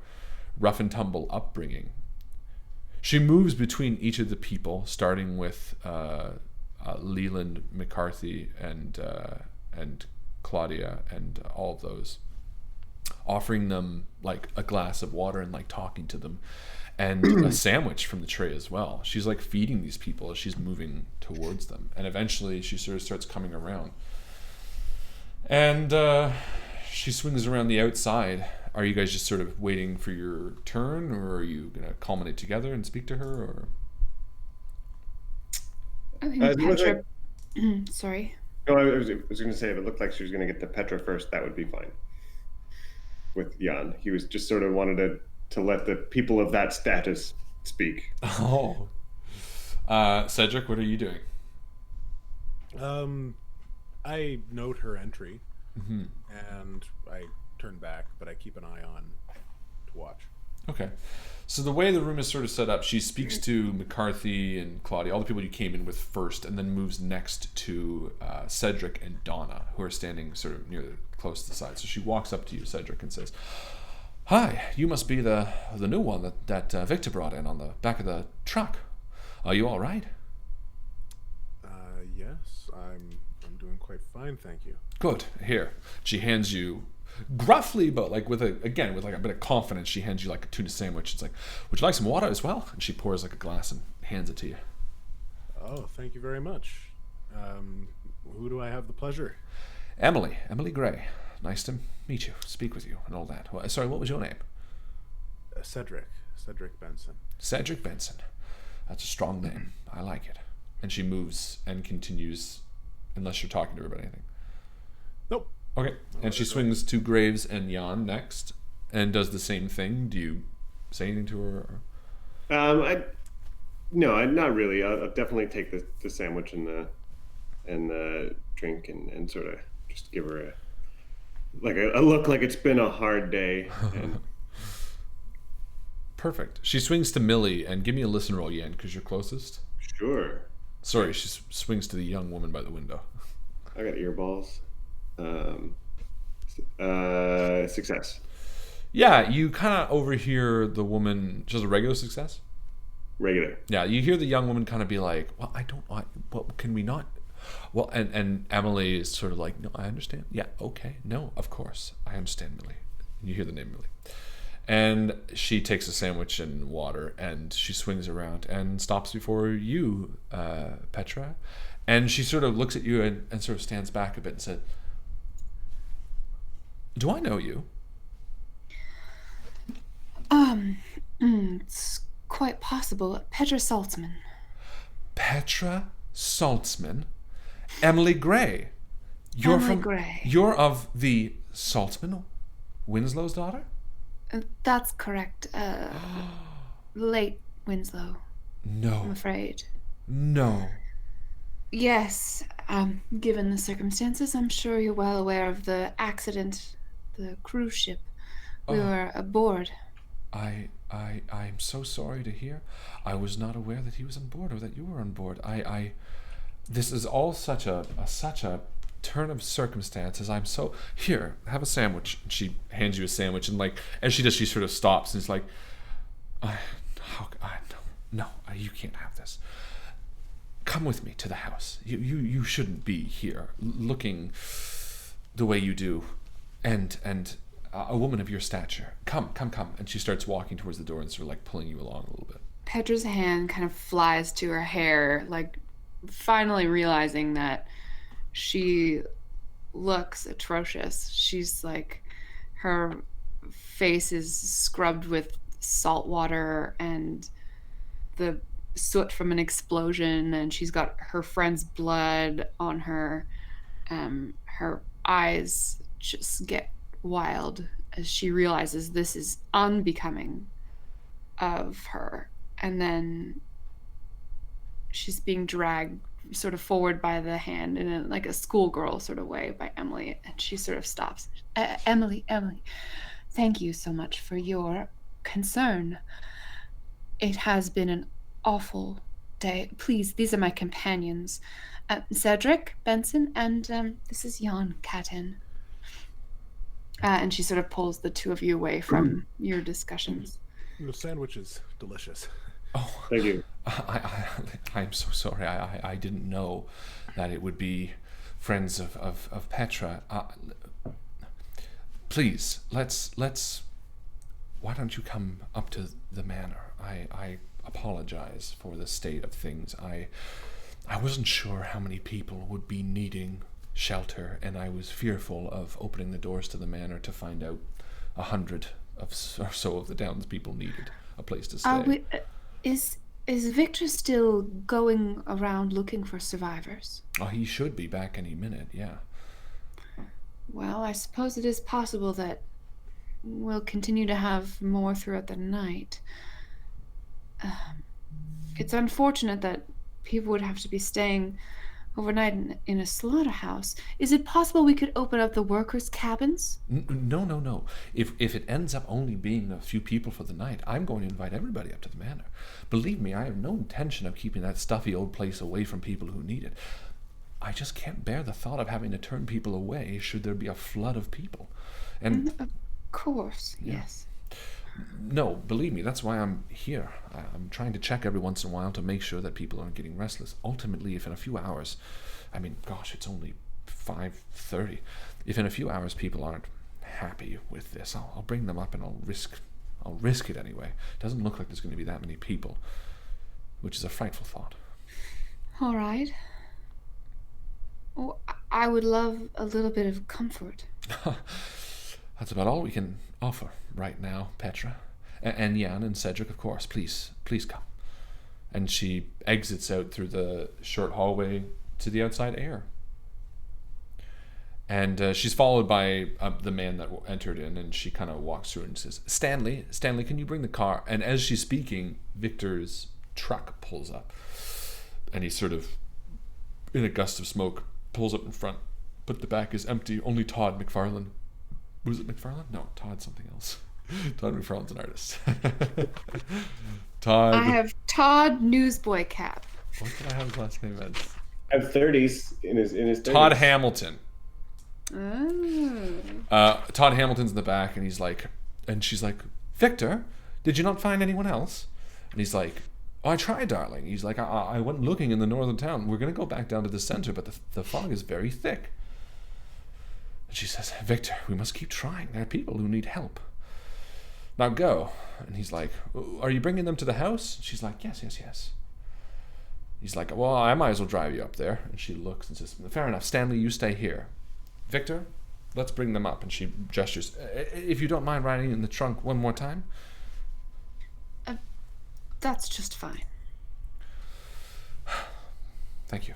Speaker 2: rough-and-tumble upbringing. She moves between each of the people, starting with Leland McCarthy and Claudia and all of those, offering them like a glass of water and like talking to them, and a sandwich from the tray as well. She's like feeding these people as she's moving towards them, and eventually she sort of starts coming around, and she swings around the outside. Are you guys just sort of waiting for your turn, or are you gonna culminate together and speak to her, or?
Speaker 5: I think Petra. Sorry.
Speaker 3: No, I was going to say, if it looked like she was going to get to Petra first, that would be fine. With Jan, he was just sort of wanted to let the people of that status speak.
Speaker 2: Oh, Cedric, what are you doing?
Speaker 4: I note her entry, and I turn back, but I keep an eye on to watch.
Speaker 2: Okay. So the way the room is sort of set up, she speaks to McCarthy and Claudia, all the people you came in with first, and then moves next to Cedric and Donna, who are standing sort of close to the side. So she walks up to you, Cedric, and says, "Hi, you must be the new one that Victor brought in on the back of the truck. Are you all right?"
Speaker 4: Yes, I'm doing quite fine, thank you.
Speaker 2: Good. Here. She hands you, gruffly, but like with a bit of confidence, she hands you like a tuna sandwich. It's like, "Would you like some water as well?" And she pours like a glass and hands it to you.
Speaker 4: Oh, thank you very much. Who do I have the pleasure?
Speaker 2: Emily Gray. Nice to meet you, speak with you, and all that. Sorry, what was your name?
Speaker 4: Cedric Benson.
Speaker 2: Cedric Benson. That's a strong name. I like it. And she moves and continues, unless you're talking to her about anything.
Speaker 4: Nope.
Speaker 2: Okay. And she swings to Graves and Jan next, and does the same thing. Do you say anything to her? Or?
Speaker 3: No, not really. I'll definitely take the sandwich and the drink and sort of just give her a look like it's been a hard day. And...
Speaker 2: Perfect. She swings to Millie, and give me a listen roll, Yen, because you're closest.
Speaker 3: Sure.
Speaker 2: Sorry, she swings to the young woman by the window.
Speaker 3: I got earballs. Success.
Speaker 2: Yeah, you kind of overhear the woman. Just a regular success?
Speaker 3: Regular.
Speaker 2: Yeah, you hear the young woman kind of be like, "Well, can we not?" Well, and Emily is sort of like, "No, I understand. Yeah, okay. No, of course. I understand, Millie." And you hear the name Millie. And she takes a sandwich and water, and she swings around and stops before you, Petra. And she sort of looks at you and sort of stands back a bit and said, "Do I know you?"
Speaker 5: It's quite possible. Petra Saltzman.
Speaker 2: Petra Saltzman? Emily Gray?
Speaker 5: Gray.
Speaker 2: You're of the Saltzman, Winslow's daughter?
Speaker 5: That's correct. Late Winslow.
Speaker 2: No.
Speaker 5: I'm afraid.
Speaker 2: No.
Speaker 5: Yes. Given the circumstances, I'm sure you're well aware of the accident, the cruise ship. We were aboard.
Speaker 2: I'm so sorry to hear. I was not aware that he was on board or that you were on board. This is all such a turn of circumstances. I'm so... Here, have a sandwich. And she hands you a sandwich, and like, as she does, she sort of stops and it's like, no, you can't have this. come with me to the house. You shouldn't be here looking the way you do, and a woman of your stature. Come. And she starts walking towards the door and sort of like pulling you along a little bit.
Speaker 5: Petra's hand kind of flies to her hair, like finally realizing that she looks atrocious. She's like, her face is scrubbed with salt water and the soot from an explosion, and she's got her friend's blood on her. Her eyes just get wild as she realizes this is unbecoming of her. And then she's being dragged sort of forward by the hand in like a schoolgirl sort of way by Emily, and she sort of stops. Emily, thank you so much for your concern. It has been an awful day. Please, these are my companions. Cedric, Benson, and this is Jan Katten. And she sort of pulls the two of you away from your discussions.
Speaker 4: The sandwich is delicious.
Speaker 2: Oh,
Speaker 3: thank you.
Speaker 2: I'm so sorry. I didn't know that it would be friends of Petra. Please, let's. Why don't you come up to the manor? I apologize for the state of things. I wasn't sure how many people would be needing shelter, and I was fearful of opening the doors to the manor to find out 100 or so of the townspeople needed a place to stay.
Speaker 5: Is Victor still going around looking for survivors?
Speaker 2: Oh, he should be back any minute, yeah.
Speaker 5: Well, I suppose it is possible that we'll continue to have more throughout the night. It's unfortunate that people would have to be staying overnight in a slaughterhouse. Is it possible we could open up the workers' cabins?
Speaker 2: No. If it ends up only being a few people for the night, I'm going to invite everybody up to the manor. Believe me, I have no intention of keeping that stuffy old place away from people who need it. I just can't bear the thought of having to turn people away should there be a flood of people. And
Speaker 5: of course,
Speaker 2: yeah.
Speaker 5: Yes.
Speaker 2: No, believe me, that's why I'm here. I'm trying to check every once in a while to make sure that people aren't getting restless. Ultimately, if in a few hours, it's only 5:30. If in a few hours people aren't happy with this, I'll bring them up and I'll risk it anyway. It doesn't look like there's going to be that many people, which is a frightful thought.
Speaker 5: All right. Oh, I would love a little bit of comfort.
Speaker 2: That's about all we can offer right now, Petra. And Jan and Cedric, of course. Please come. And she exits out through the short hallway to the outside air. And she's followed by the man that entered in, and she kind of walks through and says, Stanley, can you bring the car? And as she's speaking, Victor's truck pulls up. And he sort of, in a gust of smoke, pulls up in front, but the back is empty. Only Todd McFarlane. Was it McFarlane? No, Todd something else. Todd McFarlane's an artist. Todd.
Speaker 5: I have Todd Newsboy Cap.
Speaker 2: What did I have his last name as?
Speaker 3: I have 30s in his 30s.
Speaker 2: Todd Hamilton.
Speaker 5: Oh.
Speaker 2: Todd Hamilton's in the back, and she's like, Victor, did you not find anyone else? And he's like, oh, I tried, darling. He's like, I went looking in the northern town. We're going to go back down to the center, but the fog is very thick. And she says, Victor, we must keep trying. There are people who need help. Now go. And he's like, are you bringing them to the house? She's like, yes. He's like, well, I might as well drive you up there. And she looks and says, fair enough, Stanley, you stay here. Victor, let's bring them up. And she gestures, if you don't mind riding in the trunk one more time.
Speaker 5: That's just fine.
Speaker 2: Thank you.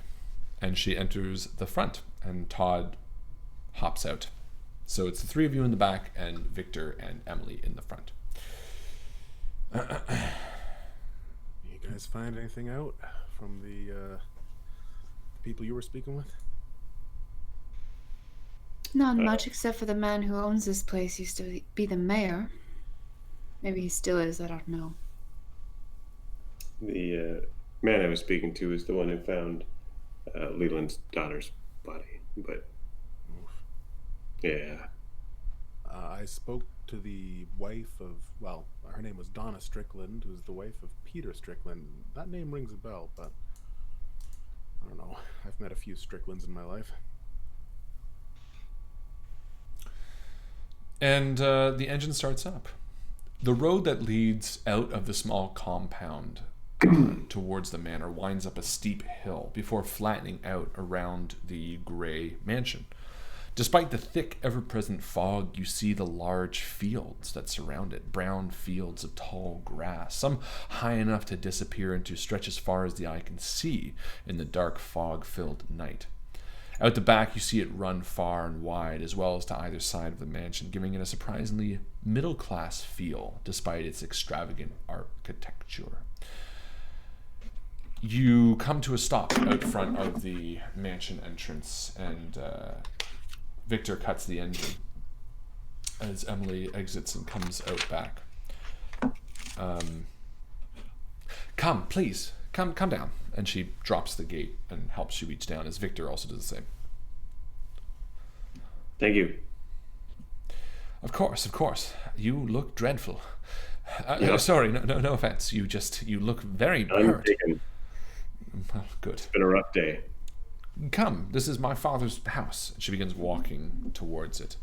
Speaker 2: And she enters the front, and Todd hops out. So it's the three of you in the back, and Victor and Emily in the front.
Speaker 4: You guys find anything out from the people you were speaking with?
Speaker 5: Not much, except for the man who owns this place used to be the mayor. Maybe he still is, I don't know.
Speaker 3: The man I was speaking to is the one who found Leland's daughter's body, but yeah.
Speaker 4: I spoke to the wife of, well, her name was Donna Strickland, who's the wife of Peter Strickland. That name rings a bell, but I've met a few Stricklands in my life.
Speaker 2: And the engine starts up. The road that leads out of the small compound towards the manor winds up a steep hill before flattening out around the gray mansion. Despite the thick, ever-present fog, you see the large fields that surround it, brown fields of tall grass, some high enough to disappear and to stretch as far as the eye can see in the dark, fog-filled night. Out the back, you see it run far and wide, as well as to either side of the mansion, giving it a surprisingly middle-class feel, despite its extravagant architecture. You come to a stop out front of the mansion entrance, and Victor cuts the engine as Emily exits and comes out back. Come, please. Come down. And she drops the gate and helps you reach down, as Victor also does the same.
Speaker 3: Thank you.
Speaker 2: Of course. You look dreadful.
Speaker 3: Yeah.
Speaker 2: Sorry, no offense. You look very hurt.
Speaker 3: Taken.
Speaker 2: Well, good.
Speaker 3: It's been a rough day.
Speaker 2: Come, this is my father's house. She begins walking towards it.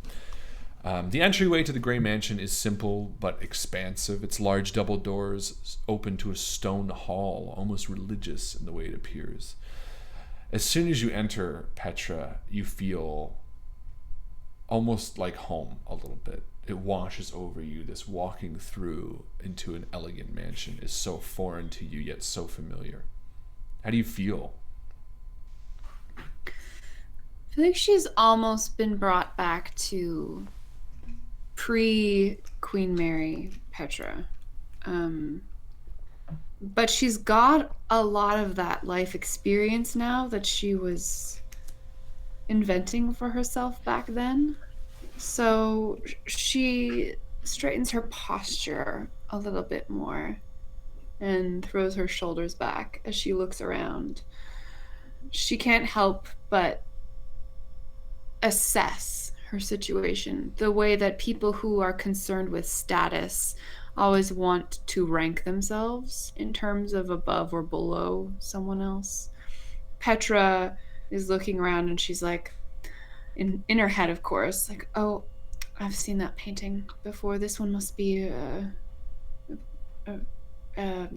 Speaker 2: The entryway to the Grey Mansion is simple but expansive. Its large double doors open to a stone hall, almost religious in the way it appears. As soon as you enter, Petra, you feel almost like home a little bit. It washes over you. This walking through into an elegant mansion is so foreign to you, yet so familiar. How do you feel?
Speaker 5: I feel like she's almost been brought back to pre-Queen Mary Petra. But she's got a lot of that life experience now that she was inventing for herself back then. So she straightens her posture a little bit more and throws her shoulders back as she looks around. She can't help but assess her situation the way that people who are concerned with status always want to rank themselves in terms of above or below someone else. Petra is looking around and she's like, in her head, of course, like, oh, I've seen that painting before. This one must be a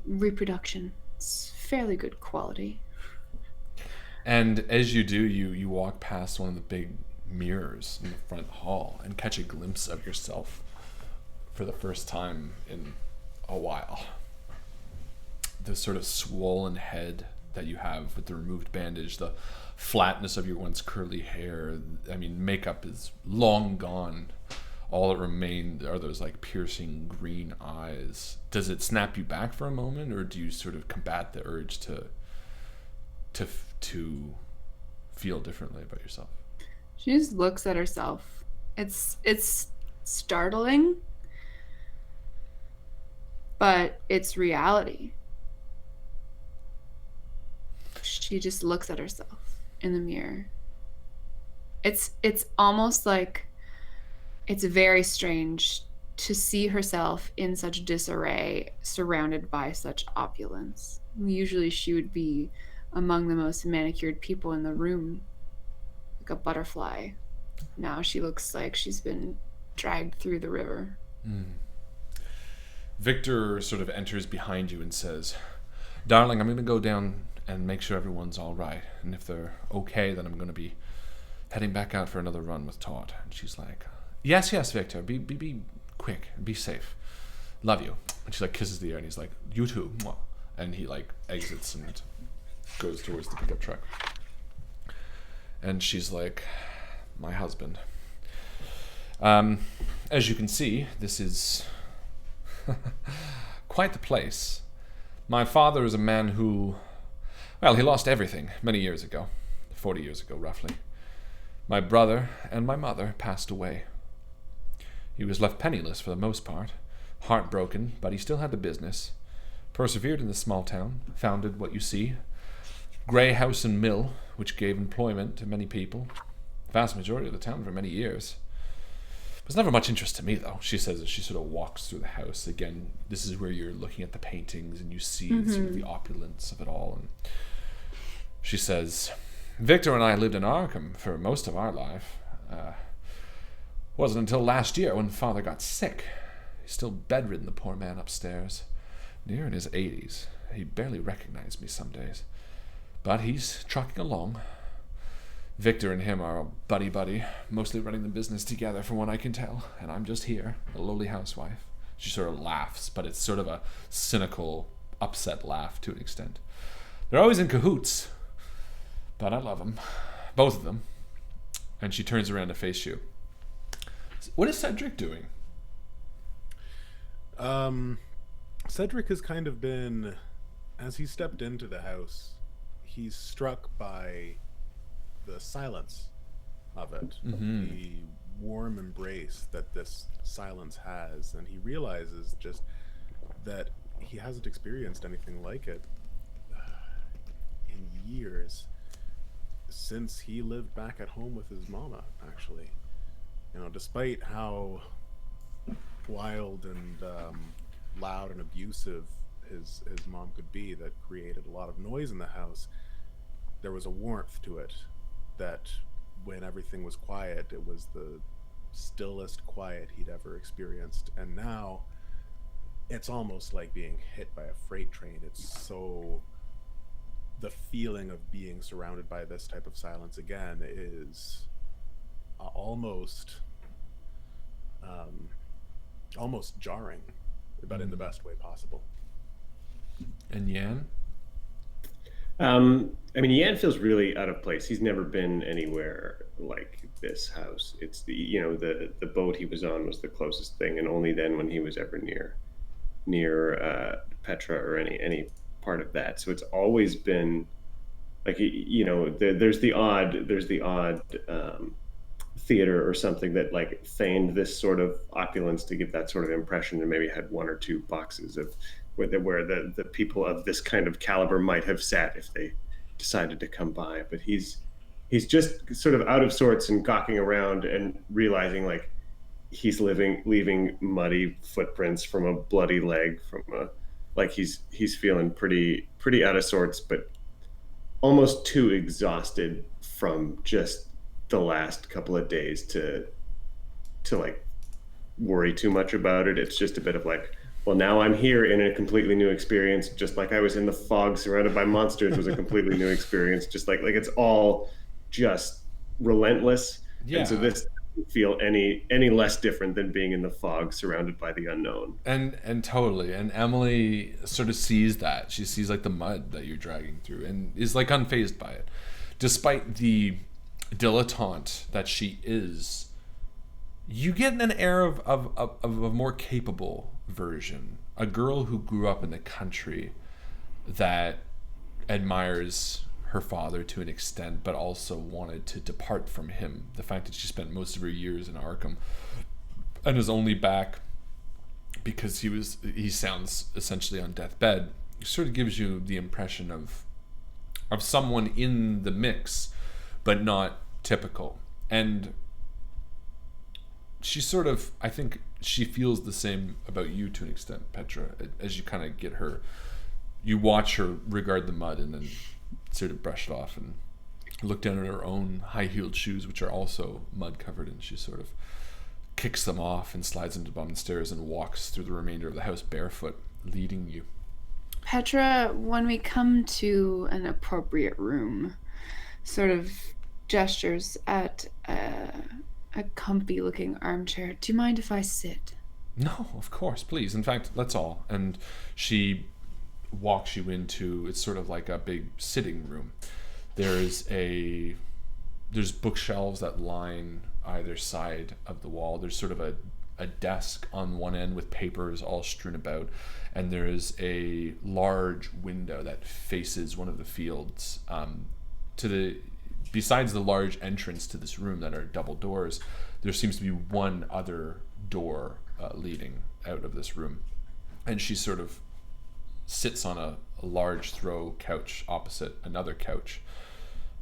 Speaker 5: reproduction. It's fairly good quality.
Speaker 2: And as you do, you walk past one of the big mirrors in the front hall and catch a glimpse of yourself for the first time in a while. The sort of swollen head that you have with the removed bandage, the flatness of your once curly hair. I mean, makeup is long gone. All that remained are those like piercing green eyes. Does it snap you back for a moment, or do you sort of combat the urge to feel differently about yourself?
Speaker 5: She just looks at herself. It's startling, but it's reality. She just looks at herself in the mirror. It's almost like it's very strange to see herself in such disarray, surrounded by such opulence. Usually she would be among the most manicured people in the room, like a butterfly. Now she looks like she's been dragged through the river.
Speaker 2: Victor sort of enters behind you and says, "Darling, I'm going to go down and make sure everyone's all right. And if they're okay, then I'm going to be heading back out for another run with Todd." And she's like, yes, Victor, be quick and be safe. Love you. And she like kisses the air, and he's like, you too. Mwah. And he like exits and goes towards the pickup truck. And she's like, my husband. As you can see, this is quite the place. My father is a man who, well, he lost everything many years ago, 40 years ago, roughly. My brother and my mother passed away. He was left penniless for the most part, heartbroken, but he still had the business. Persevered in the small town, founded what you see, Grey House and Mill, which gave employment to many people. The vast majority of the town for many years. It was never much interest to me, though, she says as she sort of walks through the house. Again, this is where you're looking at the paintings and you see sort of the opulence of it all. And she says, Victor and I lived in Arkham for most of our life. Wasn't until last year when Father got sick. He's still bedridden, the poor man upstairs. Near in his 80s. He barely recognized me some days. But he's trucking along. Victor and him are buddy-buddy, mostly running the business together from what I can tell, and I'm just here, a lowly housewife. She sort of laughs, but it's sort of a cynical, upset laugh to an extent. They're always in cahoots, but I love them. Both of them. And she turns around to face you. What is Cedric doing?
Speaker 4: Cedric has kind of been, as he stepped into the house, he's struck by the silence of it, the warm embrace that this silence has, and he realizes just that he hasn't experienced anything like it in years, since he lived back at home with his mama, actually. You know, despite how wild and loud and abusive his mom could be, that created a lot of noise in the house, there was a warmth to it that when everything was quiet, it was the stillest quiet he'd ever experienced. And now it's almost like being hit by a freight train. It's so, the feeling of being surrounded by this type of silence again is almost jarring, but in the best way possible.
Speaker 2: And Yan?
Speaker 3: I mean, Yan feels really out of place. He's never been anywhere like this house. It's the boat he was on was the closest thing, and only then when he was ever near Petra or any part of that. So it's always been like, there's the odd theater or something that like feigned this sort of opulence to give that sort of impression, and maybe had one or two boxes of where the people of this kind of caliber might have sat if they decided to come by. But he's just sort of out of sorts and gawking around and realizing like he's leaving muddy footprints from a bloody leg, he's feeling pretty out of sorts, but almost too exhausted from just the last couple of days to like worry too much about it. It's just a bit of like, well, now I'm here in a completely new experience, just like I was in the fog surrounded by monsters was a completely new experience. Just like it's all just relentless.
Speaker 2: Yeah.
Speaker 3: And so this doesn't feel any less different than being in the fog surrounded by the unknown.
Speaker 2: And totally. And Emily sort of sees that. She sees like the mud that you're dragging through and is like unfazed by it. Despite the dilettante that she is, you get an air of a more capable version, a girl who grew up in the country that admires her father to an extent, but also wanted to depart from him. The fact that she spent most of her years in Arkham and is only back because he sounds essentially on deathbed, sort of gives you the impression of someone in the mix, but not typical. And she sort of, I think she feels the same about you to an extent, Petra, as you kind of get her, you watch her regard the mud and then sort of brush it off and look down at her own high-heeled shoes, which are also mud covered, and she sort of kicks them off and slides into the bottom stairs and walks through the remainder of the house barefoot, leading you.
Speaker 5: Petra, when we come to an appropriate room, sort of gestures at a comfy looking armchair. Do you mind if I sit?
Speaker 2: No, of course, please. In fact, let's all. And she walks you into, it's sort of like a big sitting room. There's bookshelves that line either side of the wall. There's sort of a desk on one end with papers all strewn about, and there is a large window that faces one of the fields. Besides the large entrance to this room that are double doors, there seems to be one other door leading out of this room. And she sort of sits on a large throw couch opposite another couch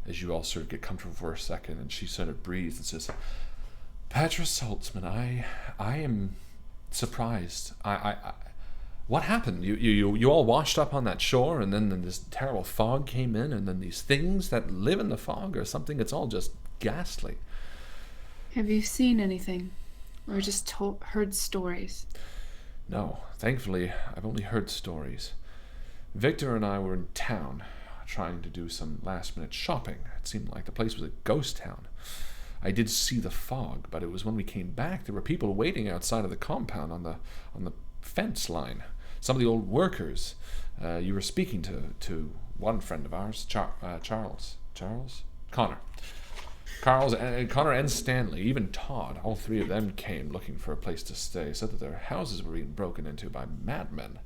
Speaker 2: as you all sort of get comfortable for a second, and she sort of breathes and says, Petra Saltzman, I am surprised. What happened? You all washed up on that shore, and then this terrible fog came in, and then these things that live in the fog or something. It's all just ghastly.
Speaker 5: Have you seen anything? Or just heard stories?
Speaker 2: No, thankfully, I've only heard stories. Victor and I were in town, trying to do some last-minute shopping. It seemed like the place was a ghost town. I did see the fog, but it was when we came back. There were people waiting outside of the compound on the fence line. Some of the old workers. You were speaking to one friend of ours, Charles? Connor. Connor and Stanley, even Todd, all three of them came looking for a place to stay, said that their houses were being broken into by madmen.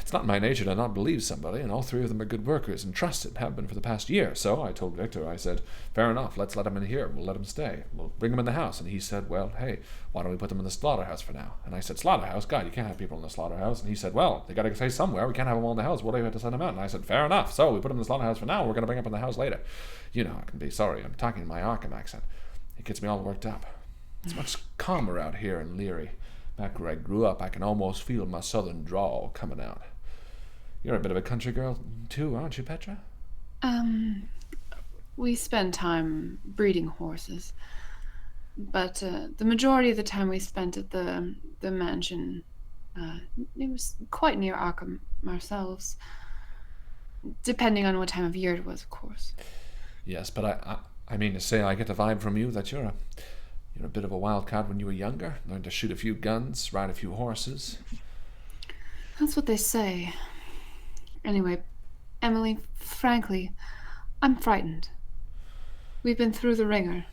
Speaker 2: It's not my nature to not believe somebody, and all three of them are good workers and trusted, have been for the past year. So I told Victor, I said, fair enough, let's let them in here. We'll let them stay. We'll bring them in the house. And he said, well, hey, why don't we put them in the slaughterhouse for now? And I said, slaughterhouse? God, you can't have people in the slaughterhouse. And he said, well, they got to stay somewhere. We can't have them all in the house. What do we have to send them out? And I said, fair enough. So we put them in the slaughterhouse for now. We're going to bring them in the house later. You know, I can be sorry. I'm talking in my Arkham accent. It gets me all worked up. It's much calmer out here in Leary. Back where I grew up, I can almost feel my southern drawl coming out. You're a bit of a country girl, too, aren't you, Petra?
Speaker 5: We spend time breeding horses. But the majority of the time we spent at the mansion, it was quite near Arkham ourselves. Depending on what time of year it was, of course.
Speaker 2: Yes, but I mean to say I get the vibe from you that you're a bit of a wildcat when you were younger. Learned to shoot a few guns, ride a few horses.
Speaker 5: That's what they say. Anyway, Emily, frankly, I'm frightened. We've been through the ringer.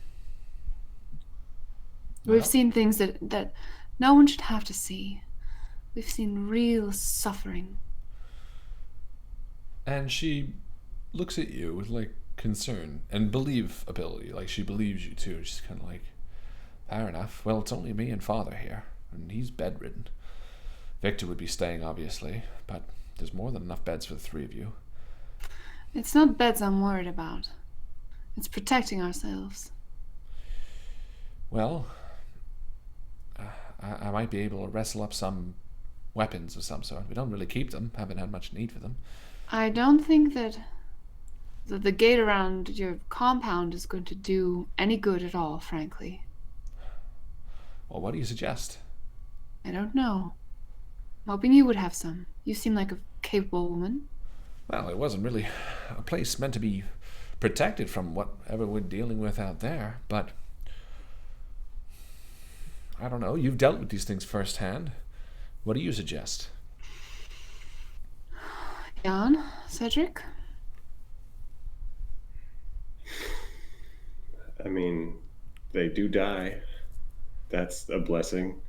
Speaker 5: We've seen things that no one should have to see. We've seen real suffering.
Speaker 2: And she looks at you with, like, concern and believability. Like, she believes you, too. She's kind of like, fair enough. Well, it's only me and Father here, and he's bedridden. Victor would be staying, obviously, but there's more than enough beds for the three of you.
Speaker 5: It's not beds I'm worried about. It's protecting ourselves.
Speaker 2: Well, I might be able to wrestle up some weapons of some sort. We don't really keep them. Haven't had much need for them.
Speaker 5: I don't think that the gate around your compound is going to do any good at all, frankly.
Speaker 2: Well, what do you suggest?
Speaker 5: I don't know. I'm hoping you would have some. You seem like a capable woman.
Speaker 2: Well, it wasn't really a place meant to be protected from whatever we're dealing with out there, but I don't know. You've dealt with these things firsthand. What do you suggest?
Speaker 5: Jan? Cedric?
Speaker 3: I mean, they do die. That's a blessing.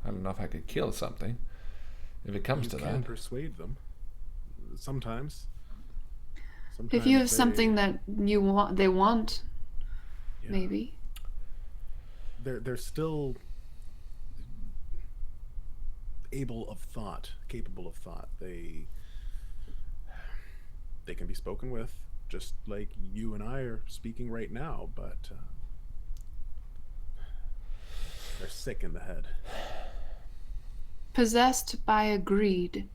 Speaker 2: I don't know if I could kill something. If it comes to
Speaker 4: You can
Speaker 2: that.
Speaker 4: persuade them. Sometimes.
Speaker 5: If you have something that they want,
Speaker 4: Yeah.
Speaker 5: maybe.
Speaker 4: They're still capable of thought. They can be spoken with, just like you and I are speaking right now, but they're sick in the head.
Speaker 5: Possessed by a greed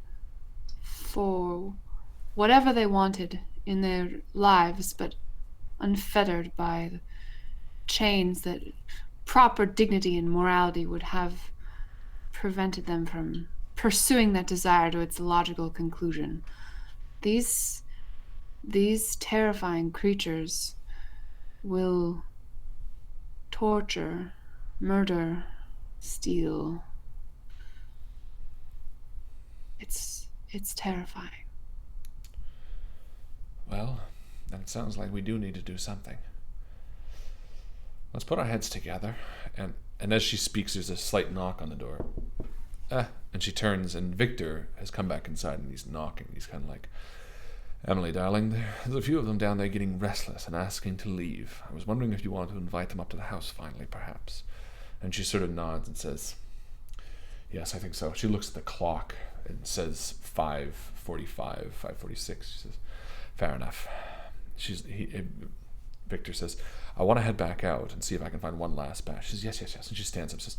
Speaker 5: for whatever they wanted in their lives, but unfettered by the chains that proper dignity and morality would have prevented them from pursuing that desire to its logical conclusion. These terrifying creatures will torture, murder, steal. It's terrifying.
Speaker 2: Well, then it sounds like we do need to do something. Let's put our heads together. And as she speaks, there's a slight knock on the door. And she turns, and Victor has come back inside, and he's knocking. He's kind of like, Emily, darling, there's a few of them down there getting restless and asking to leave. I was wondering if you wanted to invite them up to the house finally, perhaps. And she sort of nods and says, yes, I think so. She looks at the clock and says 5:45, 5:46. She says, fair enough. Victor says, I want to head back out and see if I can find one last batch. She says, yes. And she stands up and says,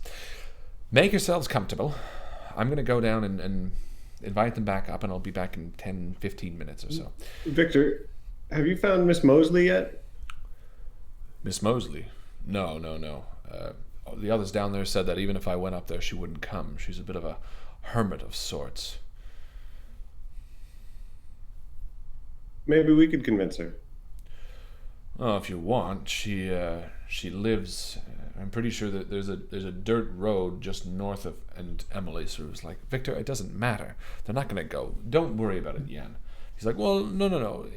Speaker 2: make yourselves comfortable. I'm going to go down and invite them back up, and I'll be back in 10, 15 minutes or so.
Speaker 3: Victor, have you found Miss Mosley yet?
Speaker 2: Miss Mosley? No. The others down there said that even if I went up there, she wouldn't come. She's a bit of a hermit of sorts.
Speaker 3: Maybe we could convince her.
Speaker 2: Oh, if you want. She lives... I'm pretty sure that there's a dirt road just north of... And Emily sort of was like, Victor, it doesn't matter. They're not going to go. Don't worry about it, Yen. He's like, well, no.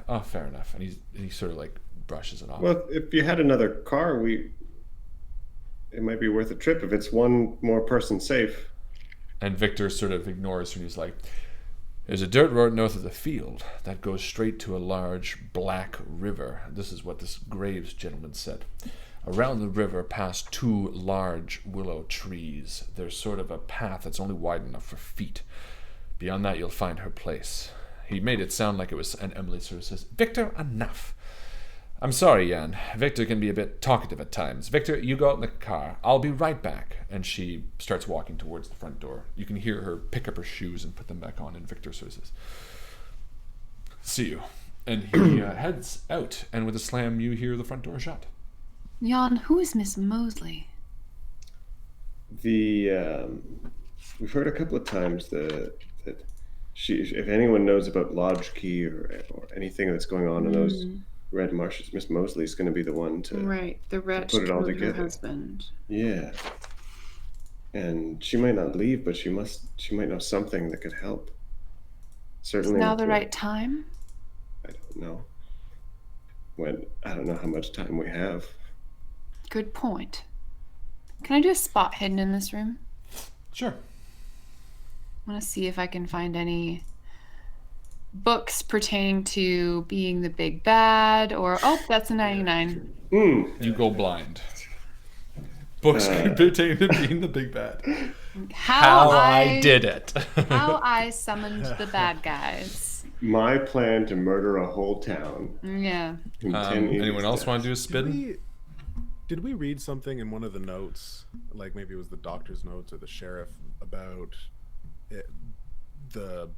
Speaker 2: Oh, fair enough. And he sort of like brushes it off.
Speaker 3: Well, if you had another car, it might be worth a trip if it's one more person safe.
Speaker 2: And Victor sort of ignores her, and he's like, there's a dirt road north of the field that goes straight to a large black river. This is what this Graves gentleman said. Around the river, past 2 large willow trees, there's sort of a path that's only wide enough for feet. Beyond that, you'll find her place. He made it sound like it was, and Emily sort of says, Victor, enough. I'm sorry, Jan. Victor can be a bit talkative at times. Victor, you go out in the car. I'll be right back. And she starts walking towards the front door. You can hear her pick up her shoes and put them back on, and Victor sort of says, see you. And he heads out, and with a slam, you hear the front door shut.
Speaker 5: Jan, who is Miss Mosley?
Speaker 3: We've heard a couple of times that she, if anyone knows about Lodge Key or anything that's going on in those red marshes, Miss Mosley's going to be the one to
Speaker 5: the wretch
Speaker 3: put it all
Speaker 5: killed her
Speaker 3: together.
Speaker 5: husband.
Speaker 3: Yeah, and she might not leave, but she might know something that could help. Certainly.
Speaker 5: Is now the right time?
Speaker 3: I don't know. I don't know how much time we have.
Speaker 5: Good point. Can I do a spot hidden in this room?
Speaker 2: Sure.
Speaker 5: I want to see if I can find any books pertaining to being the big bad, or that's a 99.
Speaker 2: You go blind. Books pertaining to being the big bad. How I did it.
Speaker 5: How I summoned the bad guys.
Speaker 3: My plan to murder a whole town.
Speaker 5: Yeah.
Speaker 2: Anyone else want to do a spin?
Speaker 4: Did we read something in one of the notes, like maybe it was the doctor's notes or the sheriff, about the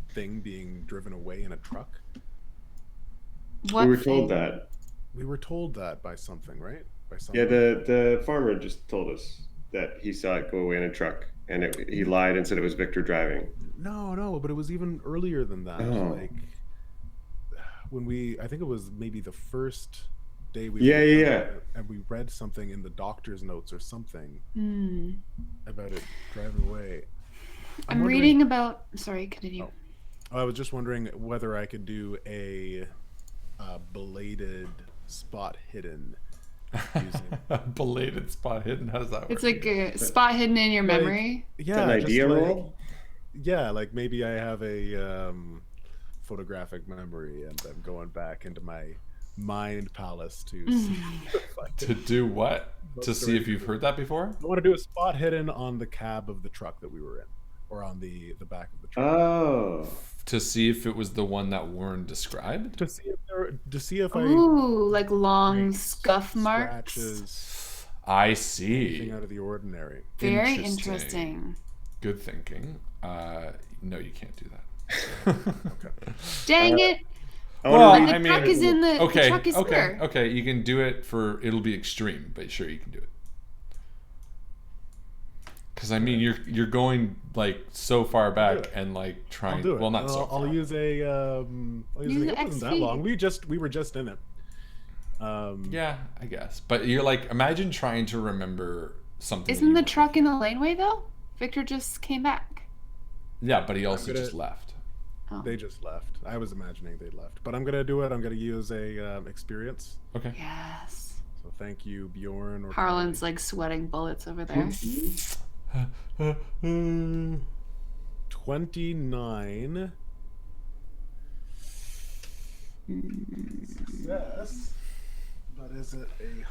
Speaker 4: thing being driven away in a truck?
Speaker 5: What
Speaker 3: we were
Speaker 5: thing?
Speaker 3: told that.
Speaker 4: We were told that by something, right? By something.
Speaker 3: Yeah, the farmer just told us that he saw it go away in a truck, and he lied and said it was Victor driving.
Speaker 4: No, but it was even earlier than that.
Speaker 3: Oh.
Speaker 4: Like when I think it was maybe the first day we
Speaker 3: Yeah.
Speaker 4: and we read something in the doctor's notes or something about it driving away.
Speaker 5: I'm reading about... Sorry, continue.
Speaker 4: I was just wondering whether I could do a belated spot hidden using...
Speaker 2: Belated spot hidden? How does that work?
Speaker 5: It's like a spot hidden in your memory.
Speaker 4: Yeah,
Speaker 3: an idea roll?
Speaker 4: Yeah, like maybe I have a photographic memory and I'm going back into my mind palace to see
Speaker 2: to do what? To see if you've heard that before?
Speaker 4: I want to do a spot hidden on the cab of the truck that we were in, or on the back of the truck.
Speaker 3: Oh.
Speaker 2: To see if it was the one that Warren described?
Speaker 4: To see if I
Speaker 5: like long scuff marks.
Speaker 4: Scratches,
Speaker 2: I see.
Speaker 4: anything out of the ordinary.
Speaker 5: Very interesting.
Speaker 2: Good thinking. No, you can't do that.
Speaker 4: Okay.
Speaker 5: Dang it!
Speaker 2: Well,
Speaker 5: When the truck is in the truck is here.
Speaker 2: Okay, you can do it it'll be extreme, but sure, you can do it. Because I mean, you're going like so far back and like trying.
Speaker 4: I'll do it.
Speaker 2: Well, not so far.
Speaker 4: I'll use a. It wasn't that long. We were just in it.
Speaker 2: Yeah, I guess. But you're like, imagine trying to remember something.
Speaker 5: Isn't the truck in the laneway though? Victor just came back.
Speaker 2: Yeah, but he also just left.
Speaker 5: Oh.
Speaker 4: They just left. I was imagining they left, but I'm gonna do it. I'm gonna use a experience.
Speaker 2: Okay.
Speaker 5: Yes.
Speaker 4: So thank you, Bjorn. Or
Speaker 5: Harlan's like sweating bullets over there.
Speaker 4: 29. Yes. But is it a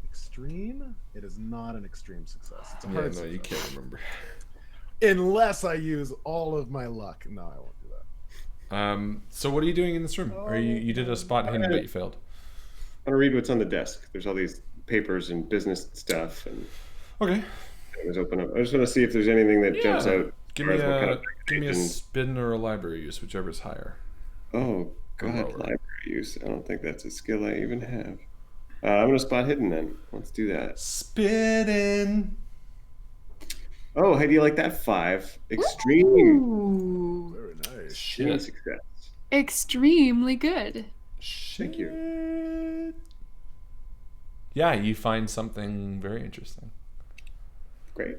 Speaker 4: extreme? It is not an extreme success. It's a hard success.
Speaker 2: You can't remember.
Speaker 4: Unless I use all of my luck. No, I won't do that.
Speaker 2: So what are you doing in this room? Or you did a spot hidden, but you failed.
Speaker 3: I want to read what's on the desk. There's all these papers and business stuff, and
Speaker 2: Okay.
Speaker 3: Just open up. I just want to see if there's anything that jumps out.
Speaker 2: Give me a spin or a library use, whichever's higher.
Speaker 3: Oh God, library use. I don't think that's a skill I even have. I'm gonna spot hidden then. Let's do that.
Speaker 2: Spinning.
Speaker 3: Oh, how do you like that? 5. Extreme.
Speaker 5: Ooh,
Speaker 4: Very nice.
Speaker 3: Extreme success.
Speaker 5: extremely good.
Speaker 3: Thank you.
Speaker 2: Yeah, you find something very interesting.
Speaker 3: Great.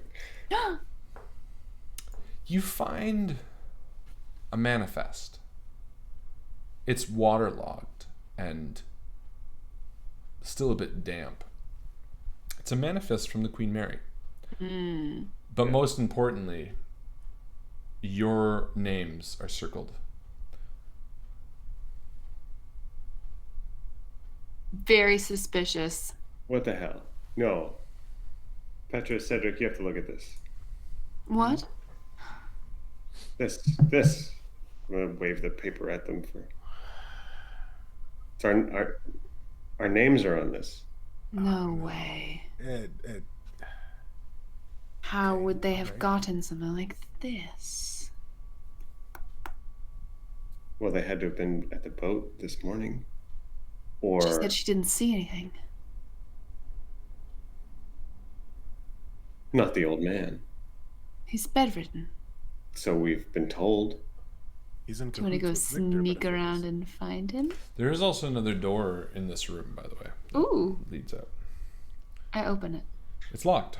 Speaker 2: You find a manifest. It's waterlogged and still a bit damp. It's a manifest from the Queen Mary. But most importantly, your names are circled.
Speaker 5: Very suspicious.
Speaker 3: What the hell? No. Petra, Cedric, you have to look at this.
Speaker 5: What?
Speaker 3: This. I'm gonna wave the paper at them for. It's our names are on this.
Speaker 5: No way.
Speaker 4: It
Speaker 5: How would they have gotten something like this?
Speaker 3: Well, they had to have been at the boat this morning. Or
Speaker 5: She said she didn't see anything.
Speaker 3: not the old man.
Speaker 5: He's bedridden.
Speaker 3: So we've been told.
Speaker 4: he's in
Speaker 5: Do you want to go
Speaker 4: cahoots with Victor,
Speaker 5: sneak
Speaker 4: but it
Speaker 5: around
Speaker 4: is-
Speaker 5: and find him?
Speaker 2: There is also another door in this room, by the way.
Speaker 5: Ooh,
Speaker 2: Leads out.
Speaker 5: I open it.
Speaker 2: It's locked.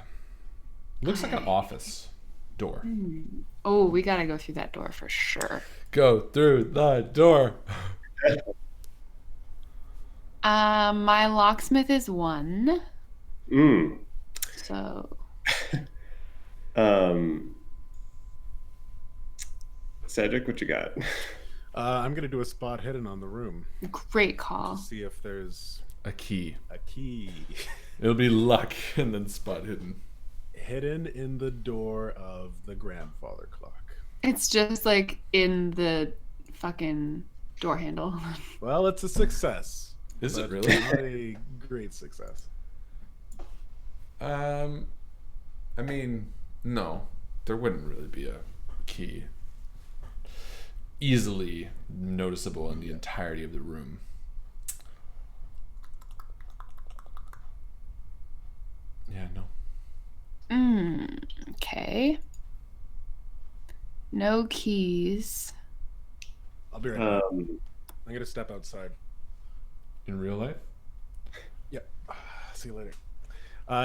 Speaker 2: Looks like an office door.
Speaker 5: Oh, we gotta go through that door for sure.
Speaker 2: Go through the door.
Speaker 5: My locksmith is 1.
Speaker 3: Mm.
Speaker 5: So
Speaker 3: Cedric, what you got?
Speaker 4: I'm gonna do a spot hidden on the room.
Speaker 5: great call.
Speaker 4: See if there's
Speaker 2: A key.
Speaker 4: a key
Speaker 2: It'll be luck and then spot hidden.
Speaker 4: hidden in the door of the grandfather clock.
Speaker 5: It's just like in the fucking door handle.
Speaker 4: Well, it's a success.
Speaker 2: Is it
Speaker 4: but
Speaker 2: really?
Speaker 4: Not a great success.
Speaker 2: I mean, no. There wouldn't really be a key. Easily noticeable in the entirety of the room. Yeah, no.
Speaker 5: Okay. No keys.
Speaker 4: I'll be right back. I'm gonna step outside.
Speaker 2: In real life?
Speaker 4: Yep. See you later.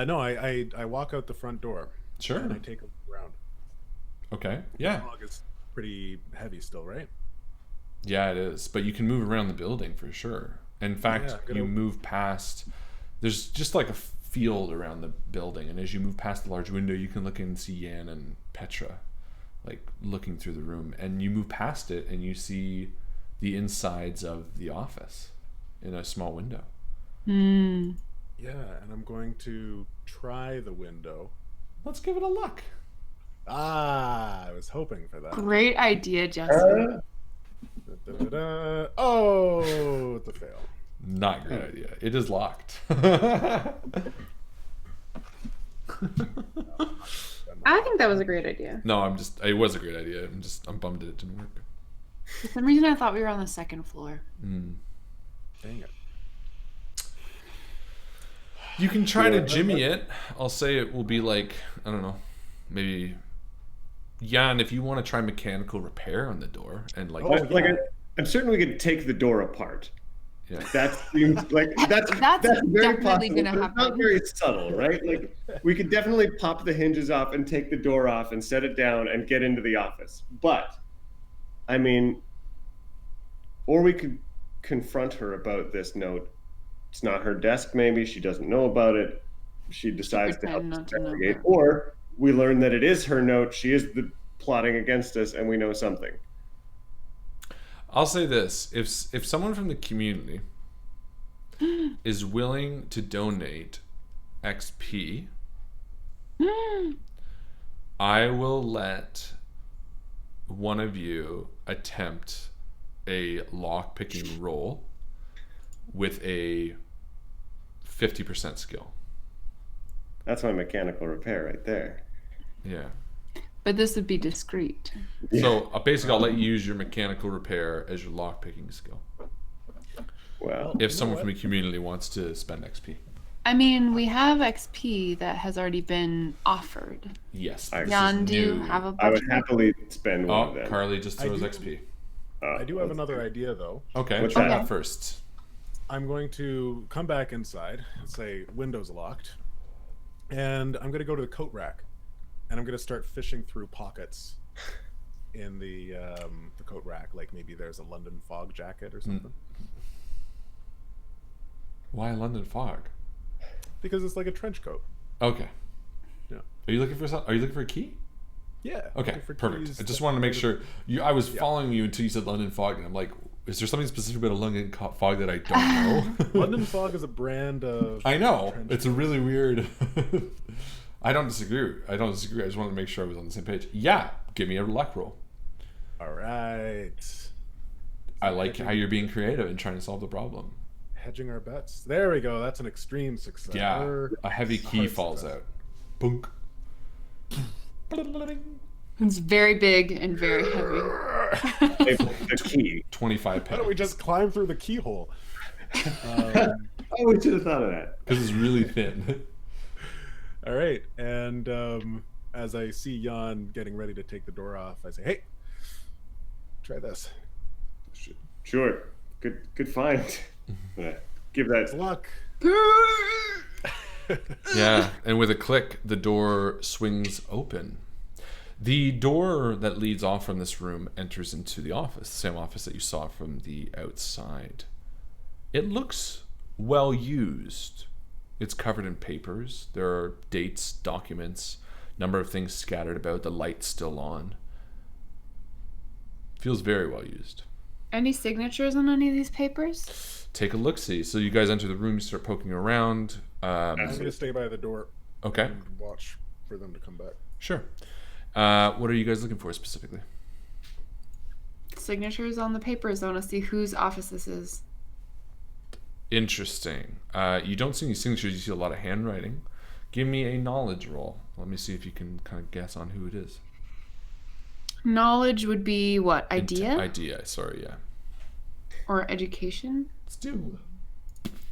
Speaker 4: No, I walk out the front door.
Speaker 2: Sure.
Speaker 4: And I take a look around.
Speaker 2: Okay. Yeah.
Speaker 4: The fog is pretty heavy still, right?
Speaker 2: Yeah, it is. But you can move around the building for sure. In fact,
Speaker 4: Yeah, I'm gonna-
Speaker 2: you move past. There's just like a field around the building, and as you move past the large window, you can look and see Yan and Petra, like looking through the room. And you move past it, and you see the insides of the office in a small window.
Speaker 4: Yeah, and I'm going to try the window.
Speaker 2: Let's give it a look.
Speaker 4: I was hoping for that.
Speaker 5: Great idea, Justin.
Speaker 4: Da-da-da-da. Oh, it's a fail.
Speaker 2: Not a great idea. It is locked.
Speaker 5: I think that was a great idea.
Speaker 2: No, it was a great idea. I'm bummed that it didn't work.
Speaker 5: For some reason, I thought we were on the second floor.
Speaker 4: Dang it.
Speaker 2: You can try to jimmy it. I'll say it will be like, I don't know, maybe. Yeah, and if you want to try mechanical repair on the door and like,
Speaker 3: I'm certain we could take the door apart.
Speaker 2: yeah.
Speaker 3: That seems like that's very
Speaker 5: definitely
Speaker 3: possible,
Speaker 5: gonna
Speaker 3: but it's not
Speaker 5: happen.
Speaker 3: very subtle, right? Like we could definitely pop the hinges off and take the door off and set it down and get into the office. But I mean, or we could confront her about this note. It's not her desk, maybe she doesn't know about it. She decides to help
Speaker 5: Pretend
Speaker 3: us
Speaker 5: not to know
Speaker 3: investigate,
Speaker 5: about it.
Speaker 3: or we learn that it is her note. She is plotting against us, and we know something.
Speaker 2: I'll say this: if someone from the community is willing to donate XP, I will let one of you attempt a lock picking roll with a 50% skill.
Speaker 3: That's my mechanical repair right there.
Speaker 2: Yeah.
Speaker 5: But this would be discreet.
Speaker 2: So basically, I'll let you use your mechanical repair as your lockpicking skill.
Speaker 3: Well,
Speaker 2: If someone from the community wants to spend XP.
Speaker 5: I mean, we have XP that has already been offered.
Speaker 2: Yes.
Speaker 3: I-
Speaker 2: this
Speaker 5: Jan,
Speaker 2: is
Speaker 5: do you
Speaker 2: new.
Speaker 5: have a
Speaker 3: I would
Speaker 5: budget?
Speaker 3: happily spend one of
Speaker 2: Oh,
Speaker 3: them.
Speaker 2: Carly just
Speaker 4: I
Speaker 2: throws
Speaker 4: do-
Speaker 2: XP.
Speaker 4: I do have another idea, though.
Speaker 2: Okay.
Speaker 3: What's
Speaker 2: try
Speaker 3: that?
Speaker 2: that first.
Speaker 4: I'm going to come back inside and say windows locked, and I'm going to go to the coat rack, and I'm going to start fishing through pockets in the coat rack. Like maybe there's a London fog jacket or something.
Speaker 2: Why London fog?
Speaker 4: Because it's like a trench coat.
Speaker 2: Okay.
Speaker 4: Yeah.
Speaker 2: Are you looking for something? Are you looking for a key?
Speaker 4: Yeah.
Speaker 2: Okay,
Speaker 4: looking for
Speaker 2: perfect.
Speaker 4: keys
Speaker 2: I just
Speaker 4: that-
Speaker 2: wanted to make sure. I was following you until you said London fog, and I'm like, is there something specific about a London fog that I don't know?
Speaker 4: London fog is a brand of.
Speaker 2: I know.
Speaker 4: trench
Speaker 2: It's a really weird. I don't disagree. I just wanted to make sure I was on the same page. Yeah, give me a luck roll.
Speaker 4: All right.
Speaker 2: I like how you're being creative and trying to solve the problem.
Speaker 4: Hedging our bets. There we go. That's an extreme success.
Speaker 2: Yeah,
Speaker 4: Or
Speaker 2: a heavy key
Speaker 4: hard
Speaker 2: falls
Speaker 4: success.
Speaker 2: out. Boonk.
Speaker 5: It's very big and very heavy.
Speaker 3: The key.
Speaker 2: 25
Speaker 4: Why don't we
Speaker 2: pounds.
Speaker 4: just climb through the keyhole?
Speaker 3: Oh, we should have thought of that.
Speaker 2: Because it's really thin.
Speaker 4: All right, and as I see Jan getting ready to take the door off, I say, "Hey, try this.
Speaker 3: Sure. Good find. Give that.
Speaker 4: Luck."
Speaker 2: Yeah, and with a click, the door swings open. The door that leads off from this room enters into the office, the same office that you saw from the outside. It looks well used. It's covered in papers. There are dates, documents, number of things scattered about, the light's still on. Feels very well used.
Speaker 5: Any signatures on any of these papers?
Speaker 2: Take a look-see. So you guys enter the room, you start poking around.
Speaker 4: I'm going to stay by the door
Speaker 2: Okay,
Speaker 4: and watch for them to come back.
Speaker 2: sure. What are you guys looking for specifically?
Speaker 5: Signatures on the papers. I want to see whose office this is.
Speaker 2: Interesting. You don't see any signatures. You see a lot of handwriting. Give me a knowledge roll. Let me see if you can kind of guess on who it is.
Speaker 5: Knowledge would be what? Idea?
Speaker 2: Idea. Sorry, yeah.
Speaker 5: Or education?
Speaker 2: Let's do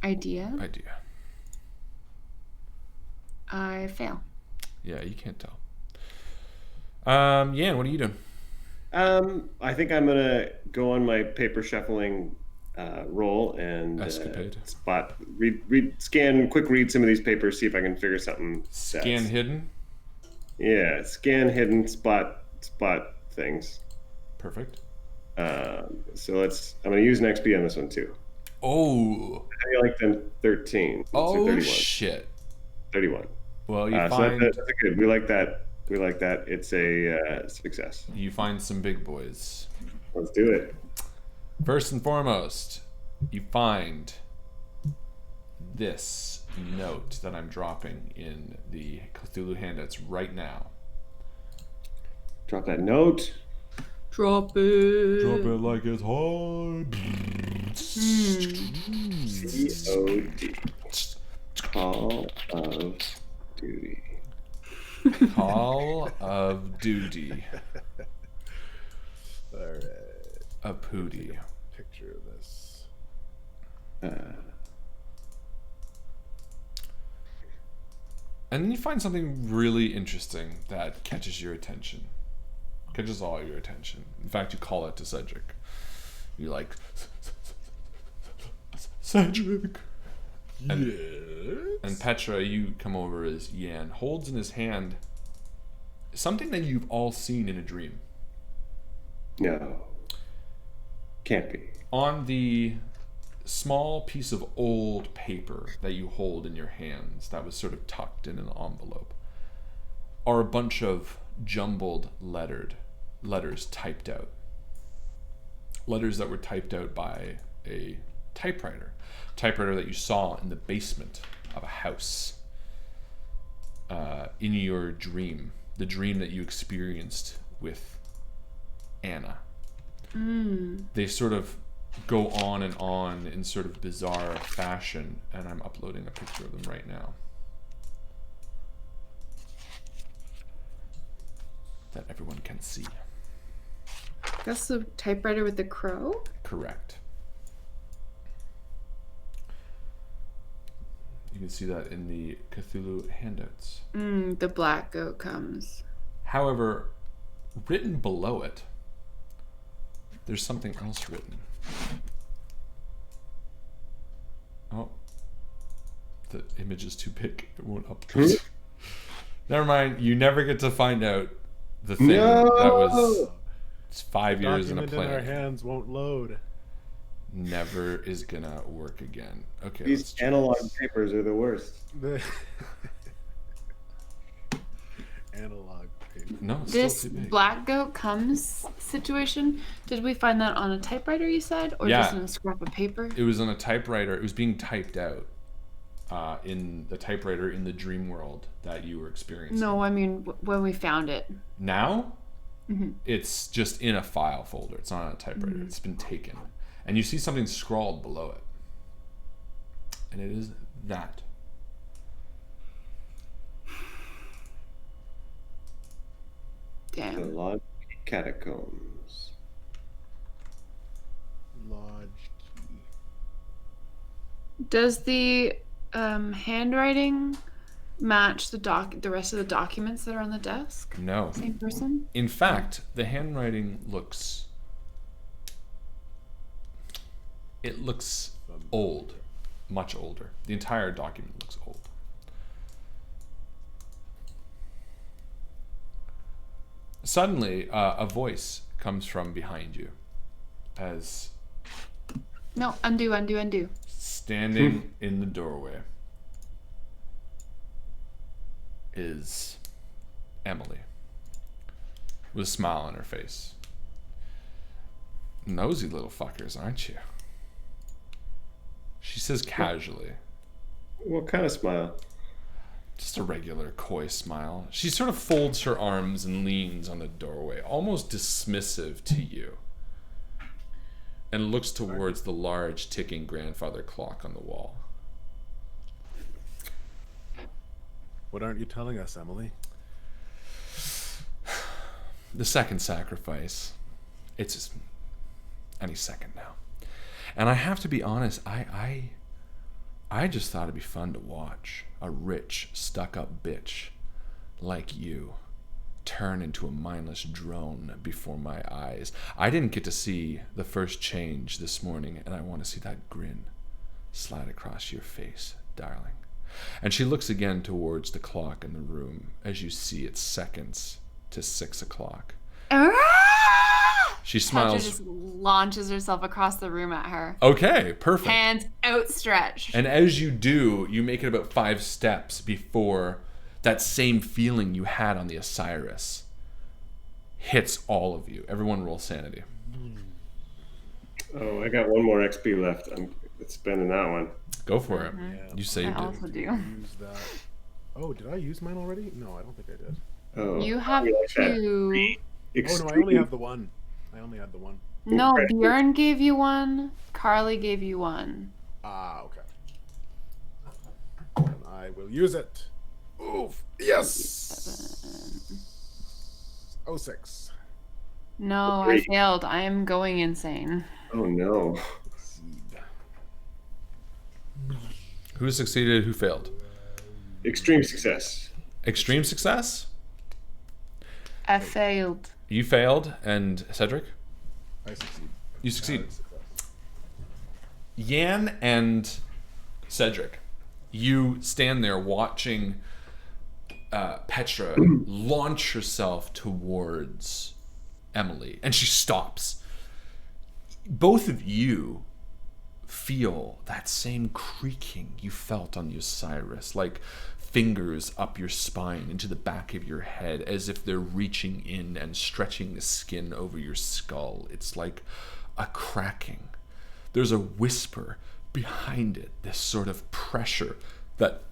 Speaker 5: Idea?
Speaker 2: idea.
Speaker 5: I fail.
Speaker 2: Yeah, you can't tell. Yan, what are you doing?
Speaker 3: I think I'm gonna go on my paper shuffling roll and
Speaker 2: Escapade.
Speaker 3: quick read some of these papers, see if I can figure something.
Speaker 2: Scan hidden.
Speaker 3: Yeah, scan hidden, spot things.
Speaker 2: Perfect.
Speaker 3: So I'm gonna use an XP on this one too.
Speaker 2: Oh.
Speaker 3: I like them 13. Let's do
Speaker 2: Oh
Speaker 3: 31.
Speaker 2: shit.
Speaker 3: 31.
Speaker 2: Well, you
Speaker 3: So
Speaker 2: find
Speaker 3: that's good. We like that. It's a success.
Speaker 2: some big boys.
Speaker 3: Let's do it.
Speaker 2: First and foremost, you find this note that I'm dropping in the Cthulhu handouts right now.
Speaker 3: Drop that note.
Speaker 5: Drop it.
Speaker 2: Drop it like it's hot.
Speaker 3: COD. Call of Duty.
Speaker 2: Call of Duty.
Speaker 4: All right.
Speaker 2: A pooty.
Speaker 4: Picture of this.
Speaker 2: And then you find something really interesting that catches your attention. Catches all your attention. In fact, you call it to Cedric. You're like, Cedric. And Petra, you come over as Yan, holds in his hand something that you've all seen in a dream.
Speaker 3: No. Can't be.
Speaker 2: On the small piece of old paper that you hold in your hands that was sort of tucked in an envelope are a bunch of jumbled letters typed out. Letters that were typed out by a typewriter that you saw in the basement of a house in your dream, the dream that you experienced with Anna. They sort of go on and on in sort of bizarre fashion, and I'm uploading a picture of them right now. that everyone can see.
Speaker 5: That's the typewriter with the crow?
Speaker 2: Correct. You can see that in the Cthulhu handouts.
Speaker 5: The black goat comes.
Speaker 2: However, written below it, there's something else written. Oh, the image is too big. It won't upload. Never mind. You never get to find out the thing that was 5 years in a
Speaker 4: Document in our
Speaker 2: plan.
Speaker 4: hands won't load.
Speaker 2: Never is gonna work again. Okay.
Speaker 3: These analog papers are the worst.
Speaker 4: Analog paper.
Speaker 2: No, it's
Speaker 5: This
Speaker 2: still too big.
Speaker 5: black goat comes situation, did we find that on a typewriter, you said? Or
Speaker 2: Yeah.
Speaker 5: just in a scrap of paper?
Speaker 2: It was on a typewriter. It was being typed out in the typewriter in the dream world that you were experiencing.
Speaker 5: No, I mean, when we found it.
Speaker 2: Now, it's just in a file folder. It's not on a typewriter. It's been taken. And you see something scrawled below it. And it is that.
Speaker 3: The
Speaker 5: Damn.
Speaker 3: Lodge Catacombs.
Speaker 4: Lodge key.
Speaker 5: Does the handwriting match the rest of the documents that are on the desk?
Speaker 2: No.
Speaker 5: Same person?
Speaker 2: In fact, the handwriting looks... It looks old. Much older. The entire document looks old. Suddenly, a voice comes from behind you as
Speaker 5: No, undo.
Speaker 2: standing in the doorway is Emily with a smile on her face. Nosy little fuckers, aren't you? She says casually.
Speaker 3: What kind of smile?
Speaker 2: Just a regular coy smile. She sort of folds her arms and leans on the doorway, almost dismissive to you, and looks towards the large ticking grandfather clock on the wall.
Speaker 4: What aren't you telling us, Emily?
Speaker 2: The second sacrifice. It's any second now. And I have to be honest, I just thought it'd be fun to watch a rich, stuck-up bitch like you turn into a mindless drone before my eyes. I didn't get to see the first change this morning, and I want to see that grin slide across your face, darling. And she looks again towards the clock in the room as you see it's seconds to 6 o'clock. She
Speaker 5: Pedra
Speaker 2: smiles.
Speaker 5: just launches herself across the room at her.
Speaker 2: Okay, perfect.
Speaker 5: Hands outstretched.
Speaker 2: And as you do, you make it about 5 steps before that same feeling you had on the Osiris hits all of you. Everyone roll sanity.
Speaker 3: Oh, I got one more XP left. I'm spending that one.
Speaker 2: Go for it.
Speaker 4: Yeah,
Speaker 2: You
Speaker 5: I
Speaker 2: saved it.
Speaker 5: also do.
Speaker 4: use that. Oh, did I use mine already? No, I don't think I did.
Speaker 3: Oh,
Speaker 5: You have
Speaker 3: I like that.
Speaker 5: two.
Speaker 4: Oh no, I only have the one. I only had the one.
Speaker 5: No,
Speaker 3: Okay.
Speaker 5: Bjorn gave you one. Carly gave you one.
Speaker 4: Ah, okay. And I will use it. Oof. Yes. 06.
Speaker 5: No, I failed. I am going insane.
Speaker 3: Oh no.
Speaker 4: Succeed.
Speaker 2: Who succeeded? Who failed?
Speaker 3: Extreme success.
Speaker 2: Extreme success?
Speaker 5: I failed.
Speaker 2: You failed, and Cedric?
Speaker 4: I succeed.
Speaker 2: You succeed.
Speaker 4: Success.
Speaker 2: Yan and Cedric, you stand there watching Petra launch herself towards Emily, and she stops. Both of you feel that same creaking you felt on the Osiris, like fingers up your spine into the back of your head, as if they're reaching in and stretching the skin over your skull. It's like a cracking. There's a whisper behind it, this sort of pressure that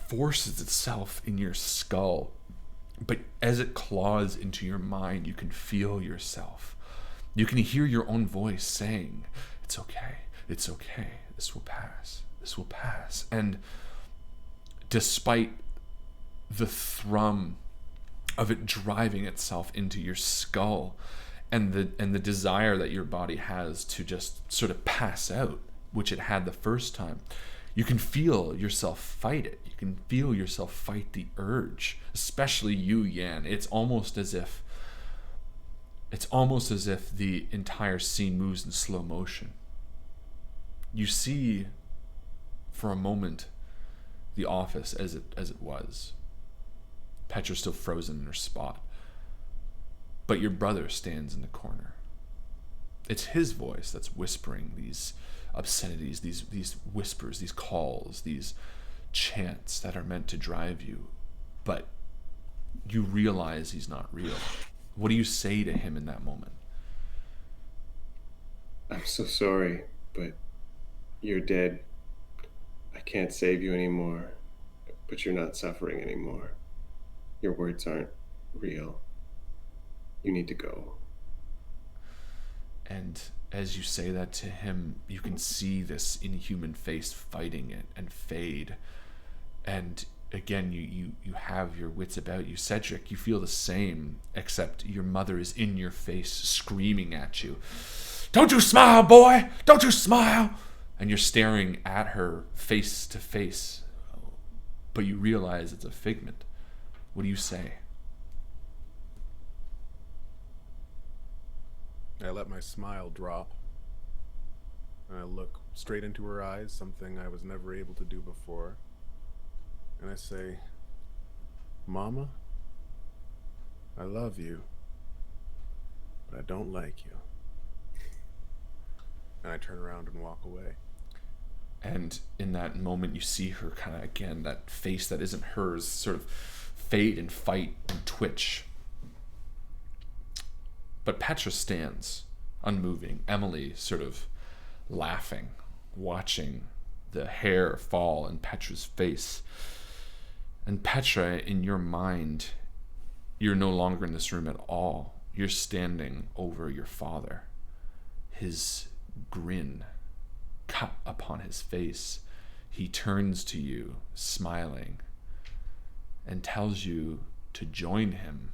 Speaker 2: forces itself in your skull. But as it claws into your mind, you can feel yourself. You can hear your own voice saying, "It's okay, it's okay, this will pass, this will pass." And despite the thrum of it driving itself into your skull, and the desire that your body has to just sort of pass out, which it had the first time. You can feel yourself fight it. You can feel yourself fight the urge, especially you, Yan. It's almost as if the entire scene moves in slow motion. You see, for a moment, the office as it was. Petra's still frozen in her spot. But your brother stands in the corner. It's his voice that's whispering these obscenities, these whispers, these calls, these chants that are meant to drive you. But you realize he's not real. What do you say to him in that moment?
Speaker 3: I'm so sorry, but you're dead. I can't save you anymore, but you're not suffering anymore. Your words aren't real. You need to go.
Speaker 2: And as you say that to him, you can see this inhuman face fighting it and fade. And again, you have your wits about you. Cedric, you feel the same, except your mother is in your face, screaming at you. Don't you smile, boy! Don't you smile! And you're staring at her face to face. But you realize it's a figment. What do you say?
Speaker 4: I let my smile drop. And I look straight into her eyes, something I was never able to do before. And I say, Mama, I love you, but I don't like you. And I turn around and walk away.
Speaker 2: And in that moment, you see her kind of, again, that face that isn't hers, sort of fade and fight and twitch. But Petra stands, unmoving. Emily sort of laughing, watching the hair fall in Petra's face. And Petra, in your mind, you're no longer in this room at all. You're standing over your father. His grin cut upon his face. He turns to you, smiling, and tells you to join him.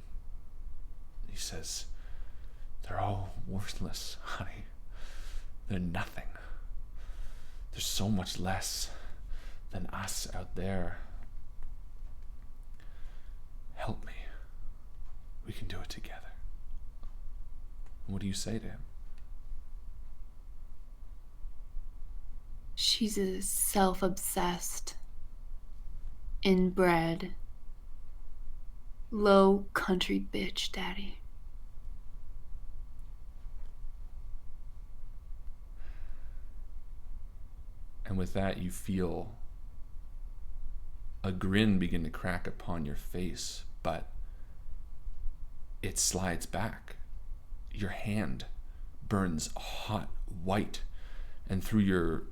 Speaker 2: He says, they're all worthless, honey. They're nothing. There's so much less than us out there. Help me. We can do it together. What do you say to him?
Speaker 5: She's a self-obsessed, inbred, low country bitch, Daddy.
Speaker 2: And with that, you feel a grin begin to crack upon your face, but it slides back. Your hand burns hot white, and through your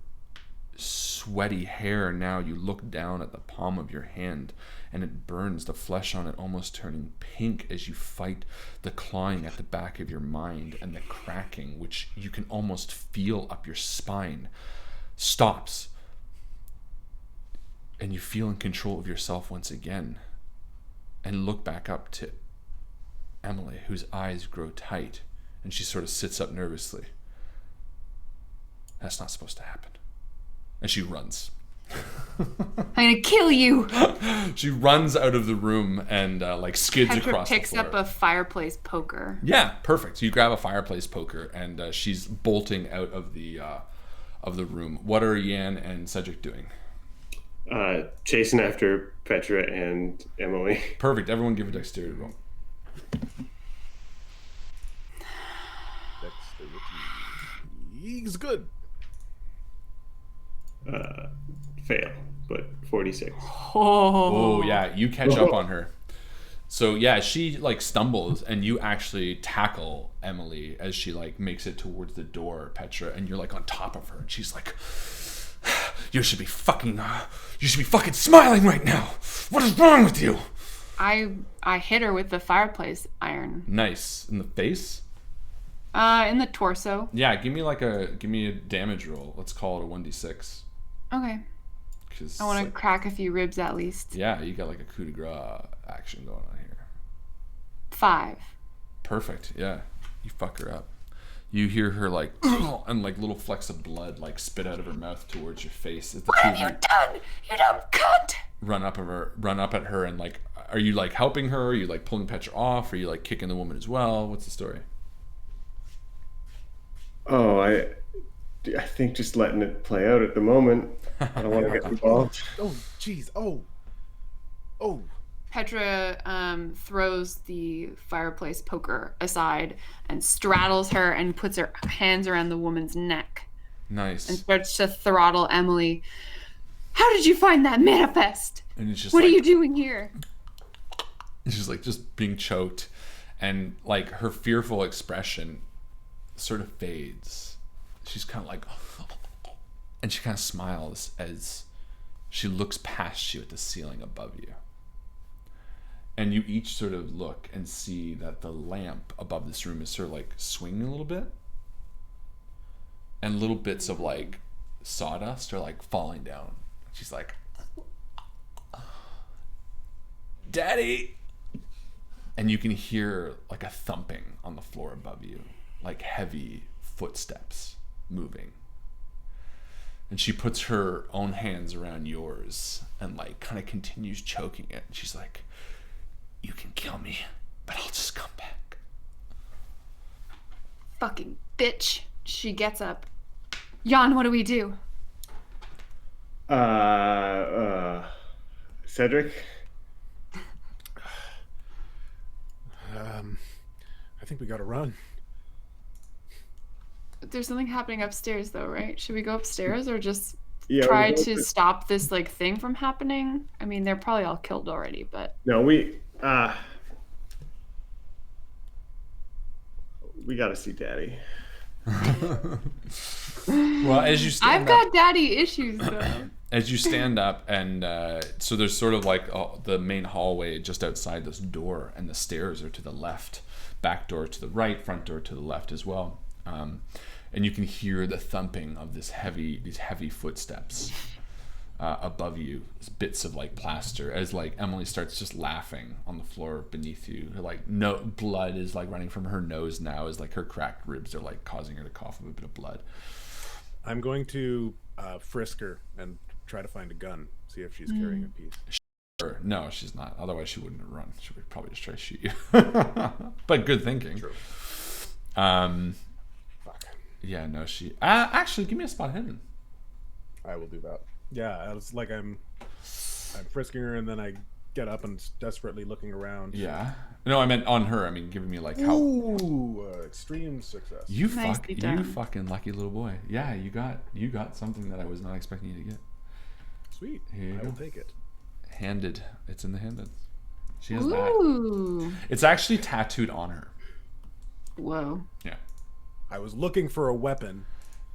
Speaker 2: sweaty hair now you look down at the palm of your hand, and it burns, the flesh on it almost turning pink as you fight the clawing at the back of your mind, and the cracking, which you can almost feel up your spine, stops. And you feel in control of yourself once again, and look back up to Emily, whose eyes grow tight, and she sort of sits up nervously. That's not supposed to happen. And she runs.
Speaker 5: I'm gonna kill you!
Speaker 2: She runs out of the room and skids
Speaker 5: Petra
Speaker 2: across the
Speaker 5: picks
Speaker 2: floor.
Speaker 5: up a fireplace poker.
Speaker 2: Yeah, perfect. So you grab a fireplace poker, and she's bolting out of the room. What are Yan and Cedric doing?
Speaker 3: Chasing after Petra and Emily.
Speaker 2: Perfect. Everyone give a dexterity roll.
Speaker 4: He's good.
Speaker 3: Fail, but 46.
Speaker 2: Oh yeah, you catch up on her. So yeah, she stumbles, and you actually tackle Emily as she makes it towards the door, Petra, and you're on top of her, and she's like, you should be fucking smiling right now. What is wrong with you?
Speaker 5: I hit her with the fireplace iron.
Speaker 2: Nice. In the face?
Speaker 5: In the torso.
Speaker 2: Yeah, give me a damage roll. Let's call it a 1d6.
Speaker 5: Okay. I want to crack a few ribs at least.
Speaker 2: Yeah, you got a coup de grace action going on here.
Speaker 5: 5.
Speaker 2: Perfect. Yeah. You fuck her up. You hear her like, and like little flecks of blood like spit out of her mouth towards your face. As the
Speaker 5: What
Speaker 2: two
Speaker 5: have
Speaker 2: of
Speaker 5: you done? You dumb cunt!
Speaker 2: run up at her, and like, are you like helping her? Are you like pulling Petra off? Are you like kicking the woman as well? What's the story?
Speaker 3: Oh, I think just letting it play out at the moment. I don't want to get involved.
Speaker 4: Oh, jeez. Oh.
Speaker 5: Petra throws the fireplace poker aside and straddles her and puts her hands around the woman's neck and
Speaker 2: Nice.
Speaker 5: starts to throttle Emily. How did you find that manifest?
Speaker 2: And it's just
Speaker 5: What
Speaker 2: like,
Speaker 5: are you doing here?
Speaker 2: she's like just being choked, and like her fearful expression sort of fades. She's kind of like, and she kind of smiles as she looks past you at the ceiling above you. And you each sort of look and see that the lamp above this room is sort of like swinging a little bit, and little bits of like sawdust are like falling down. She's like, Daddy! And you can hear like a thumping on the floor above you, like heavy footsteps moving. And she puts her own hands around yours and like kind of continues choking it. And she's like, you can kill me, but I'll just come back.
Speaker 5: Fucking bitch. She gets up. Jan, what do we do?
Speaker 3: Cedric?
Speaker 4: I think we gotta run.
Speaker 5: There's something happening upstairs though, right? Should we go upstairs or just
Speaker 3: Yeah,
Speaker 5: try
Speaker 3: we-
Speaker 5: to stop this like thing from happening? I mean, they're probably all killed already, but
Speaker 3: No, we gotta see Daddy.
Speaker 2: Well, as you stand
Speaker 5: I've got daddy issues though.
Speaker 2: as you stand up, and so there's sort of like the main hallway just outside this door, and the stairs are to the left, back door to the right, front door to the left as well, and you can hear the thumping of these heavy footsteps above you, bits of like plaster, as like Emily starts just laughing on the floor beneath you. Her, like, no blood is like running from her nose now, as like her cracked ribs are like causing her to cough up a bit of blood.
Speaker 4: I'm going to frisk her and try to find a gun, see if she's carrying a piece.
Speaker 2: Sure. No, she's not. Otherwise, she wouldn't have run. She would probably just try to shoot you. But good thinking.
Speaker 4: True. Fuck.
Speaker 2: Yeah, no, she. Actually, give me a spot hidden.
Speaker 4: I will do that. Yeah, it's like I'm frisking her, and then I get up and desperately looking around.
Speaker 2: Yeah. No, I meant on her. I mean, giving me like how.
Speaker 4: Ooh, extreme success.
Speaker 2: You
Speaker 5: Nicely done.
Speaker 2: you fucking lucky little boy. Yeah, you got something that I was not expecting you to get.
Speaker 4: Sweet.
Speaker 2: Here you
Speaker 4: I will
Speaker 2: go.
Speaker 4: take it.
Speaker 2: Handed. It's in the handed. She has that.
Speaker 5: Ooh.
Speaker 2: It's actually tattooed on her.
Speaker 5: Whoa.
Speaker 2: Yeah.
Speaker 4: I was looking for a weapon.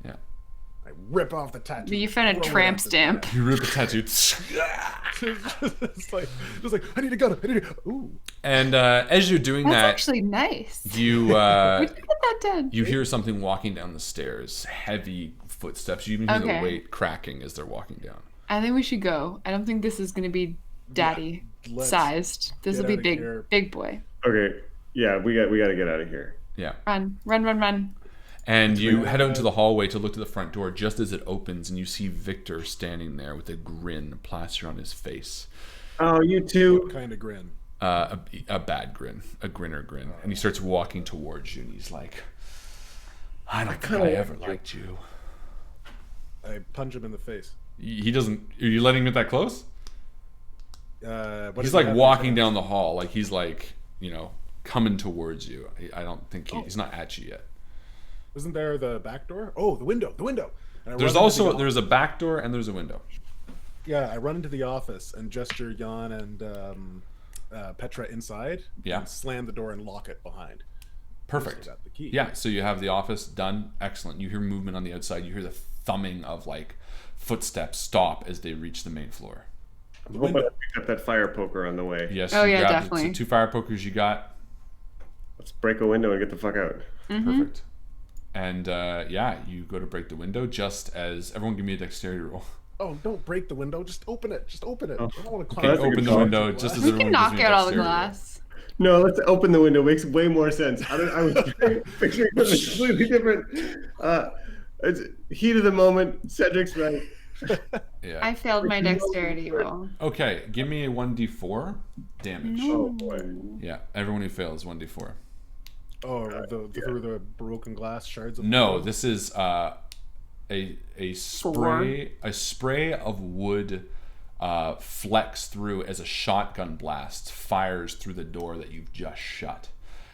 Speaker 2: Yeah.
Speaker 4: I rip off the tattoo.
Speaker 5: You found a
Speaker 4: throw it
Speaker 5: tramp
Speaker 4: at the-
Speaker 5: stamp.
Speaker 2: You rip a tattoo.
Speaker 4: it's like I need a gun. Ooh.
Speaker 2: And as you're doing
Speaker 5: That's
Speaker 2: that,
Speaker 5: actually nice.
Speaker 2: you
Speaker 5: Where'd you get that done?
Speaker 2: you hear something walking down the stairs. Heavy footsteps. You even hear
Speaker 5: Okay.
Speaker 2: the weight cracking as they're walking down.
Speaker 5: I think we should go. I don't think this is gonna be daddy
Speaker 4: let's
Speaker 5: sized. This
Speaker 4: get
Speaker 5: will be
Speaker 4: outta
Speaker 5: big,
Speaker 4: here.
Speaker 5: big boy.
Speaker 3: Okay, yeah, we got to get out of here.
Speaker 2: Yeah.
Speaker 5: Run, run, run, run.
Speaker 2: And you head out into the hallway to look to the front door just as it opens, and you see Victor standing there with a grin plastered on his face.
Speaker 3: Oh, you too.
Speaker 4: What kind of grin?
Speaker 2: A bad grin, a grinner grin. And he starts walking towards you, and he's like, I don't think I ever liked you.
Speaker 4: I punch him in the face.
Speaker 2: He doesn't, are you letting him get that close?
Speaker 4: What
Speaker 2: He's
Speaker 4: does he
Speaker 2: like
Speaker 4: have
Speaker 2: walking
Speaker 4: in
Speaker 2: down the hall, like he's like, coming towards you. I don't think he's not at you yet.
Speaker 4: Isn't there the back door? Oh, the window. And I
Speaker 2: There's
Speaker 4: run
Speaker 2: also,
Speaker 4: into the-
Speaker 2: there's a back door and there's a window.
Speaker 4: Yeah, I run into the office and gesture Jan and Petra inside.
Speaker 2: Yeah.
Speaker 4: And slam the door and lock it behind.
Speaker 2: Perfect.
Speaker 4: Got the key.
Speaker 2: Yeah, so you have the office done. Excellent. You hear movement on the outside. You hear the thumbing of like footsteps stop as they reach the main floor.
Speaker 3: I'm hoping I picked up that fire poker on the way.
Speaker 2: Yes.
Speaker 5: Oh,
Speaker 2: you
Speaker 5: yeah,
Speaker 2: grabbed
Speaker 5: definitely.
Speaker 2: The 2 fire pokers you got.
Speaker 3: Let's break a window and get the fuck out.
Speaker 2: Perfect. And you go to break the window just as everyone give me a dexterity roll.
Speaker 4: Oh, don't break the window. Just open it. I don't want to
Speaker 3: Okay,
Speaker 4: climb.
Speaker 3: that's a
Speaker 2: Open
Speaker 3: good
Speaker 2: the
Speaker 3: call.
Speaker 2: window just as
Speaker 5: We
Speaker 2: everyone
Speaker 5: can knock
Speaker 2: gives me a
Speaker 5: out all the
Speaker 2: dexterity roll.
Speaker 5: glass.
Speaker 3: No, let's open the window. Makes way more sense. I was picturing something completely different. It's heat of the moment. Cedric's right.
Speaker 2: Yeah.
Speaker 5: I failed my dexterity roll.
Speaker 2: Okay, give me a 1d4 damage.
Speaker 3: Oh boy.
Speaker 2: Yeah, everyone who fails 1d4.
Speaker 4: Oh, through the broken glass shards of
Speaker 2: No,
Speaker 4: wood?
Speaker 2: this is a spray of wood flecks through as a shotgun blast fires through the door that you've just shut,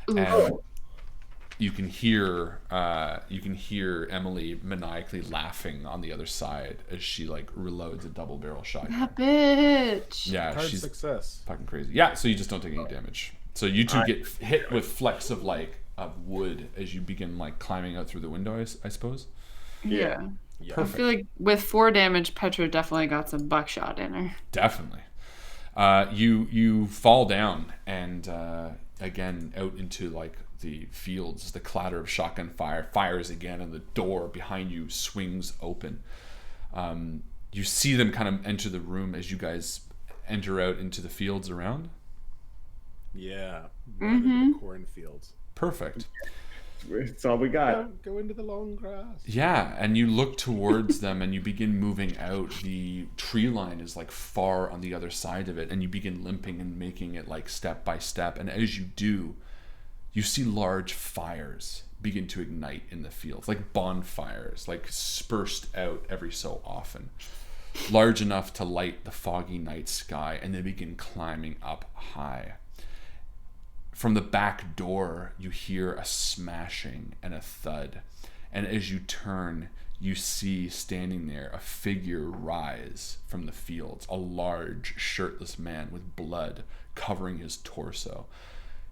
Speaker 2: and you can hear Emily maniacally laughing on the other side as she like reloads a double barrel shotgun.
Speaker 5: That bitch.
Speaker 2: Yeah,
Speaker 4: Hard
Speaker 2: she's
Speaker 4: success.
Speaker 2: fucking crazy. Yeah, so you just don't take any damage. So you two get hit with flecks of wood as you begin like climbing out through the window, I suppose.
Speaker 5: Yeah. I
Speaker 2: Perfect.
Speaker 5: feel like with 4 damage, Petra definitely got some buckshot in her.
Speaker 2: Definitely. You fall down and again out into like the fields. The clatter of shotgun fires again, and the door behind you swings open. You see them kind of enter the room as you guys enter out into the fields around.
Speaker 4: Yeah. Right into the cornfields.
Speaker 2: Perfect.
Speaker 3: It's all we got.
Speaker 4: Go into the long grass.
Speaker 2: Yeah, and you look towards them and you begin moving out. The tree line is like far on the other side of it, and you begin limping and making it like step by step. And as you do, you see large fires begin to ignite in the fields, like bonfires, like dispersed out every so often. Large enough to light the foggy night sky, and they begin climbing up high. From the back door, you hear a smashing and a thud. And as you turn, you see standing there a figure rise from the fields, a large, shirtless man with blood covering his torso.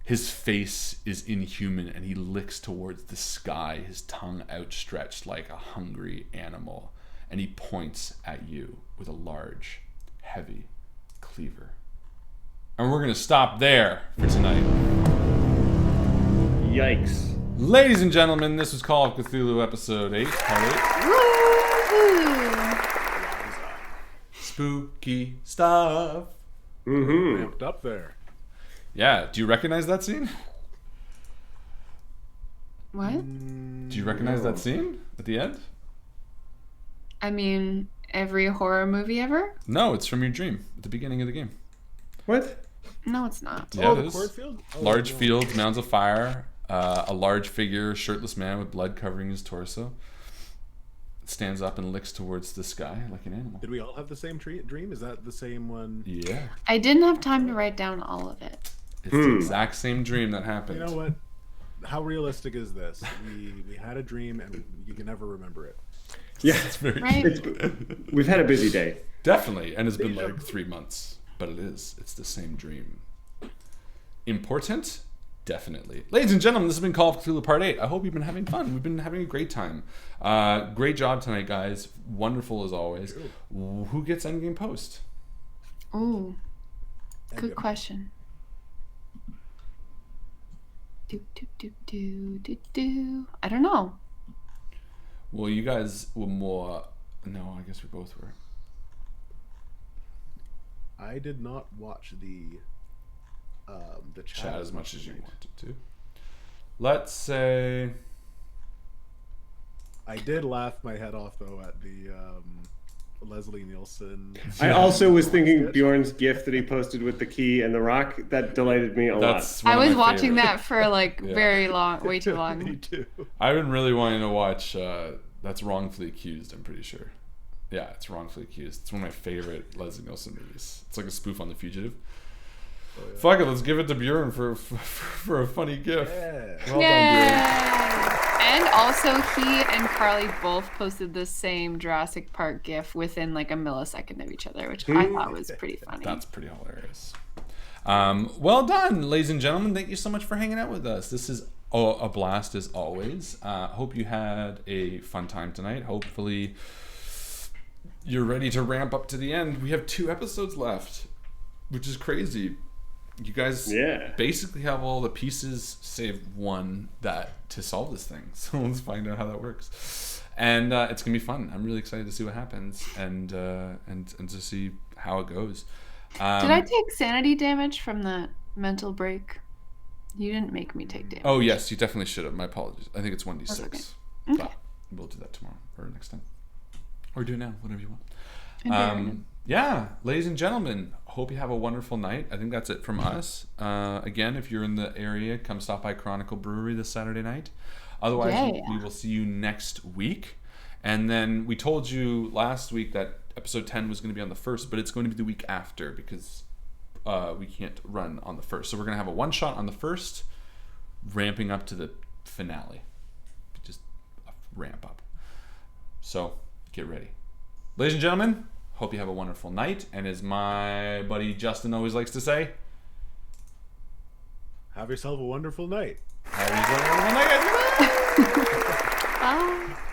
Speaker 2: His face is inhuman, and he licks towards the sky, his tongue outstretched like a hungry animal. And he points at you with a large, heavy cleaver. And we're going to stop there for tonight.
Speaker 3: Yikes.
Speaker 2: Ladies and gentlemen, this was Call of Cthulhu episode 8, part 8. Spooky stuff.
Speaker 4: Ramped up there.
Speaker 2: Yeah, do you recognize that scene?
Speaker 5: What?
Speaker 2: Do you recognize that scene at the end?
Speaker 5: I mean, every horror movie ever?
Speaker 2: No, it's from your dream at the beginning of the game.
Speaker 3: What?
Speaker 5: No, it's not.
Speaker 2: Yeah, it
Speaker 4: the
Speaker 2: is.
Speaker 4: cornfield? Oh,
Speaker 2: Large
Speaker 4: no.
Speaker 2: fields, mounds of fire, a large figure, shirtless man with blood covering his torso. Stands up and licks towards the sky like an animal.
Speaker 4: Did we all have the same dream? Is that the same one?
Speaker 2: Yeah.
Speaker 5: I didn't have time to write down all of it.
Speaker 2: It's the exact same dream that happened.
Speaker 4: You know what? How realistic is this? We had a dream and you can never remember it.
Speaker 3: Yeah.
Speaker 2: It's very
Speaker 5: Right?
Speaker 3: We've had a busy day.
Speaker 2: Definitely, and it's been like 3 months, but it's the same dream. Important? Definitely. Ladies and gentlemen, this has been Call of Cthulhu Part 8. I hope you've been having fun. We've been having a great time. Great job tonight, guys. Wonderful as always. Who gets Endgame Post?
Speaker 5: Ooh, good question. I don't know.
Speaker 2: Well, you guys were more... No, I guess we both were.
Speaker 4: I did not watch the
Speaker 2: Chat as much as you wanted to. Let's say...
Speaker 4: I did laugh my head off though at the Leslie Nielsen.
Speaker 3: I also was thinking Bjorn's gift that he posted with the key and the rock. That delighted me a lot.
Speaker 2: That's one
Speaker 5: I
Speaker 2: of
Speaker 5: was
Speaker 2: my
Speaker 5: watching
Speaker 2: favorite.
Speaker 5: that for like very long, way too
Speaker 4: Me
Speaker 5: long.
Speaker 4: too.
Speaker 2: I've been really wanting to watch That's Wrongfully Accused, I'm pretty sure. Yeah, it's Wrongfully Accused. It's one of my favorite Leslie Nielsen movies. It's like a spoof on The Fugitive.
Speaker 4: Oh, yeah.
Speaker 2: Fuck it, let's give it to Bjorn for a funny gift.
Speaker 4: Yeah.
Speaker 2: Well
Speaker 5: Yay! And also, he and Carly both posted the same Jurassic Park gif within like a millisecond of each other, which I thought was pretty funny.
Speaker 2: That's pretty hilarious. Well done, ladies and gentlemen. Thank you so much for hanging out with us. This is a blast as always. Hope you had a fun time tonight. Hopefully you're ready to ramp up to the end. We have 2 episodes left, which is crazy. You guys basically have all the pieces, save one, to solve this thing. So let's find out how that works. And it's gonna be fun. I'm really excited to see what happens and to see how it goes.
Speaker 5: Did I take sanity damage from that mental break? You didn't make me take damage.
Speaker 2: Oh yes, you definitely should have. My apologies. I think it's 1d6.
Speaker 5: Okay.
Speaker 2: But we'll do that tomorrow or next time. Or do it now, whatever you want.
Speaker 5: Random.
Speaker 2: Yeah, ladies and gentlemen, hope you have a wonderful night. I think that's it from us. Again, if you're in the area, come stop by Chronicle Brewery this Saturday night. Otherwise, we will see you next week. And then we told you last week that episode 10 was going to be on the 1st, but it's going to be the week after because we can't run on the 1st. So we're going to have a one-shot on the 1st, ramping up to the finale. Just a ramp up. So get ready. Ladies and gentlemen, hope you have a wonderful night. And as my buddy Justin always likes to say,
Speaker 4: have yourself a wonderful night.
Speaker 2: have yourself a wonderful night, guys.
Speaker 5: Bye.